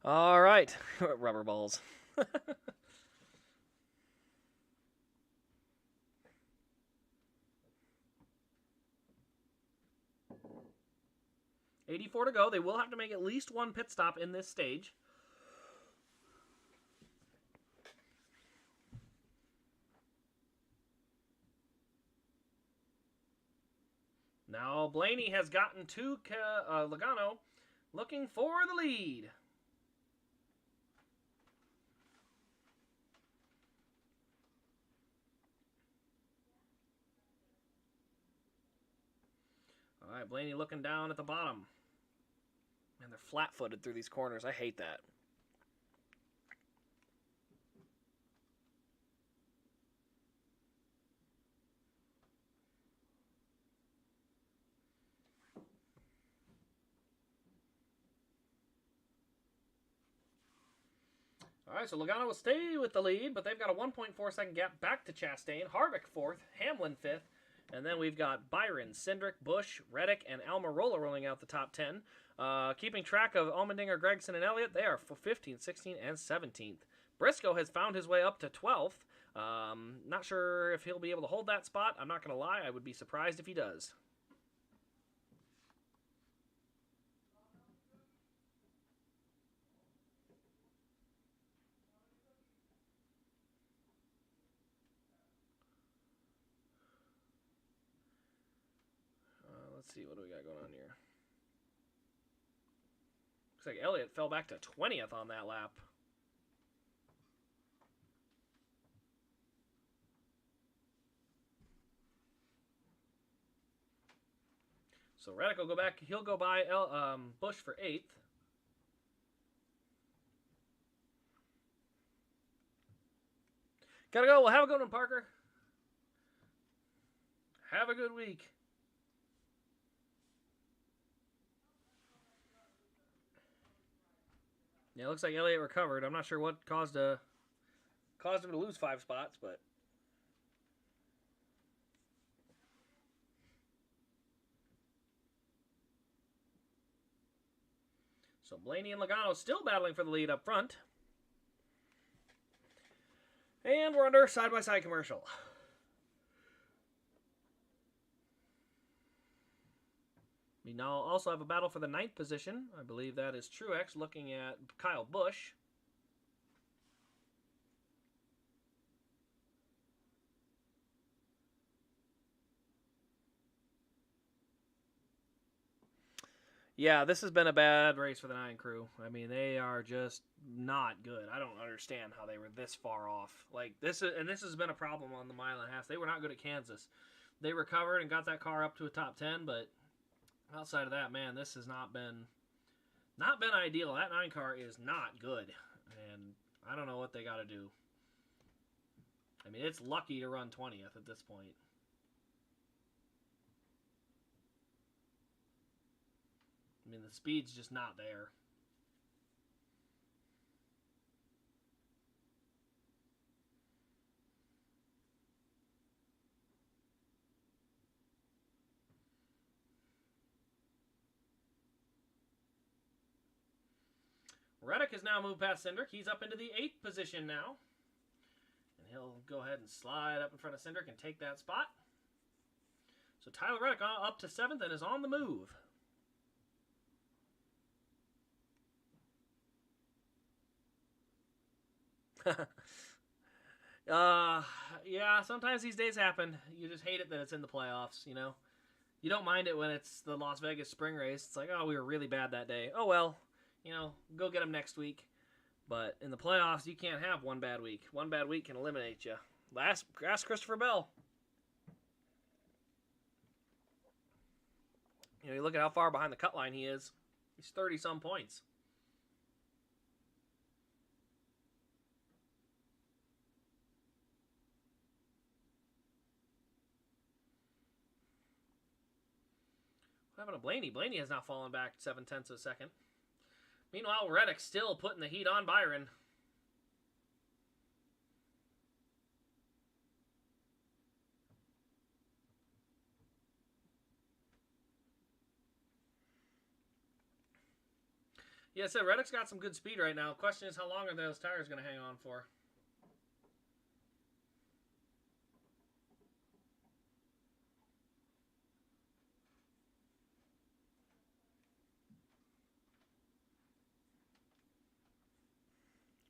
[SPEAKER 1] All right. Rubber balls. 84 to go. They will have to make at least one pit stop in this stage. Now Blaney has gotten to Logano, looking for the lead. All right, Blaney looking down at the bottom. Man, they're flat-footed through these corners. I hate that. All right, so Logano will stay with the lead, but they've got a 1.4-second gap back to Chastain. Harvick fourth, Hamlin fifth, and then we've got Byron, Cindric, Busch, Reddick, and Almirola rolling out the top 10. Keeping track of Allmendinger, Gragson, and Elliott, they are 15th, 16th, and 17th. Briscoe has found his way up to 12th. Not sure if he'll be able to hold that spot. I'm not going to lie. I would be surprised if he does. Let's see, what do we got going on here? Looks like Elliott fell back to 20th on that lap. So Reddick will go back. He'll go by Busch for 8th. Gotta go. Well, have a good one, Parker. Have a good week. Yeah, it looks like Elliott recovered. I'm not sure what caused him to lose 5 spots, but so Blaney and Logano still battling for the lead up front. And we're under side-by-side commercial. We now also have a battle for the 9th position. I believe that is Truex looking at Kyle Busch. Yeah, this has been a bad race for the 9 crew. I mean, they are just not good. I don't understand how they were this far off. Like this has been a problem on the mile and a half. They were not good at Kansas. They recovered and got that car up to a top 10, but outside of that, man, this has not been ideal. That 9 car is not good, and I don't know what they got to do. I mean, it's lucky to run 20th at this point. I mean, the speed's just not there. Reddick has now moved past Cindric. He's up into the 8th position now. And he'll go ahead and slide up in front of Cindric and take that spot. So Tyler Reddick up to 7th and is on the move. Yeah, sometimes these days happen. You just hate it that it's in the playoffs, you know? You don't mind it when it's the Las Vegas spring race. It's like, oh, we were really bad that day. Oh, well, you know, go get them next week. But in the playoffs, you can't have one bad week. One bad week can eliminate you. Ask Christopher Bell. You know, you look at how far behind the cut line he is. He's 30-some points. What happened to Blaney? Blaney has now fallen back 7/10 of a second. Meanwhile, Reddick still putting the heat on Byron. Yeah, I said Reddick's got some good speed right now. The question is, how long are those tires going to hang on for?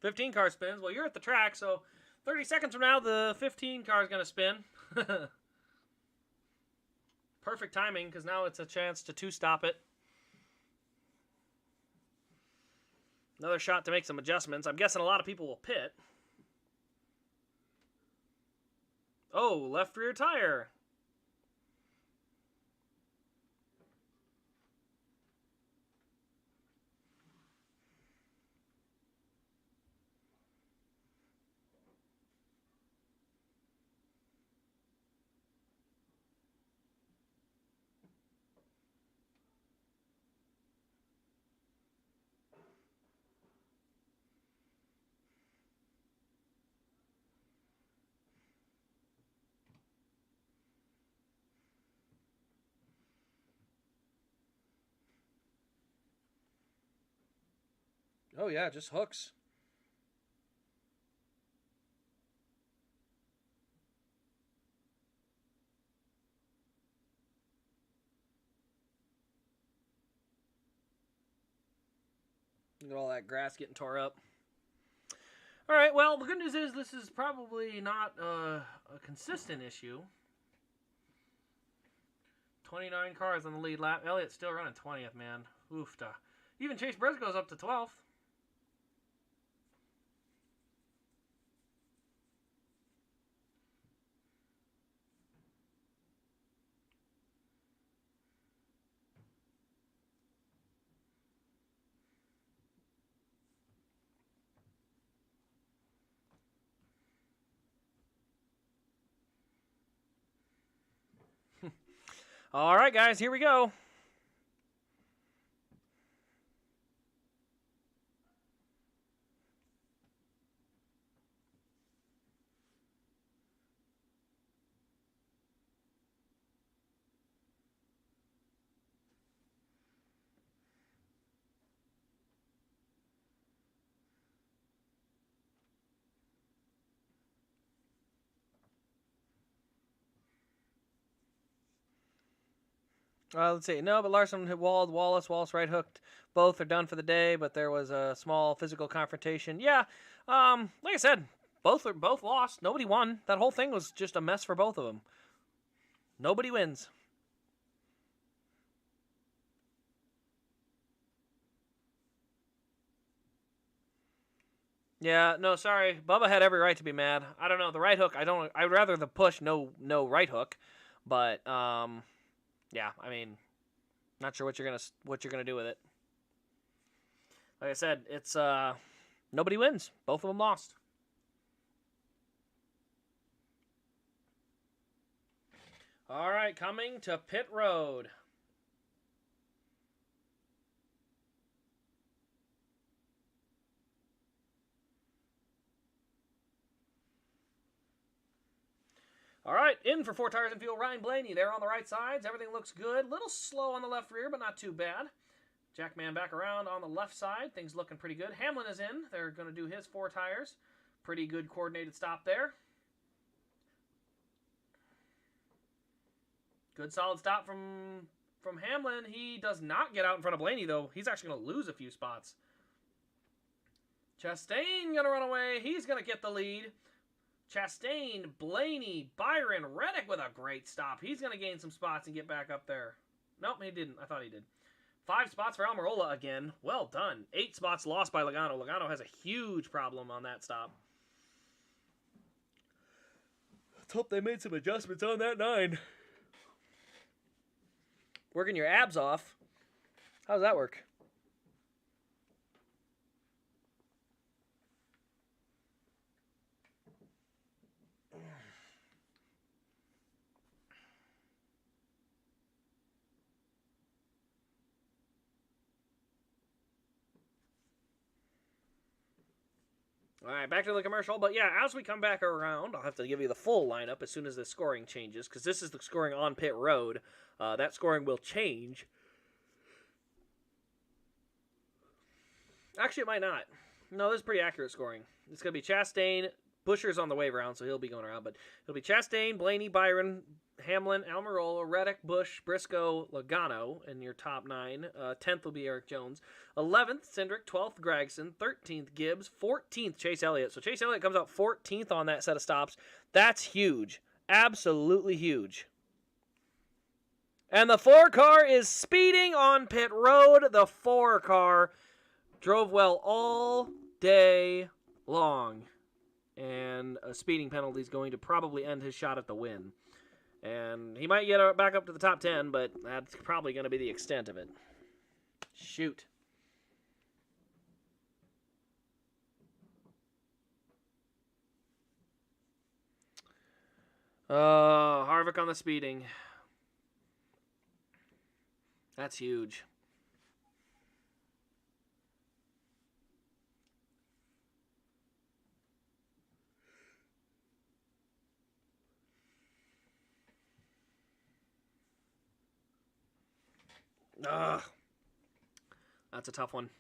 [SPEAKER 1] $15 car spins. Well, you're at the track, so 30 seconds from now, the 15 car is going to spin. Perfect timing, because now it's a chance to two-stop it. Another shot to make some adjustments. I'm guessing a lot of people will pit. Oh, left rear tire. Oh, yeah, just hooks. Look at all that grass getting tore up. All right, well, the good news is this is probably not a consistent issue. 29 cars on the lead lap. Elliott's still running 20th, man. Oofta. Even Chase Briscoe's up to 12th. All right, guys, here we go. Let's see. No, but Larson hit walled. Wallace right hooked. Both are done for the day, but there was a small physical confrontation. Yeah, like I said, both lost. Nobody won. That whole thing was just a mess for both of them. Nobody wins. Yeah, no, sorry. Bubba had every right to be mad. I don't know. The right hook, I'd rather the push, no right hook. But, yeah, I mean, not sure what you're gonna do with it. Like I said, it's nobody wins. Both of them lost. All right, coming to pit road. All right, in for 4 tires and fuel, Ryan Blaney. They're on the right sides. Everything looks good. Little slow on the left rear, but not too bad. Jackman back around on the left side. Things looking pretty good. Hamlin is in. They're going to do his 4 tires. Pretty good coordinated stop there. Good solid stop from Hamlin. He does not get out in front of Blaney, though. He's actually going to lose a few spots. Chastain going to run away. He's going to get the lead. Chastain, Blaney, Byron, Reddick with a great stop. He's going to gain some spots and get back up there. Nope, he didn't. I thought he did. 5 spots for Almirola again. Well done. 8 spots lost by Logano. Logano has a huge problem on that stop. Let's hope they made some adjustments on that 9. Working your abs off. How does that work? All right, back to the commercial. But yeah, as we come back around, I'll have to give you the full lineup as soon as the scoring changes, because this is the scoring on pit road. That scoring will change. Actually, it might not. No, this is pretty accurate scoring. It's going to be Chastain. Buscher's on the wave round, so he'll be going around. But it'll be Chastain, Blaney, Byron, Hamlin, Almirola, Reddick, Busch, Briscoe, Logano in your top 9. 10th will be Eric Jones. 11th, Cindric. 12th, Gregson. 13th, Gibbs. 14th, Chase Elliott. So Chase Elliott comes out 14th on that set of stops. That's huge. Absolutely huge. And the 4 car is speeding on pit road. The 4 car drove well all day long. And a speeding penalty is going to probably end his shot at the win. And he might get back up to the top 10, but that's probably going to be the extent of it. Shoot. Harvick on the speeding. That's huge. That's a tough one.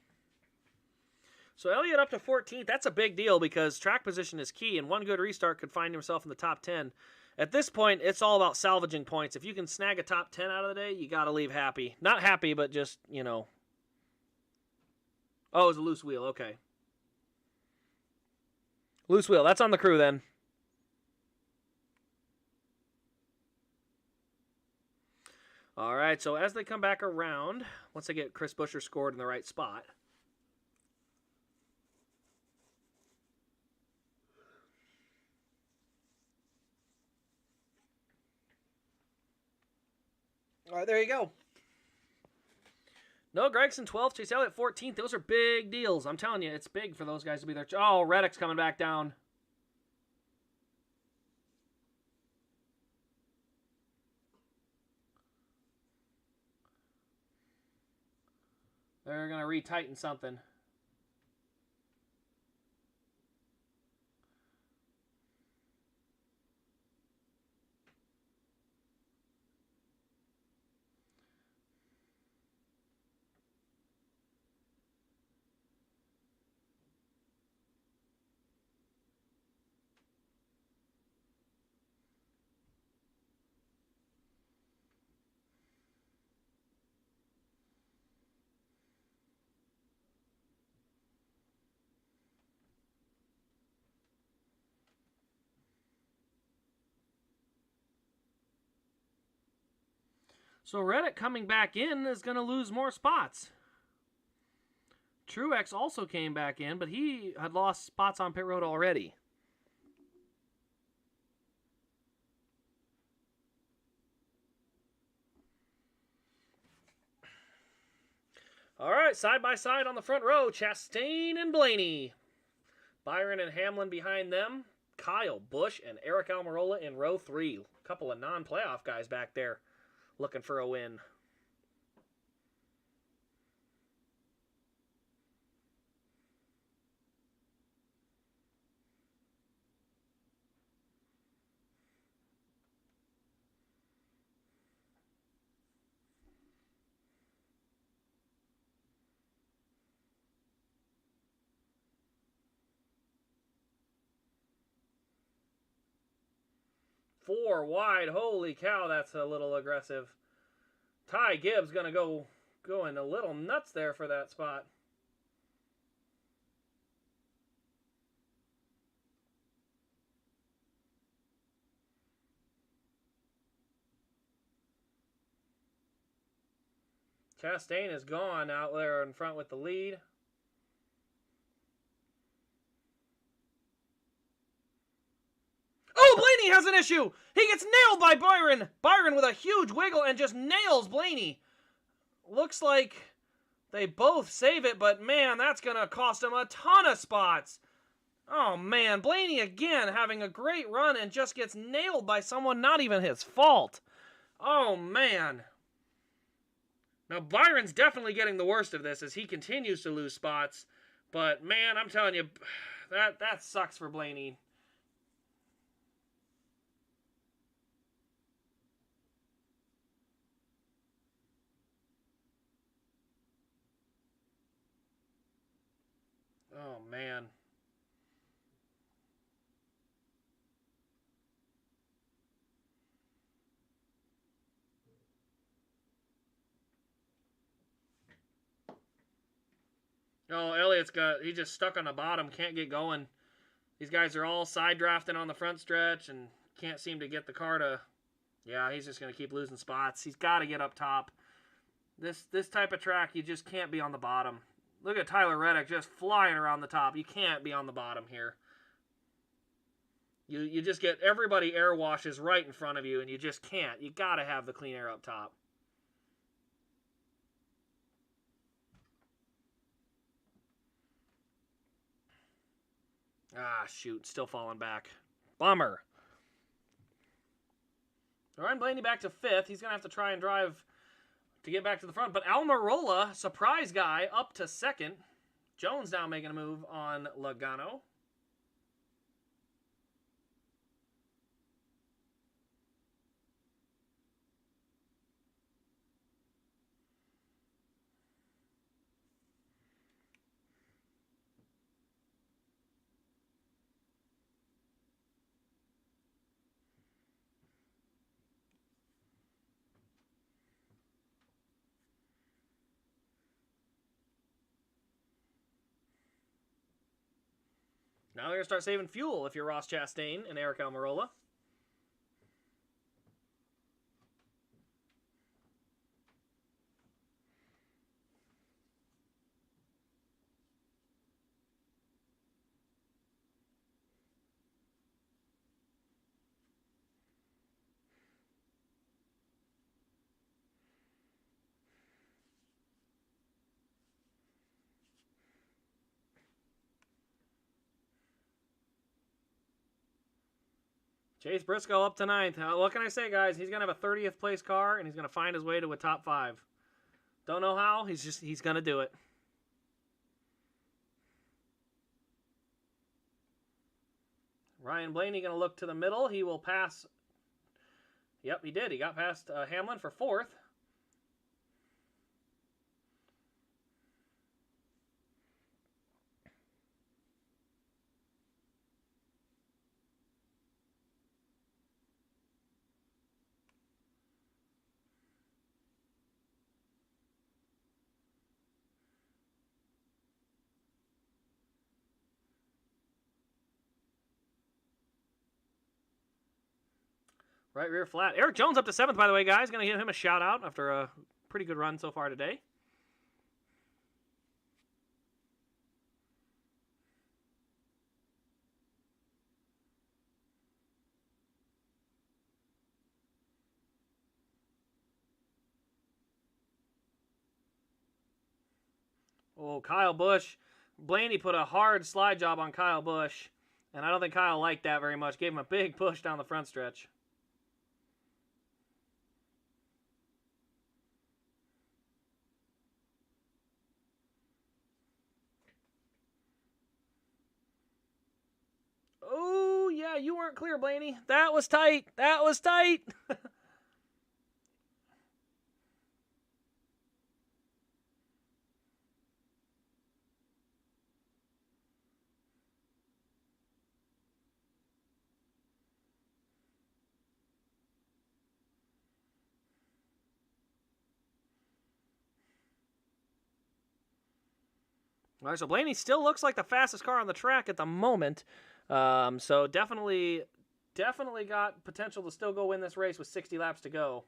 [SPEAKER 1] So Elliott up to 14th. That's a big deal because track position is key, and one good restart could find himself in the top 10. At this point, it's all about salvaging points. If you can snag a top 10 out of the day, you got to leave happy. Not happy, but just, you know. Oh, it was a loose wheel. Okay. Loose wheel. That's on the crew then. All right, so as they come back around, once they get Chris Buescher scored in the right spot. All right, there you go. No, Gregson 12th, Chase Elliott 14th. Those are big deals. I'm telling you, it's big for those guys to be there. Oh, Reddick's coming back down. They're going to retighten something. So Reddick coming back in is going to lose more spots. Truex also came back in, but he had lost spots on pit road already. All right, side by side on the front row, Chastain and Blaney. Byron and Hamlin behind them. Kyle Busch and Eric Almirola in row 3. A couple of non-playoff guys back there looking for a win. Four wide. Holy cow, that's a little aggressive. Ty Gibbs going to go going a little nuts there for that spot. Chastain is gone out there in front with the lead. Oh, Blaney has an issue. He gets nailed by Byron. Byron with a huge wiggle and just nails Blaney. Looks like they both save it, but man, that's going to cost him a ton of spots. Oh man, Blaney again having a great run and just gets nailed by someone not even his fault. Oh man. Now Byron's definitely getting the worst of this as he continues to lose spots. But man, I'm telling you, that sucks for Blaney. Oh man. Oh, he's just stuck on the bottom, can't get going. These guys are all side drafting on the front stretch and can't seem to get the car to... Yeah, he's just going to keep losing spots. He's got to get up top. This type of track, you just can't be on the bottom. Look at Tyler Reddick just flying around the top. You can't be on the bottom here. You just get everybody air washes right in front of you, and you just can't. You got to have the clean air up top. Ah, shoot. Still falling back. Bummer. Ryan Blaney back to 5th. He's going to have to try and drive to get back to the front. But Almirola, surprise guy, up to 2nd. Jones now making a move on Logano. Now they're going to start saving fuel if you're Ross Chastain and Eric Almirola. Chase Briscoe up to 9th. What can I say, guys? He's going to have a 30th place car, and he's going to find his way to a top 5. Don't know how. He's going to do it. Ryan Blaney going to look to the middle. He will pass. Yep, he did. He got past Hamlin for 4th. Right rear flat. Eric Jones up to 7th, by the way, guys. Going to give him a shout out after a pretty good run so far today. Oh, Kyle Busch. Blaney put a hard slide job on Kyle Busch, and I don't think Kyle liked that very much. Gave him a big push down the front stretch. Oh, yeah, you weren't clear, Blaney. That was tight. That was tight. All right, so Blaney still looks like the fastest car on the track at the moment. So definitely got potential to still go win this race with 60 laps to go.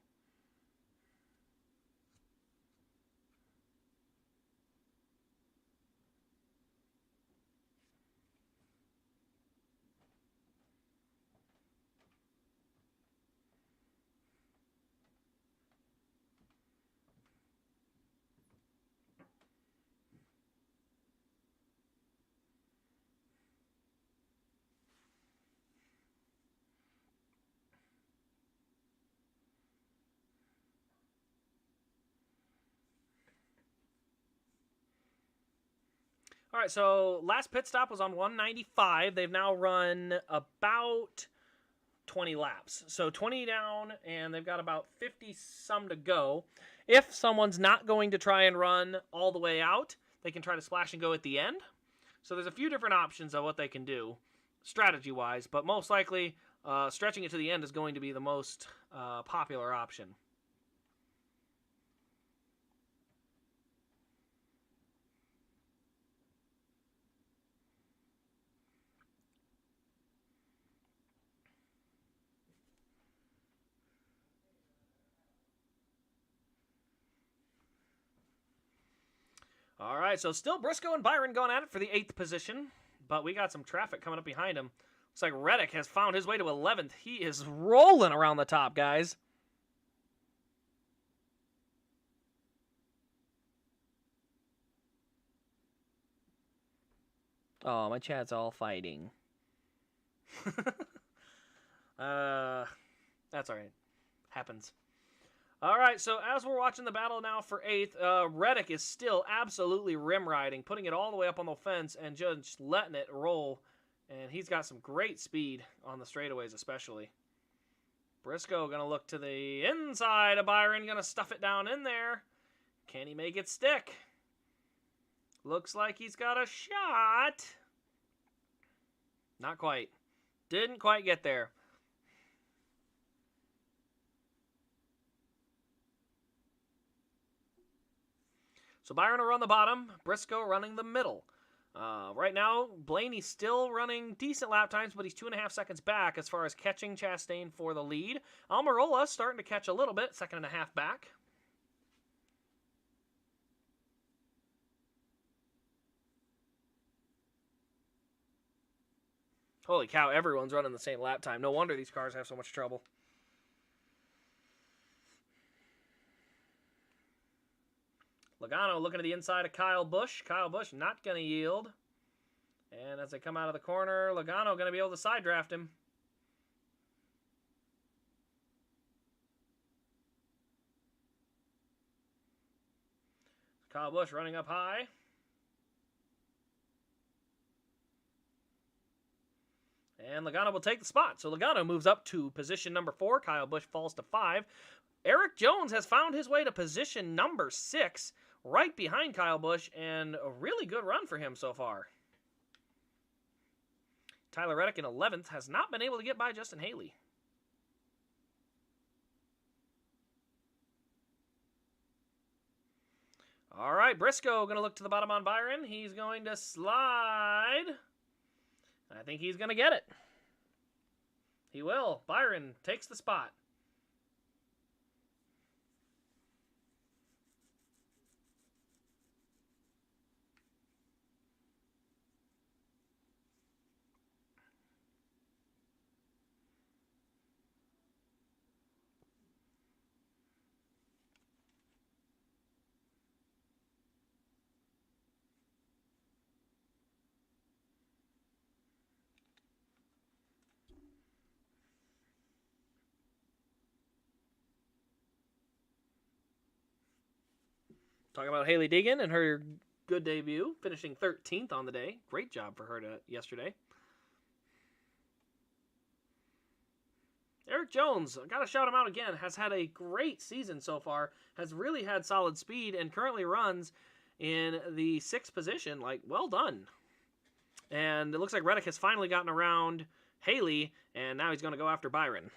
[SPEAKER 1] All right, so last pit stop was on 195. They've now run about 20 laps. So 20 down, and they've got about 50-some to go. If someone's not going to try and run all the way out, they can try to splash and go at the end. So there's a few different options of what they can do, strategy-wise, but most likely stretching it to the end is going to be the most popular option. All right, so still Briscoe and Byron going at it for the 8th position, but we got some traffic coming up behind him. Looks like Reddick has found his way to 11th. He is rolling around the top, guys. Oh, my chat's all fighting. That's all right. Happens. All right, so as we're watching the battle now for 8th, Reddick is still absolutely rim riding, putting it all the way up on the fence and just letting it roll. And he's got some great speed on the straightaways especially. Briscoe going to look to the inside of Byron, going to stuff it down in there. Can he make it stick? Looks like he's got a shot. Not quite. Didn't quite get there. So Byron will run the bottom, Briscoe running the middle. Right now, Blaney's still running decent lap times, but he's 2.5 seconds back as far as catching Chastain for the lead. Almirola starting to catch a little bit, 1.5 seconds back. Holy cow, everyone's running the same lap time. No wonder these cars have so much trouble. Logano looking to the inside of Kyle Busch. Kyle Busch not going to yield. And as they come out of the corner, Logano going to be able to side draft him. Kyle Busch running up high. And Logano will take the spot. So Logano moves up to position number 4. Kyle Busch falls to 5. Eric Jones has found his way to position number 6, right behind Kyle Busch, and a really good run for him so far. Tyler Reddick in 11th has not been able to get by Justin Haley. All right, Briscoe going to look to the bottom on Byron. He's going to slide. I think he's going to get it. He will. Byron takes the spot. Talking about Haley Deegan and her good debut, finishing 13th on the day. Great job for her yesterday. Eric Jones, got to shout him out again, has had a great season so far, has really had solid speed, and currently runs in the 6th position. Like, well done. And it looks like Reddick has finally gotten around Haley, and now he's going to go after Byron.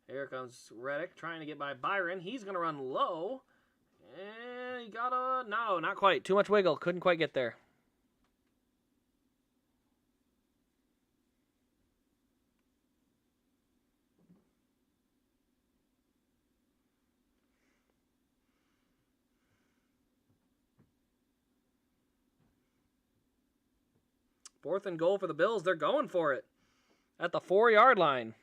[SPEAKER 1] Here comes Reddick trying to get by Byron. He's going to run low. And he got a... No, not quite. Too much wiggle. Couldn't quite get there. 4th and goal for the Bills. They're going for it at the 4-yard line.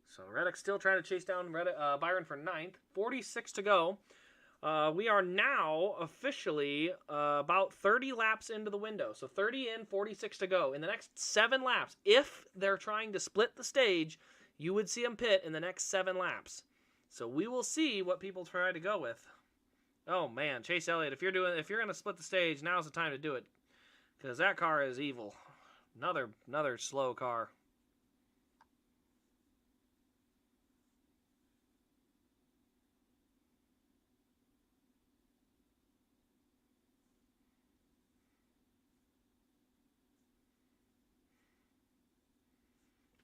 [SPEAKER 1] So Reddick still trying to chase down Byron for 9th. 46 to go. We are now officially about 30 laps into the window. So 30 in, 46 to go. In the next 7 laps, if they're trying to split the stage, you would see them pit in the next 7 laps. So we will see what people try to go with. Oh man, Chase Elliott, if you're going to split the stage, now's the time to do it, because that car is evil. Another slow car.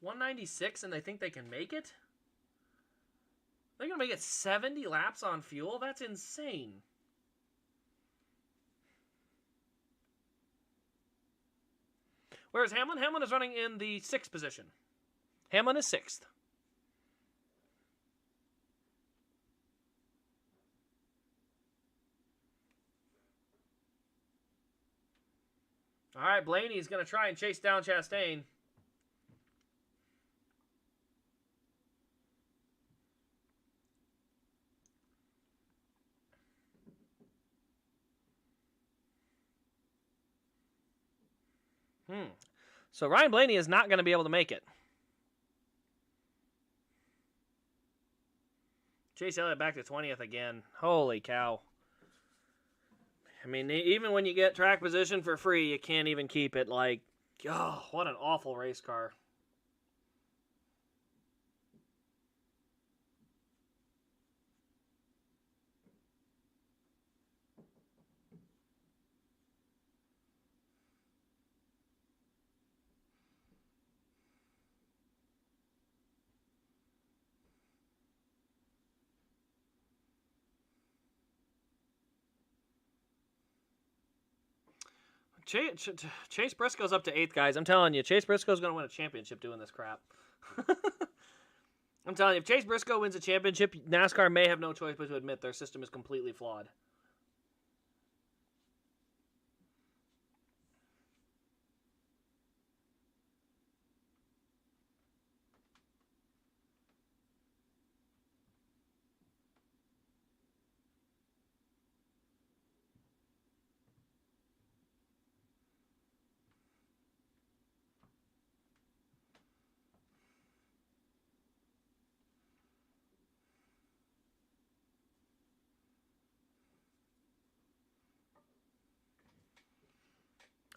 [SPEAKER 1] $196, and they think they can make it? They're going to make it 70 laps on fuel? That's insane. Where's Hamlin? Hamlin is running in the 6th position. Hamlin is 6th. All right, Blaney's going to try and chase down Chastain. So Ryan Blaney is not going to be able to make it. Chase Elliott back to 20th again. Holy cow. I mean, even when you get track position for free, you can't even keep it. Like, oh, what an awful race car. Chase Briscoe's up to 8th, guys. I'm telling you, Chase Briscoe's going to win a championship doing this crap. I'm telling you, if Chase Briscoe wins a championship, NASCAR may have no choice but to admit their system is completely flawed.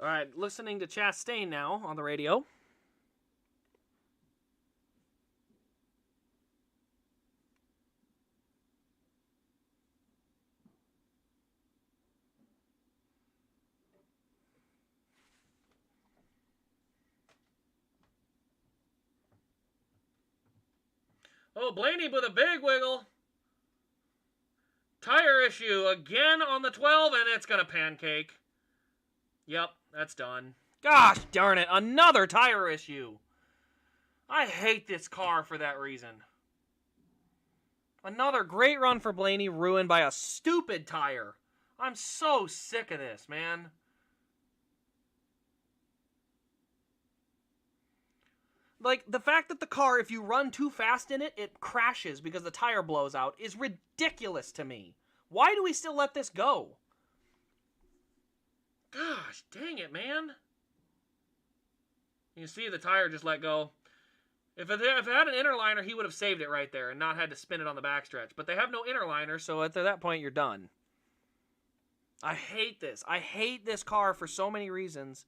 [SPEAKER 1] All right, listening to Chastain now on the radio. Oh, Blaney with a big wiggle. Tire issue again on the 12, and it's going to pancake. Yep, that's done. Gosh darn it, another tire issue. I hate this car for that reason. Another great run for Blaney ruined by a stupid tire. I'm so sick of this, man. Like, the fact that the car, if you run too fast in it, it crashes because the tire blows out is ridiculous to me. Why do we still let this go? Gosh, dang it, man. You see the tire just let go. If it had an inner liner, he would have saved it right there and not had to spin it on the backstretch. But they have no inner liner, so at that point, you're done. I hate this. I hate this car for so many reasons.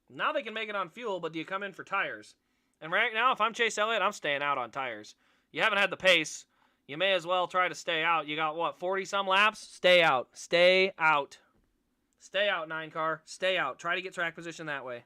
[SPEAKER 1] Now they can make it on fuel, but do you come in for tires? And right now, if I'm Chase Elliott, I'm staying out on tires. You haven't had the pace. You may as well try to stay out. You got, what, 40-some laps? Stay out. Stay out. Stay out, 9 car. Stay out. Try to get track position that way.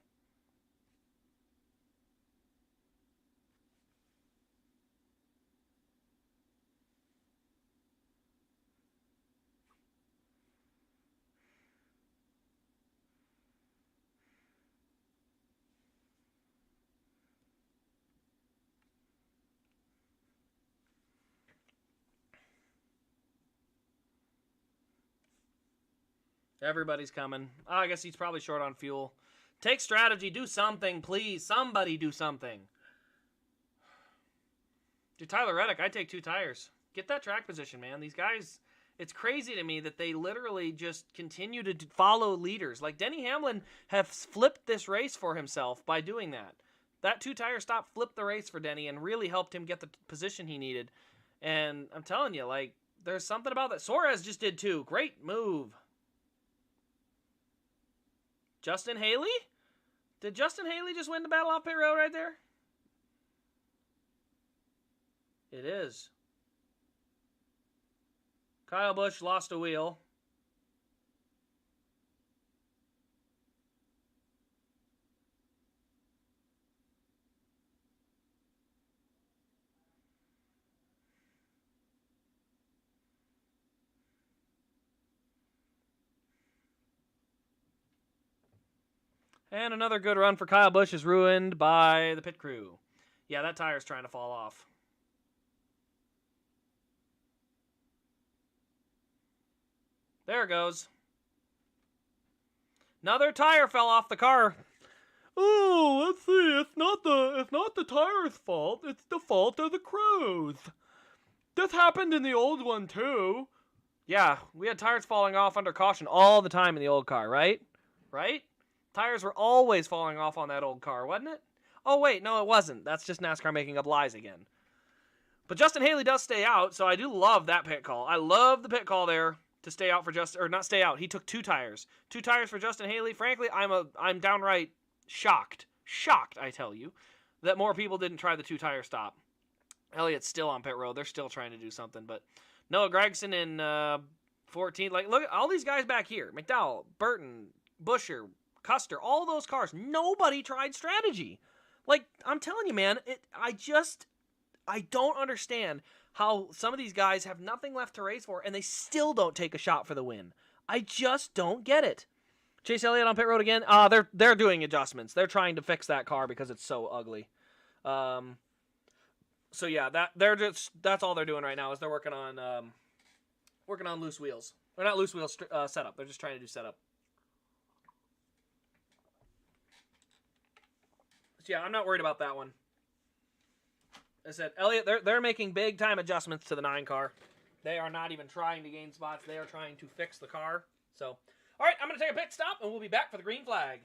[SPEAKER 1] Everybody's coming. Oh, I guess he's probably short on fuel. Take strategy. Do something, please. Somebody do something. Dude, Tyler Reddick, I'd take 2 tires. Get that track position, man. These guys, it's crazy to me that they literally just continue to follow leaders. Like, Denny Hamlin has flipped this race for himself by doing that. That 2-tire stop flipped the race for Denny and really helped him get the position he needed. And I'm telling you, like, there's something about that. Suarez just did too. Great move. Justin Haley? Did Justin Haley just win the battle off pit road right there? It is. Kyle Busch lost a wheel. And another good run for Kyle Busch is ruined by the pit crew. Yeah, that tire's trying to fall off. There it goes. Another tire fell off the car. Oh, let's see. It's not the tire's fault. It's the fault of the crews. This happened in the old one too. Yeah, we had tires falling off under caution all the time in the old car, right? Right? Tires were always falling off on that old car, wasn't it? Oh, wait, no, it wasn't. That's just NASCAR making up lies again. But Justin Haley does stay out, so I do love that pit call. I love the pit call there to stay out for Justin, or not stay out. He took 2 tires. 2 tires for Justin Haley. Frankly, I'm downright shocked, I tell you, that more people didn't try the 2-tire stop. Elliott's still on pit road. They're still trying to do something, but Noah Gragson in 14. Like, look at all these guys back here. McDowell, Burton, Buscher, Custer, all those cars. Nobody tried strategy. Like, I'm telling you, man, I don't understand how some of these guys have nothing left to race for and they still don't take a shot for the win. I just don't get it. Chase Elliott on pit road again. They're doing adjustments. They're trying to fix that car because it's so ugly. So yeah, that's all they're doing right now is they're working on loose wheels. Or not loose wheels, setup. They're just trying to do setup. So yeah, I'm not worried about that one. I said, Elliott, they're making big time adjustments to the 9 car. They are not even trying to gain spots. They are trying to fix the car. So, all right, I'm going to take a pit stop, and we'll be back for the green flag.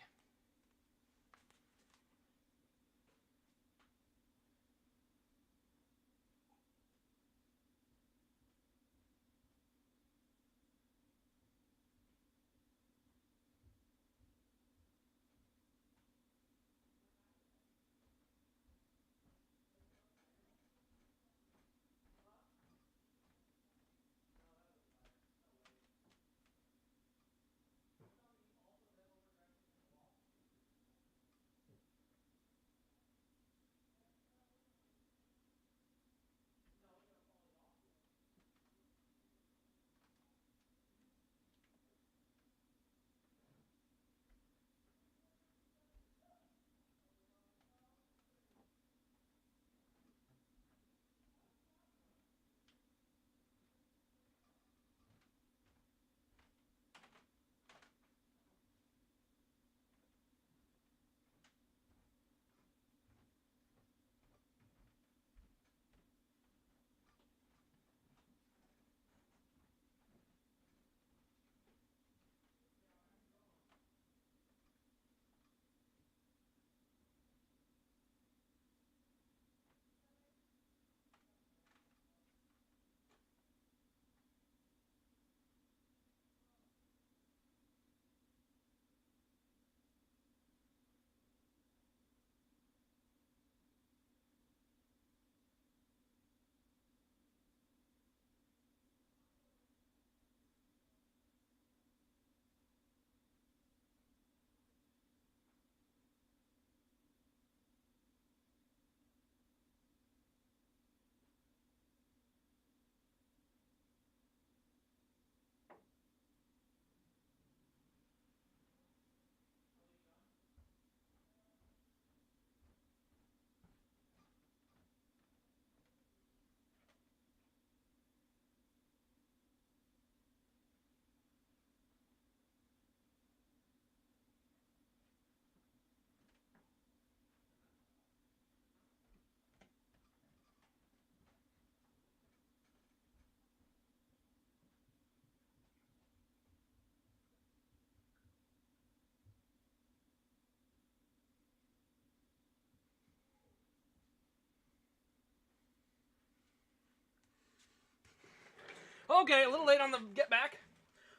[SPEAKER 1] Okay, a little late on the get back.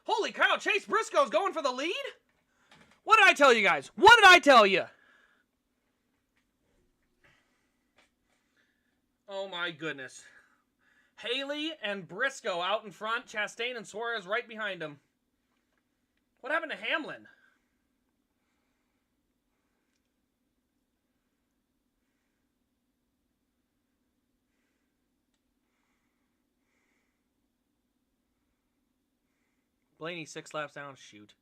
[SPEAKER 1] Holy cow, Chase Briscoe's going for the lead? What did I tell you guys? What did I tell you? Oh my goodness. Haley and Briscoe out in front. Chastain and Suarez right behind him. What happened to Hamlin? Blaney 6 laps down. Shoot.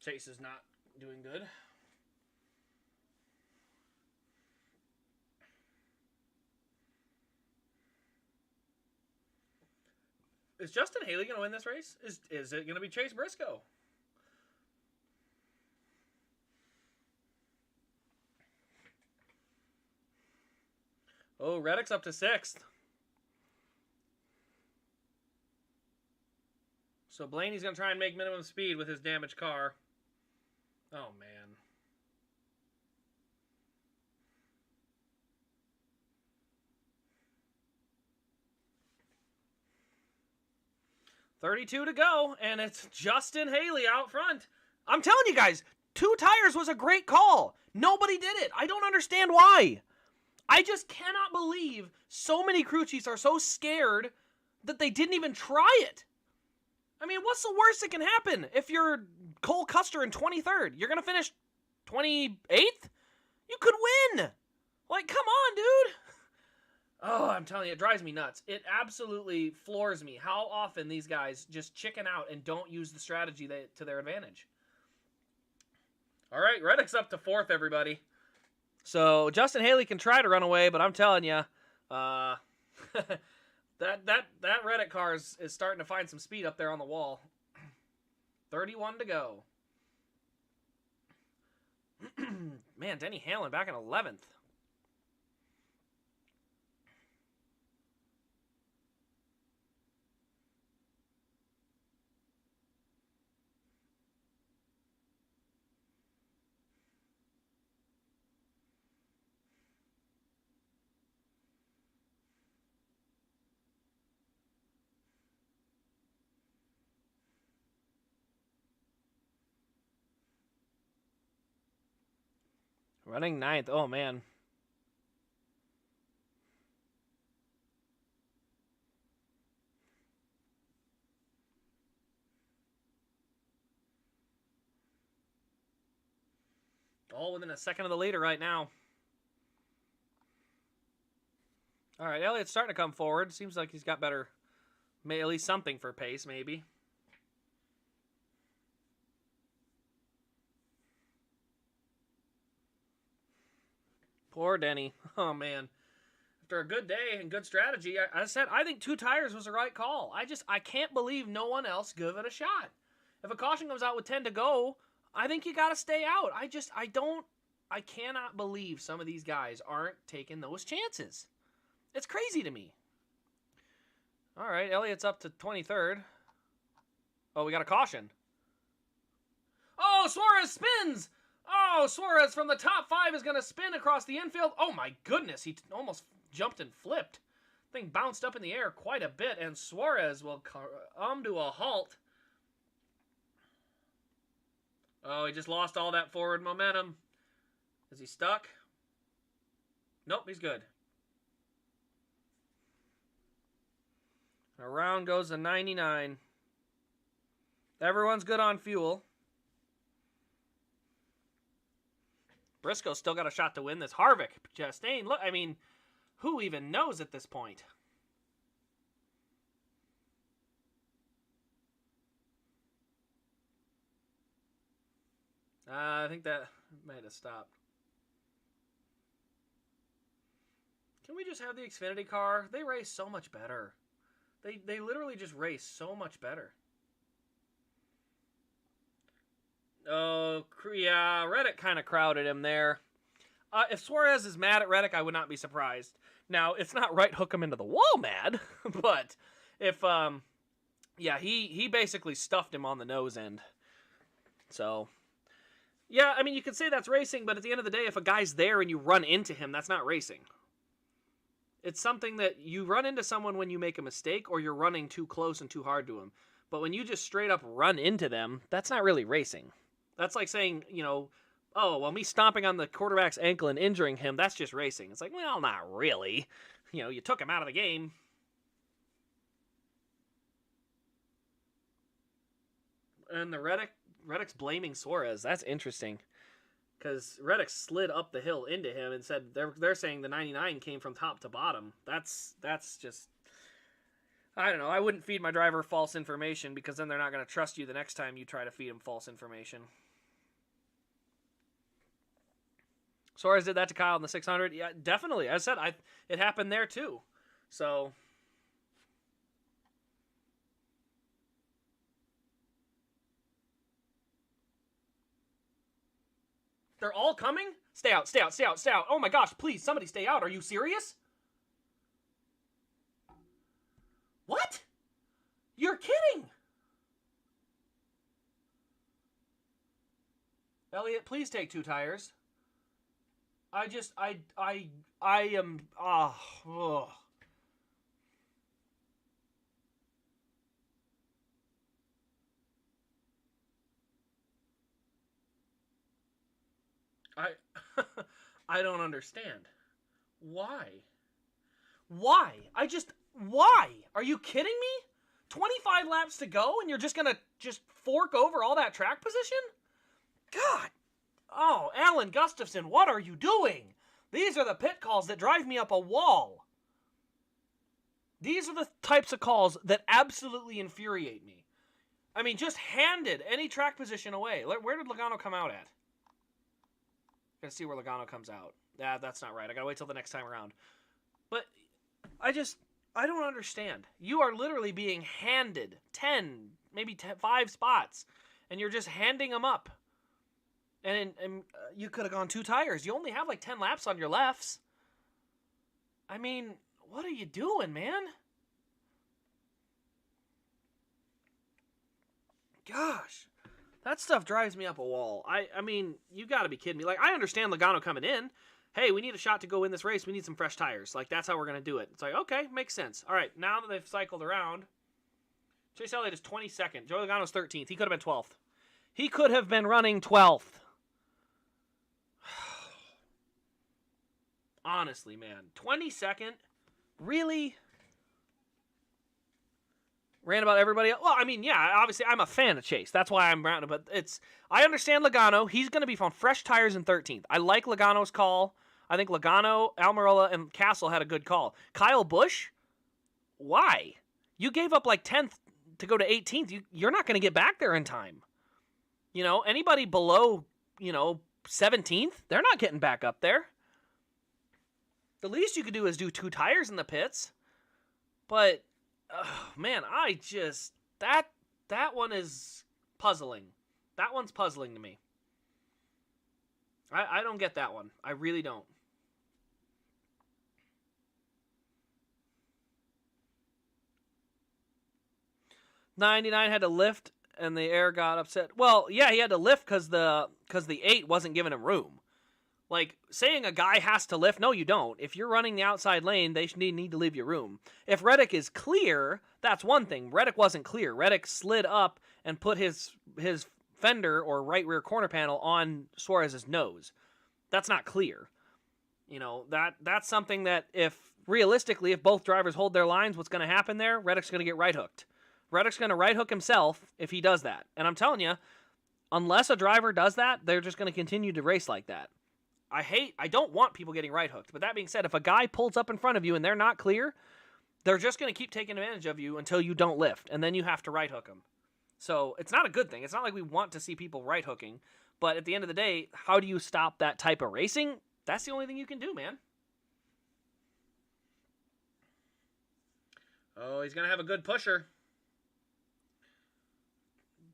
[SPEAKER 1] Chase is not doing good. Is Justin Haley going to win this race? Is it going to be Chase Briscoe? Oh, Reddick's up to 6th. So Blaney's going to try and make minimum speed with his damaged car. Oh, man. $32 to go, and it's Justin Haley out front. I'm telling you guys, 2 tires was a great call. Nobody did it. I don't understand why. I just cannot believe so many crew chiefs are so scared that they didn't even try it. I mean, what's the worst that can happen if you're Cole Custer in 23rd? You're going to finish 28th? You could win. Like, come on, dude. Oh, I'm telling you, it drives me nuts. It absolutely floors me how often these guys just chicken out and don't use the strategy to their advantage. All right, Reddick's up to 4th, everybody. So Justin Haley can try to run away, but I'm telling you, that Reddick car is starting to find some speed up there on the wall. 31 to go. Man, Denny Hamlin back in 11th. Running 9th. Oh, man. All within a second of the leader right now. All right, Elliott's starting to come forward. Seems like he's got better, at least something for pace, maybe. Poor Denny. Oh, man. After a good day and good strategy, I said I think 2 tires was the right call. I can't believe no one else gave it a shot. If a caution comes out with 10 to go, I think you got to stay out. I cannot believe some of these guys aren't taking those chances. It's crazy to me. All right, Elliott's up to 23rd. Oh, we got a caution. Oh, Suarez spins! Oh, Suarez from the top 5 is going to spin across the infield. Oh, my goodness. He almost jumped and flipped. Thing bounced up in the air quite a bit, and Suarez will come to a halt. Oh, he just lost all that forward momentum. Is he stuck? Nope, he's good. Around goes the 99. Everyone's good on fuel. Briscoe's still got a shot to win this. Harvick, Chastain, look, I mean, who even knows at this point? I think that might have stopped. Can we just have the Xfinity car? They race so much better. They literally just race so much better. Oh, yeah, Reddick kind of crowded him there. If Suarez is mad at Reddick, I would not be surprised. Now, it's not right hook him into the wall mad, but if, yeah, he basically stuffed him on the nose end. So, yeah, I mean, you could say that's racing, but at the end of the day, if a guy's there and you run into him, that's not racing. It's something that you run into someone when you make a mistake or you're running too close and too hard to them. But when you just straight up run into them, that's not really racing. That's like saying, oh, well, me stomping on the quarterback's ankle and injuring him, that's just racing. It's like, well, not really. You took him out of the game. And the Reddick's blaming Suarez. That's interesting. Because Reddick slid up the hill into him and said they're saying the 99 came from top to bottom. That's just, I don't know. I wouldn't feed my driver false information because then they're not going to trust you the next time you try to feed them false information. Suarez did that to Kyle in the 600. Yeah, definitely. As I said, it happened there too. So they're all coming? Stay out, stay out, stay out, stay out. Oh my gosh, please, somebody stay out. Are you serious? What? You're kidding. Elliot, please take 2 tires. I am, ugh. I don't understand. Why? Why? Why? Are you kidding me? 25 laps to go and you're just going to just fork over all that track position? God. Oh, Alan Gustafson, what are you doing? These are the pit calls that drive me up a wall. These are the types of calls that absolutely infuriate me. I mean, just handed any track position away. Where did Logano come out at? Gotta see where Logano comes out. That's not right. I gotta wait till the next time around. But I don't understand. You are literally being handed 10, maybe 5 spots, and you're just handing them up. And you could have gone 2 tires. You only have like 10 laps on your lefts. I mean, what are you doing, man? Gosh. That stuff drives me up a wall. I mean, you got to be kidding me. Like, I understand Logano coming in. Hey, we need a shot to go win this race. We need some fresh tires. Like, that's how we're going to do it. It's like, okay, makes sense. All right, now that they've cycled around, Chase Elliott is 22nd. Joey Logano's 13th. He could have been 12th. He could have been running 12th. Honestly, man. 22nd? Really? Ran about everybody else. Well, I mean, yeah, obviously I'm a fan of Chase. That's why I'm around it. But I understand Logano. He's going to be on fresh tires in 13th. I like Logano's call. I think Logano, Almirola, and Castle had a good call. Kyle Busch? Why? You gave up like 10th to go to 18th. You're not going to get back there in time. Anybody below, 17th, they're not getting back up there. The least you could do is do 2 tires in the pits. But, man, that one is puzzling. That one's puzzling to me. I don't get that one. I really don't. '99 had to lift and the air got upset. Well, yeah, he had to lift because the 8 wasn't giving him room. Like, saying a guy has to lift, no, you don't. If you're running the outside lane, they need to leave you room. If Reddick is clear, that's one thing. Reddick wasn't clear. Reddick slid up and put his fender or right rear corner panel on Suarez's nose. That's not clear. That's something that if both drivers hold their lines, what's going to happen there? Reddick's going to get right hooked. Reddick's going to right hook himself if he does that. And I'm telling you, unless a driver does that, they're just going to continue to race like that. I don't want people getting right hooked. But that being said, if a guy pulls up in front of you and they're not clear, they're just going to keep taking advantage of you until you don't lift. And then you have to right hook them. So it's not a good thing. It's not like we want to see people right hooking. But at the end of the day, how do you stop that type of racing? That's the only thing you can do, man. Oh, he's going to have a good pusher.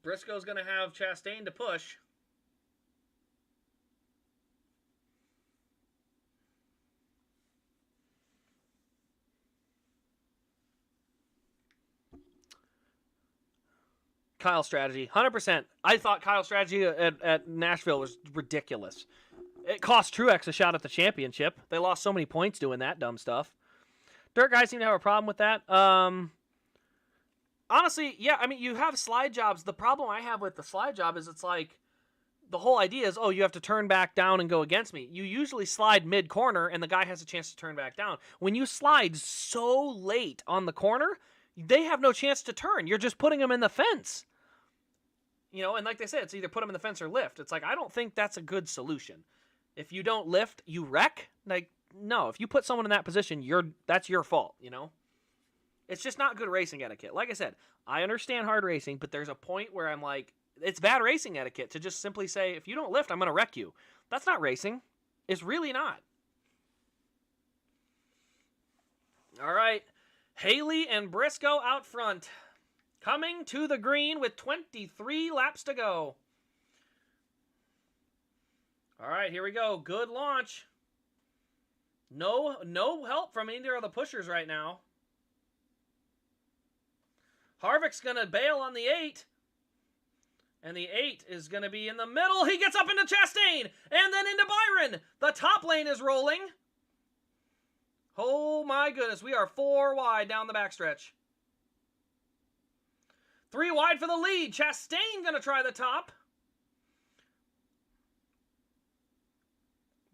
[SPEAKER 1] Briscoe's going to have Chastain to push. Kyle's strategy, 100%. I thought Kyle's strategy at Nashville was ridiculous. It cost Truex a shot at the championship. They lost so many points doing that dumb stuff. Dirt guys seem to have a problem with that. Honestly, yeah, I mean, you have slide jobs. The problem I have with the slide job is it's like, the whole idea is, oh, you have to turn back down and go against me. You usually slide mid-corner, and the guy has a chance to turn back down. When you slide so late on the corner, they have no chance to turn. You're just putting them in the fence. You know, and like they said, it's either put them in the fence or lift. It's like, I don't think that's a good solution. If you don't lift, you wreck. Like, no, if you put someone in that position, that's your fault, you know? It's just not good racing etiquette. Like I said, I understand hard racing, but there's a point where I'm like, it's bad racing etiquette to just simply say, if you don't lift, I'm going to wreck you. That's not racing. It's really not. All right. Haley and Briscoe out front. Coming to the green with 23 laps to go. All right, here we go. Good launch. No help from either of the pushers right now. Harvick's going to bail on the 8. And the 8 is going to be in the middle. He gets up into Chastain and then into Byron. The top lane is rolling. Oh my goodness. We are 4 wide down the backstretch. 3 wide for the lead. Chastain going to try the top.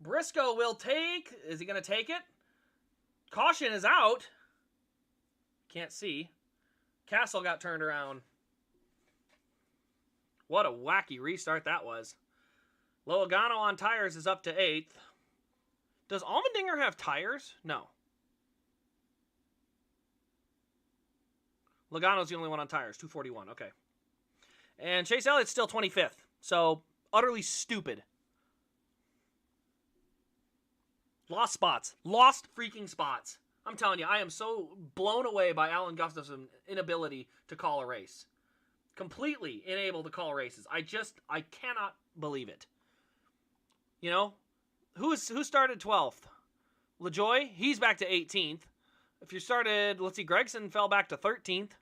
[SPEAKER 1] Briscoe will take. Is he going to take it? Caution is out. Can't see. Castle got turned around. What a wacky restart that was. Logano on tires is up to 8th. Does Allmendinger have tires? No. Logano's the only one on tires. 241. Okay. And Chase Elliott's still 25th. So, utterly stupid. Lost spots. Lost freaking spots. I'm telling you, I am so blown away by Alan Gustafson's inability to call a race. Completely unable to call races. I cannot believe it. You know, who started 12th? LaJoy, he's back to 18th. If you started, let's see, Gregson fell back to 13th.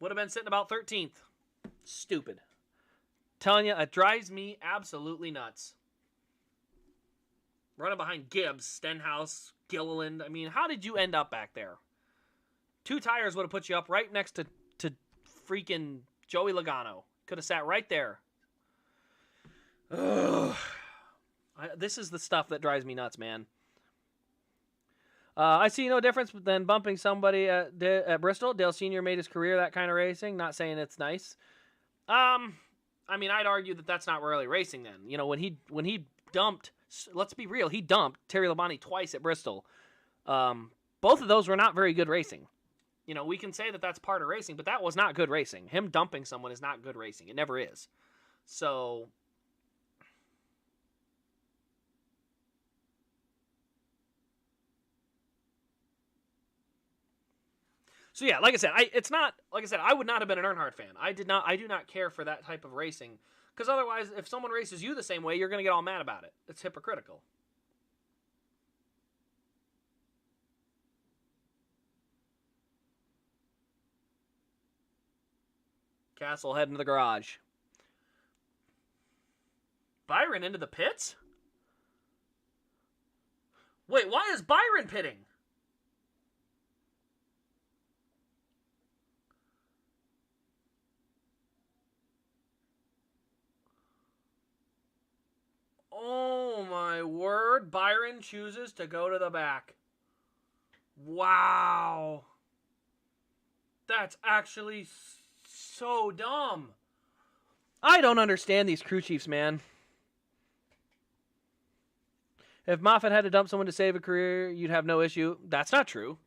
[SPEAKER 1] Would have been sitting about 13th. Stupid. Telling you, it drives me absolutely nuts. Running behind Gibbs, Stenhouse, Gilliland. I mean, how did you end up back there? 2 tires would have put you up right next to freaking Joey Logano. Could have sat right there. Ugh. This is the stuff that drives me nuts, man. I see no difference than bumping somebody at Bristol. Dale Sr. made his career that kind of racing. Not saying it's nice. I mean, I'd argue that that's not really racing then. You know, when he dumped, let's be real, he dumped Terry Labonte twice at Bristol. Both of those were not very good racing. You know, we can say that that's part of racing, but that was not good racing. Him dumping someone is not good racing. It never is. So yeah, like I said, I would not have been an Earnhardt fan. I do not care for that type of racing, because otherwise, if someone races you the same way, you're going to get all mad about it. It's hypocritical. Castle heading to the garage. Byron into the pits? Wait, why is Byron pitting? Oh my word. Byron chooses to go to the back. Wow. That's actually so dumb. I don't understand these crew chiefs, man. If Moffitt had to dump someone to save a career, you'd have no issue. That's not true.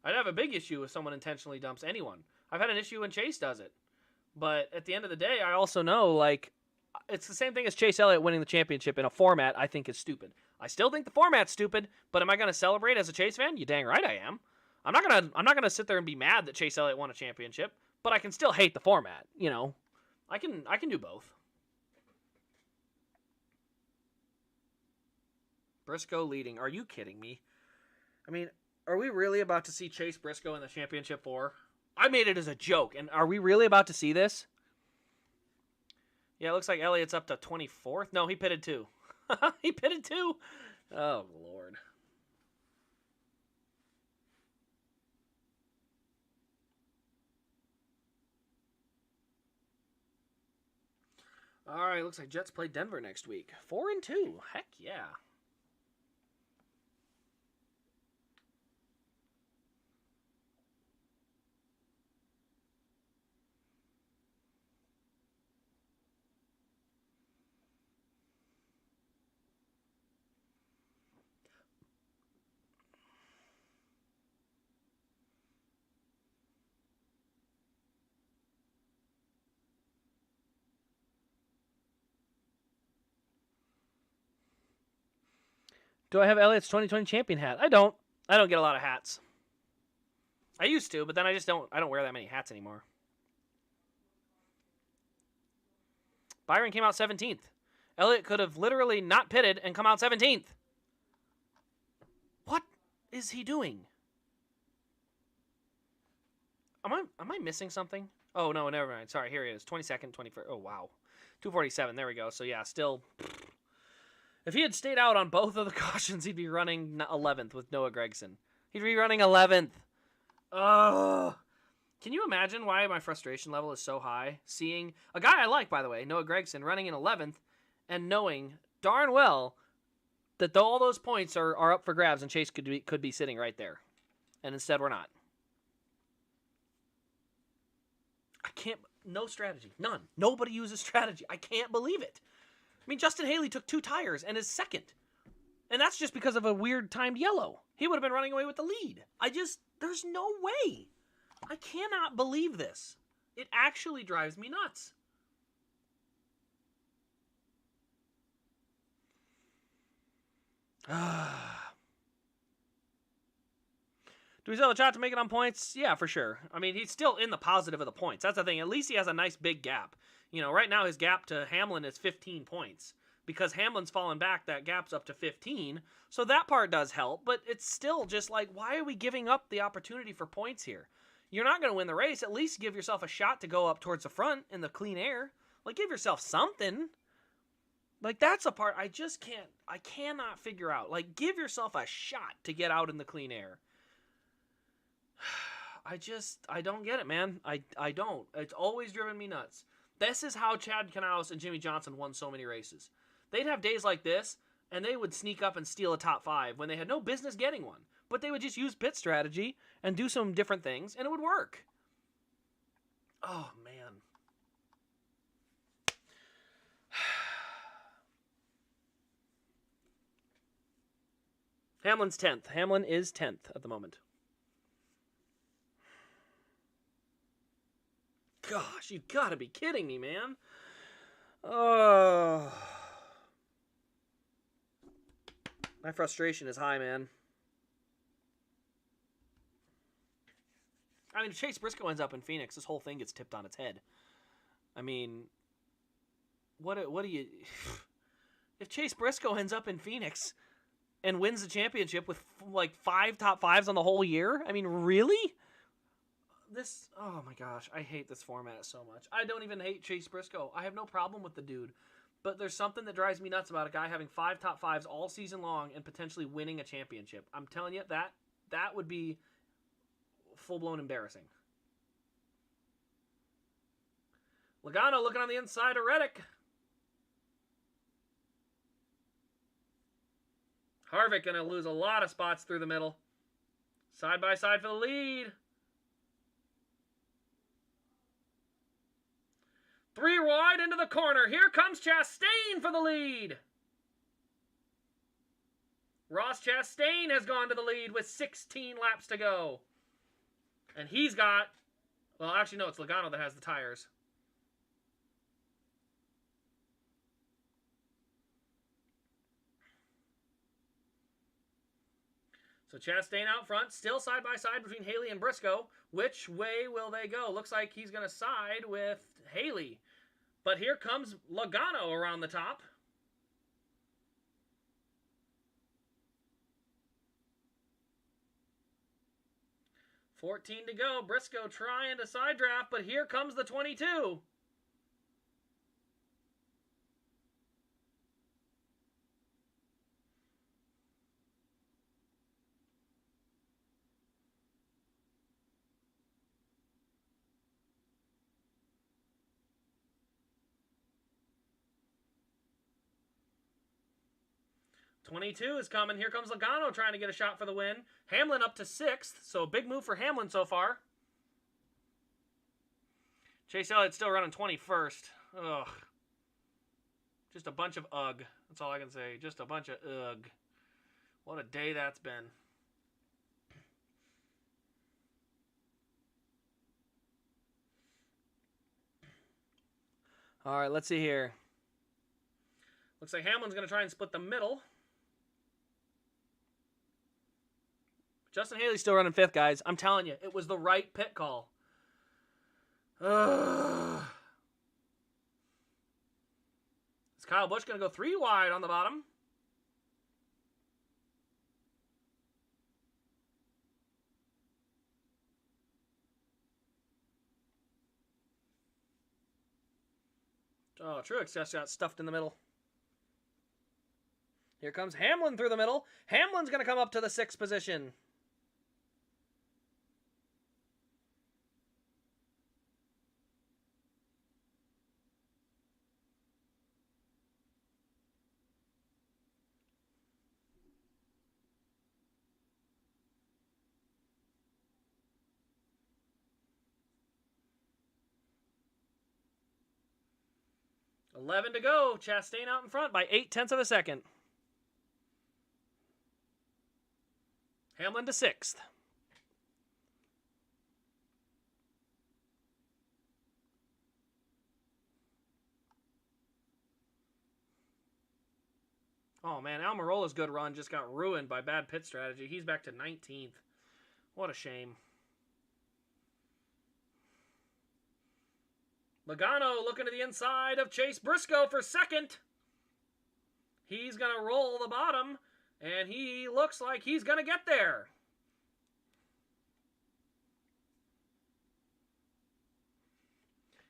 [SPEAKER 1] I'd have a big issue if someone intentionally dumps anyone. I've had an issue when Chase does it. But at the end of the day, I also know, like, it's the same thing as Chase Elliott winning the championship in a format I think is stupid. I still think the format's stupid, but am I going to celebrate as a Chase fan? You dang right I am. I'm not gonna sit there and be mad that Chase Elliott won a championship, but I can still hate the format. You know, I can do both. Briscoe leading. Are you kidding me? I mean, are we really about to see Chase Briscoe in the championship 4? I made it as a joke, and are we really about to see this? Yeah, it looks like Elliott's up to 24th. No, he pitted 2. He pitted 2. Oh, Lord. All right, looks like Jets play Denver next week. 4-2. Heck yeah. Do I have Elliott's 2020 champion hat? I don't. I don't get a lot of hats. I used to, but then I don't wear that many hats anymore. Byron came out 17th. Elliott could have literally not pitted and come out 17th. What is he doing? Am I missing something? Oh, no, never mind. Sorry, here he is. 22nd, 21st. Oh, wow. 247. There we go. So, yeah, still. If he had stayed out on both of the cautions, he'd be running 11th with Noah Gragson. He'd be running 11th. Ugh. Can you imagine why my frustration level is so high? Seeing a guy I like, by the way, Noah Gragson, running in 11th and knowing darn well that all those points are up for grabs and Chase could be sitting right there. And instead, we're not. I can't. No strategy. None. Nobody uses strategy. I can't believe it. I mean, Justin Haley took 2 tires and is second. And that's just because of a weird timed yellow. He would have been running away with the lead. There's no way. I cannot believe this. It actually drives me nuts. Do we sell a shot to make it on points? Yeah, for sure. I mean, he's still in the positive of the points. That's the thing. At least he has a nice big gap. You know, right now his gap to Hamlin is 15 points. Because Hamlin's fallen back, that gap's up to 15. So that part does help, but it's still just like, why are we giving up the opportunity for points here? You're not going to win the race. At least give yourself a shot to go up towards the front in the clean air. Like, give yourself something. Like, that's a part I cannot figure out. Like, give yourself a shot to get out in the clean air. I don't get it, man. I don't. It's always driven me nuts. This is how Chad Canales and Jimmy Johnson won so many races. They'd have days like this, and they would sneak up and steal a top 5 when they had no business getting one. But they would just use pit strategy and do some different things, and it would work. Oh, man. Hamlin's 10th. Hamlin is 10th at the moment. Gosh, you gotta be kidding me, man. Oh. My frustration is high, man. I mean, if Chase Briscoe ends up in Phoenix, this whole thing gets tipped on its head. I mean, what do you... If Chase Briscoe ends up in Phoenix and wins the championship with, like, 5 top 5s on the whole year, I mean, really? Oh my gosh, I hate this format so much. I don't even hate Chase Briscoe. I have no problem with the dude. But there's something that drives me nuts about a guy having 5 top 5s all season long and potentially winning a championship. I'm telling you, that would be full-blown embarrassing. Logano looking on the inside of Reddick. Harvick going to lose a lot of spots through the middle. Side by side for the lead. 3 wide into the corner. Here comes Chastain for the lead. Ross Chastain has gone to the lead with 16 laps to go. And he's got... Well, actually, no, it's Logano that has the tires. So Chastain out front, still side by side between Haley and Briscoe. Which way will they go? Looks like he's going to side with Haley. But here comes Logano around the top. $14 to go. Briscoe trying to side draft, but here comes the 22. 22 is coming. Here comes Logano trying to get a shot for the win. Hamlin up to 6th, so a big move for Hamlin so far. Chase Elliott still running 21st. Ugh. Just a bunch of ugh. That's all I can say. Just a bunch of ugh. What a day that's been. All right, let's see here. Looks like Hamlin's going to try and split the middle. Justin Haley's still running 5th, guys. I'm telling you, it was the right pit call. Ugh. Is Kyle Busch going to go 3 wide on the bottom? Oh, Truex just got stuffed in the middle. Here comes Hamlin through the middle. Hamlin's going to come up to the 6th position. $11 to go. Chastain out in front by 0.8 of a second. Hamlin to 6th. Oh man, Almirola's good run just got ruined by bad pit strategy. He's back to 19th. What a shame. Logano looking to the inside of Chase Briscoe for 2nd. He's going to roll the bottom, and he looks like he's going to get there.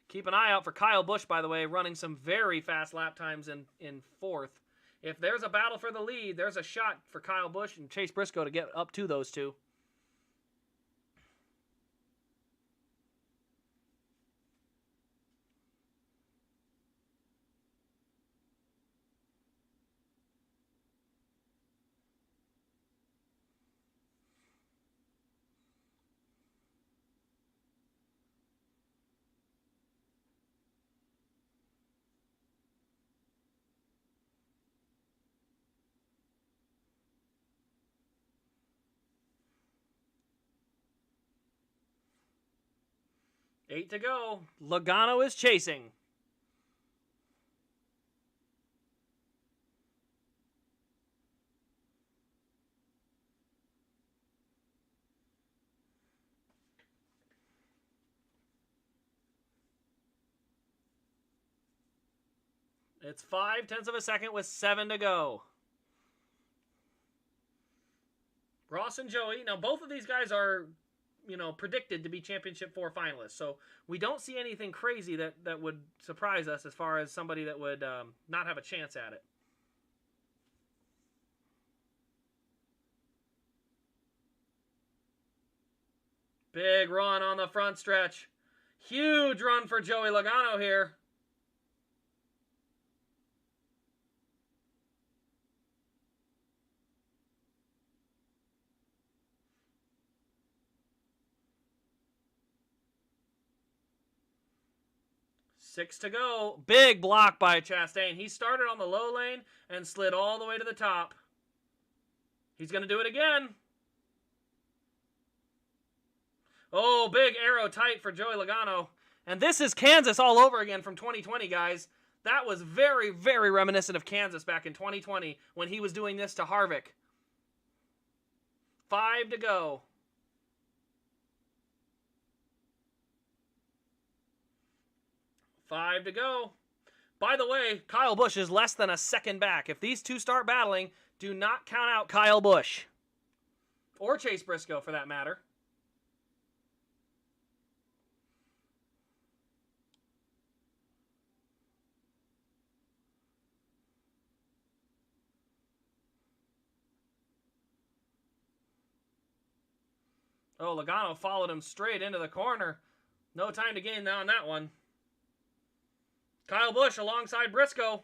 [SPEAKER 1] Keep an eye out for Kyle Busch, by the way, running some very fast lap times in 4th. If there's a battle for the lead, there's a shot for Kyle Busch and Chase Briscoe to get up to those two. Eight to go. Logano is chasing. It's 0.5 of a second with 7 to go. Ross and Joey. Now, both of these guys are, predicted to be Championship 4 finalists. So we don't see anything crazy that would surprise us as far as somebody that would not have a chance at it. Big run on the front stretch. Huge run for Joey Logano here. Six to go. Big block by Chastain. He started on the low lane and slid all the way to the top. He's going to do it again. Oh, big arrow tight for Joey Logano. And this is Kansas all over again from 2020, guys. That was very, very reminiscent of Kansas back in 2020 when he was doing this to Harvick. 5 to go. Five to go. By the way, Kyle Busch is less than a second back. If these two start battling, do not count out Kyle Busch. Or Chase Briscoe, for that matter. Oh, Logano followed him straight into the corner. No time to gain on that one. Kyle Busch alongside Briscoe.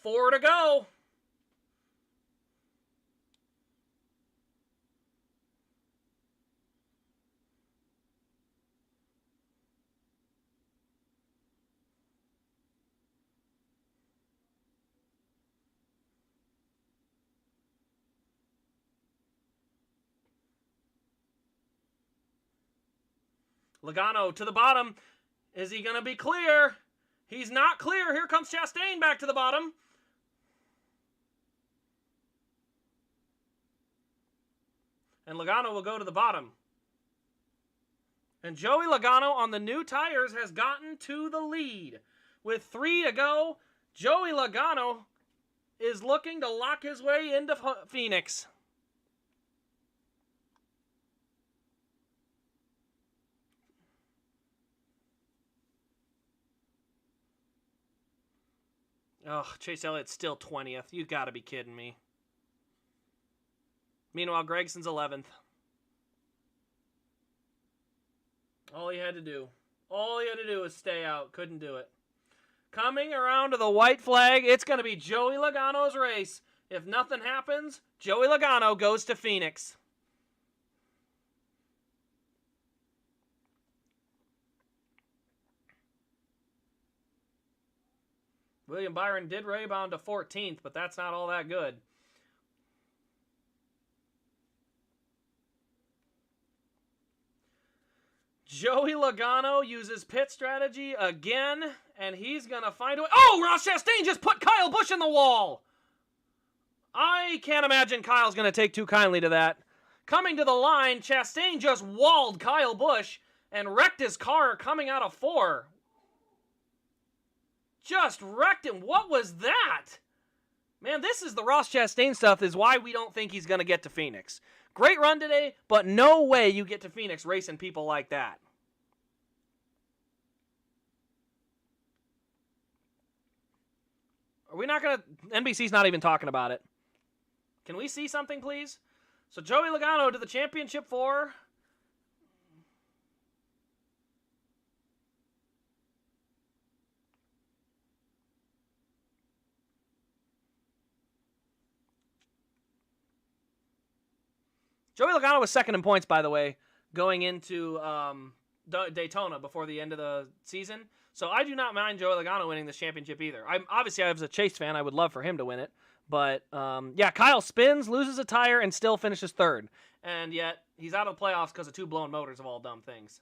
[SPEAKER 1] 4 to go. Logano to the bottom. Is he going to be clear? He's not clear. Here comes Chastain back to the bottom. And Logano will go to the bottom. And Joey Logano on the new tires has gotten to the lead. With 3 to go, Joey Logano is looking to lock his way into Phoenix. Oh, Chase Elliott's still 20th. You gotta be kidding me. Meanwhile, Gregson's 11th. All he had to do was stay out. Couldn't do it. Coming around to the white flag, it's going to be Joey Logano's race. If nothing happens, Joey Logano goes to Phoenix. William Byron did rebound to 14th, but that's not all that good. Joey Logano uses pit strategy again, and he's going to find a way. Oh, Ross Chastain just put Kyle Busch in the wall. I can't imagine Kyle's going to take too kindly to that. Coming to the line, Chastain just walled Kyle Busch and wrecked his car coming out of 4. Just wrecked him. What was that? Man, this is the Ross Chastain stuff is why we don't think he's going to get to Phoenix. Great run today, but no way you get to Phoenix racing people like that. Are we not going to... NBC's not even talking about it. Can we see something, please? So Joey Logano to the championship 4. Joey Logano was second in points, by the way, going into Daytona before the end of the season. So I do not mind Joey Logano winning this championship either. Obviously, I was a Chase fan. I would love for him to win it. But, yeah, Kyle spins, loses a tire, and still finishes 3rd. And yet, he's out of the playoffs because of 2 blown motors of all dumb things.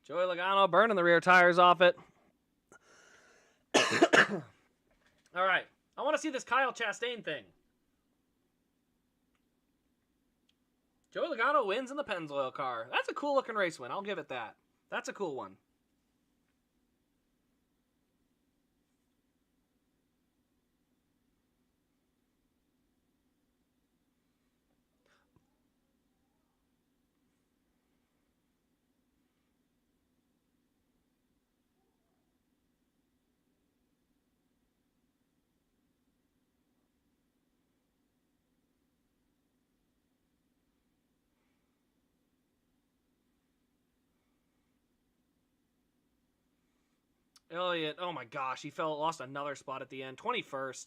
[SPEAKER 1] Joey Logano burning the rear tires off it. All right. I want to see this Kyle Chastain thing. Joey Logano wins in the Pennzoil car. That's a cool looking race win. I'll give it that. That's a cool one. Elliott, oh my gosh, he lost another spot at the end. 21st.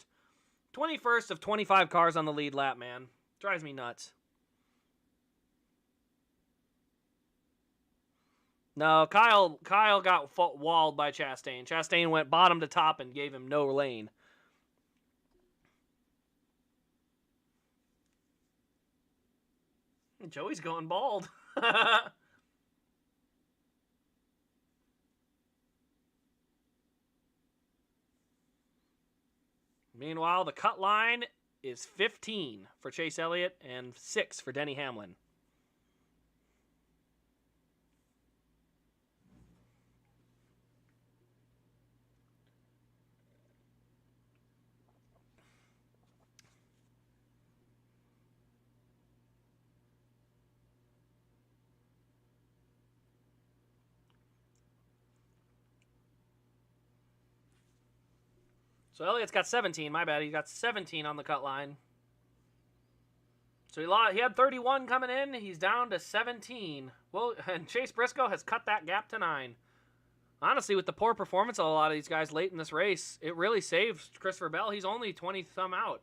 [SPEAKER 1] 21st of 25 cars on the lead lap, man. Drives me nuts. No, Kyle got walled by Chastain. Chastain went bottom to top and gave him no lane. Joey's going bald. Meanwhile, the cut line is 15 for Chase Elliott and 6 for Denny Hamlin. So Elliott's got 17. My bad. He got 17 on the cut line. So he had 31 coming in. He's down to 17. Well, and Chase Briscoe has cut that gap to 9. Honestly, with the poor performance of a lot of these guys late in this race, it really saves Christopher Bell. He's only 20-some out.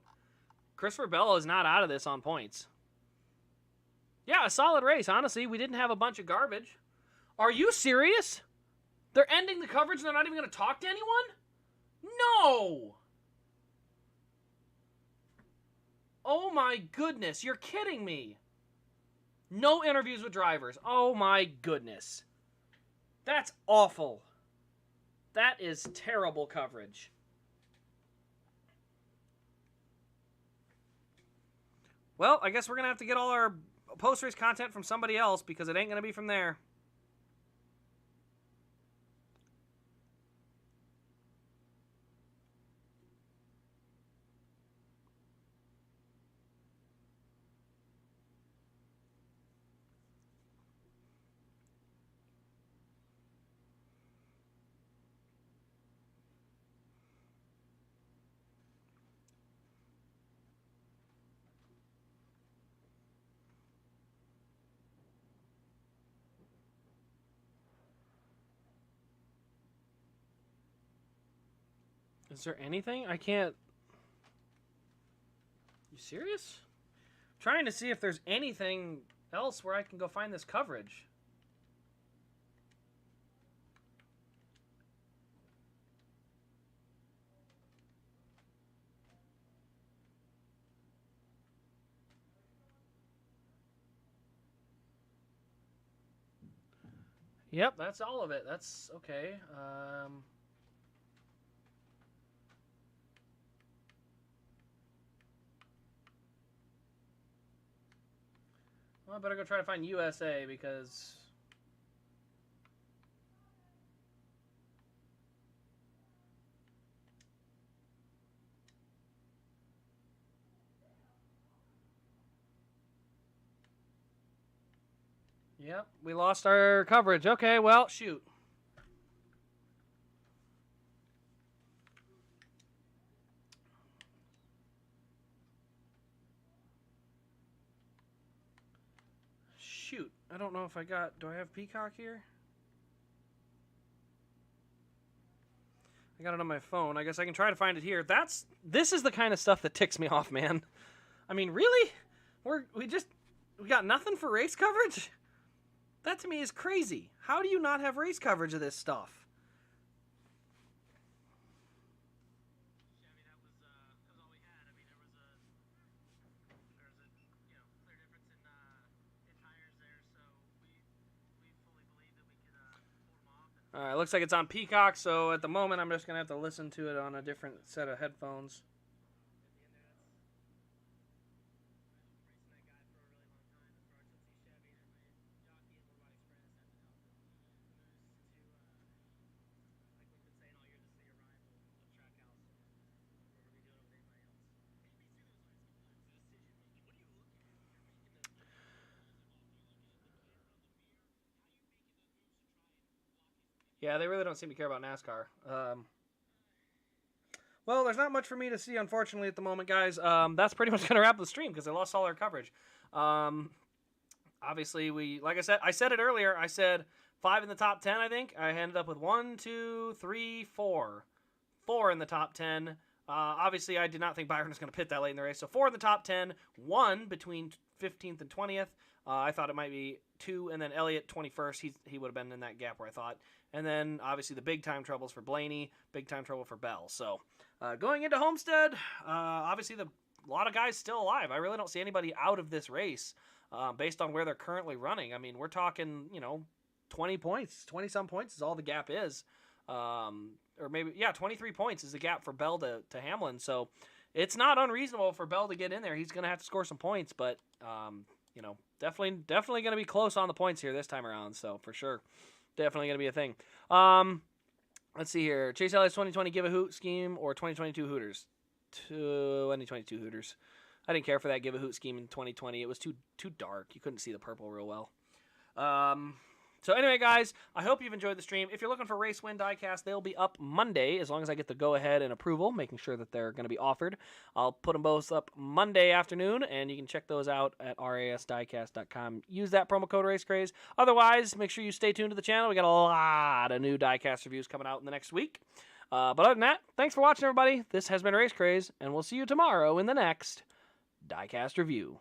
[SPEAKER 1] Christopher Bell is not out of this on points. Yeah, a solid race, honestly. We didn't have a bunch of garbage. Are you serious? They're ending the coverage and they're not even going to talk to anyone? No! Oh my goodness, you're kidding me. No interviews with drivers. Oh my goodness. That's awful. That is terrible coverage. Well, I guess we're going to have to get all our post-race content from somebody else because it ain't going to be from there. Is there anything? I can't... You serious? I'm trying to see if there's anything else where I can go find this coverage. Yep, that's all of it. That's okay. Well, I better go try to find USA because... Yep, we lost our coverage. Okay, well, shoot. Shoot. I don't know if I got... Do I have Peacock here? I got it on my phone. I guess I can try to find it here. This is the kind of stuff that ticks me off, man. I mean, really? We got nothing for race coverage? That to me is crazy. How do you not have race coverage of this stuff? Alright, looks like it's on Peacock, so at the moment I'm just going to have to listen to it on a different set of headphones. Yeah, they really don't seem to care about NASCAR. Well, there's not much for me to see, unfortunately, at the moment, guys. That's pretty much going to wrap the stream because I lost all our coverage. Obviously, like I said it earlier. I said 5 in the top 10, I think. I ended up with 1, 2, 3, 4. 4 in the top 10. Obviously, I did not think Byron was going to pit that late in the race. So 4 in the top 10, 1 between 15th and 20th. I thought it might be 2, and then Elliott 21st. He would have been in that gap where I thought. And then, obviously, the big-time troubles for Blaney, big-time trouble for Bell. So, going into Homestead, obviously, a lot of guys still alive. I really don't see anybody out of this race based on where they're currently running. I mean, we're talking, 20 points. 20-some points is all the gap is. Or maybe, 23 points is the gap for Bell to Hamlin. So, it's not unreasonable for Bell to get in there. He's going to have to score some points, but, definitely going to be close on the points here this time around. So, for sure. Definitely going to be a thing. Let's see here. Chase Elliott's 2020 Give a Hoot scheme or 2022 Hooters? 2022 Hooters. I didn't care for that Give a Hoot scheme in 2020. It was too dark. You couldn't see the purple real well. So anyway, guys, I hope you've enjoyed the stream. If you're looking for Race Win diecast, they'll be up Monday, as long as I get the go-ahead and approval, making sure that they're going to be offered. I'll put them both up Monday afternoon, and you can check those out at rasdiecast.com. Use that promo code RaceCraze. Otherwise, make sure you stay tuned to the channel. We got a lot of new diecast reviews coming out in the next week. But other than that, thanks for watching, everybody. This has been Race Craze, and we'll see you tomorrow in the next diecast review.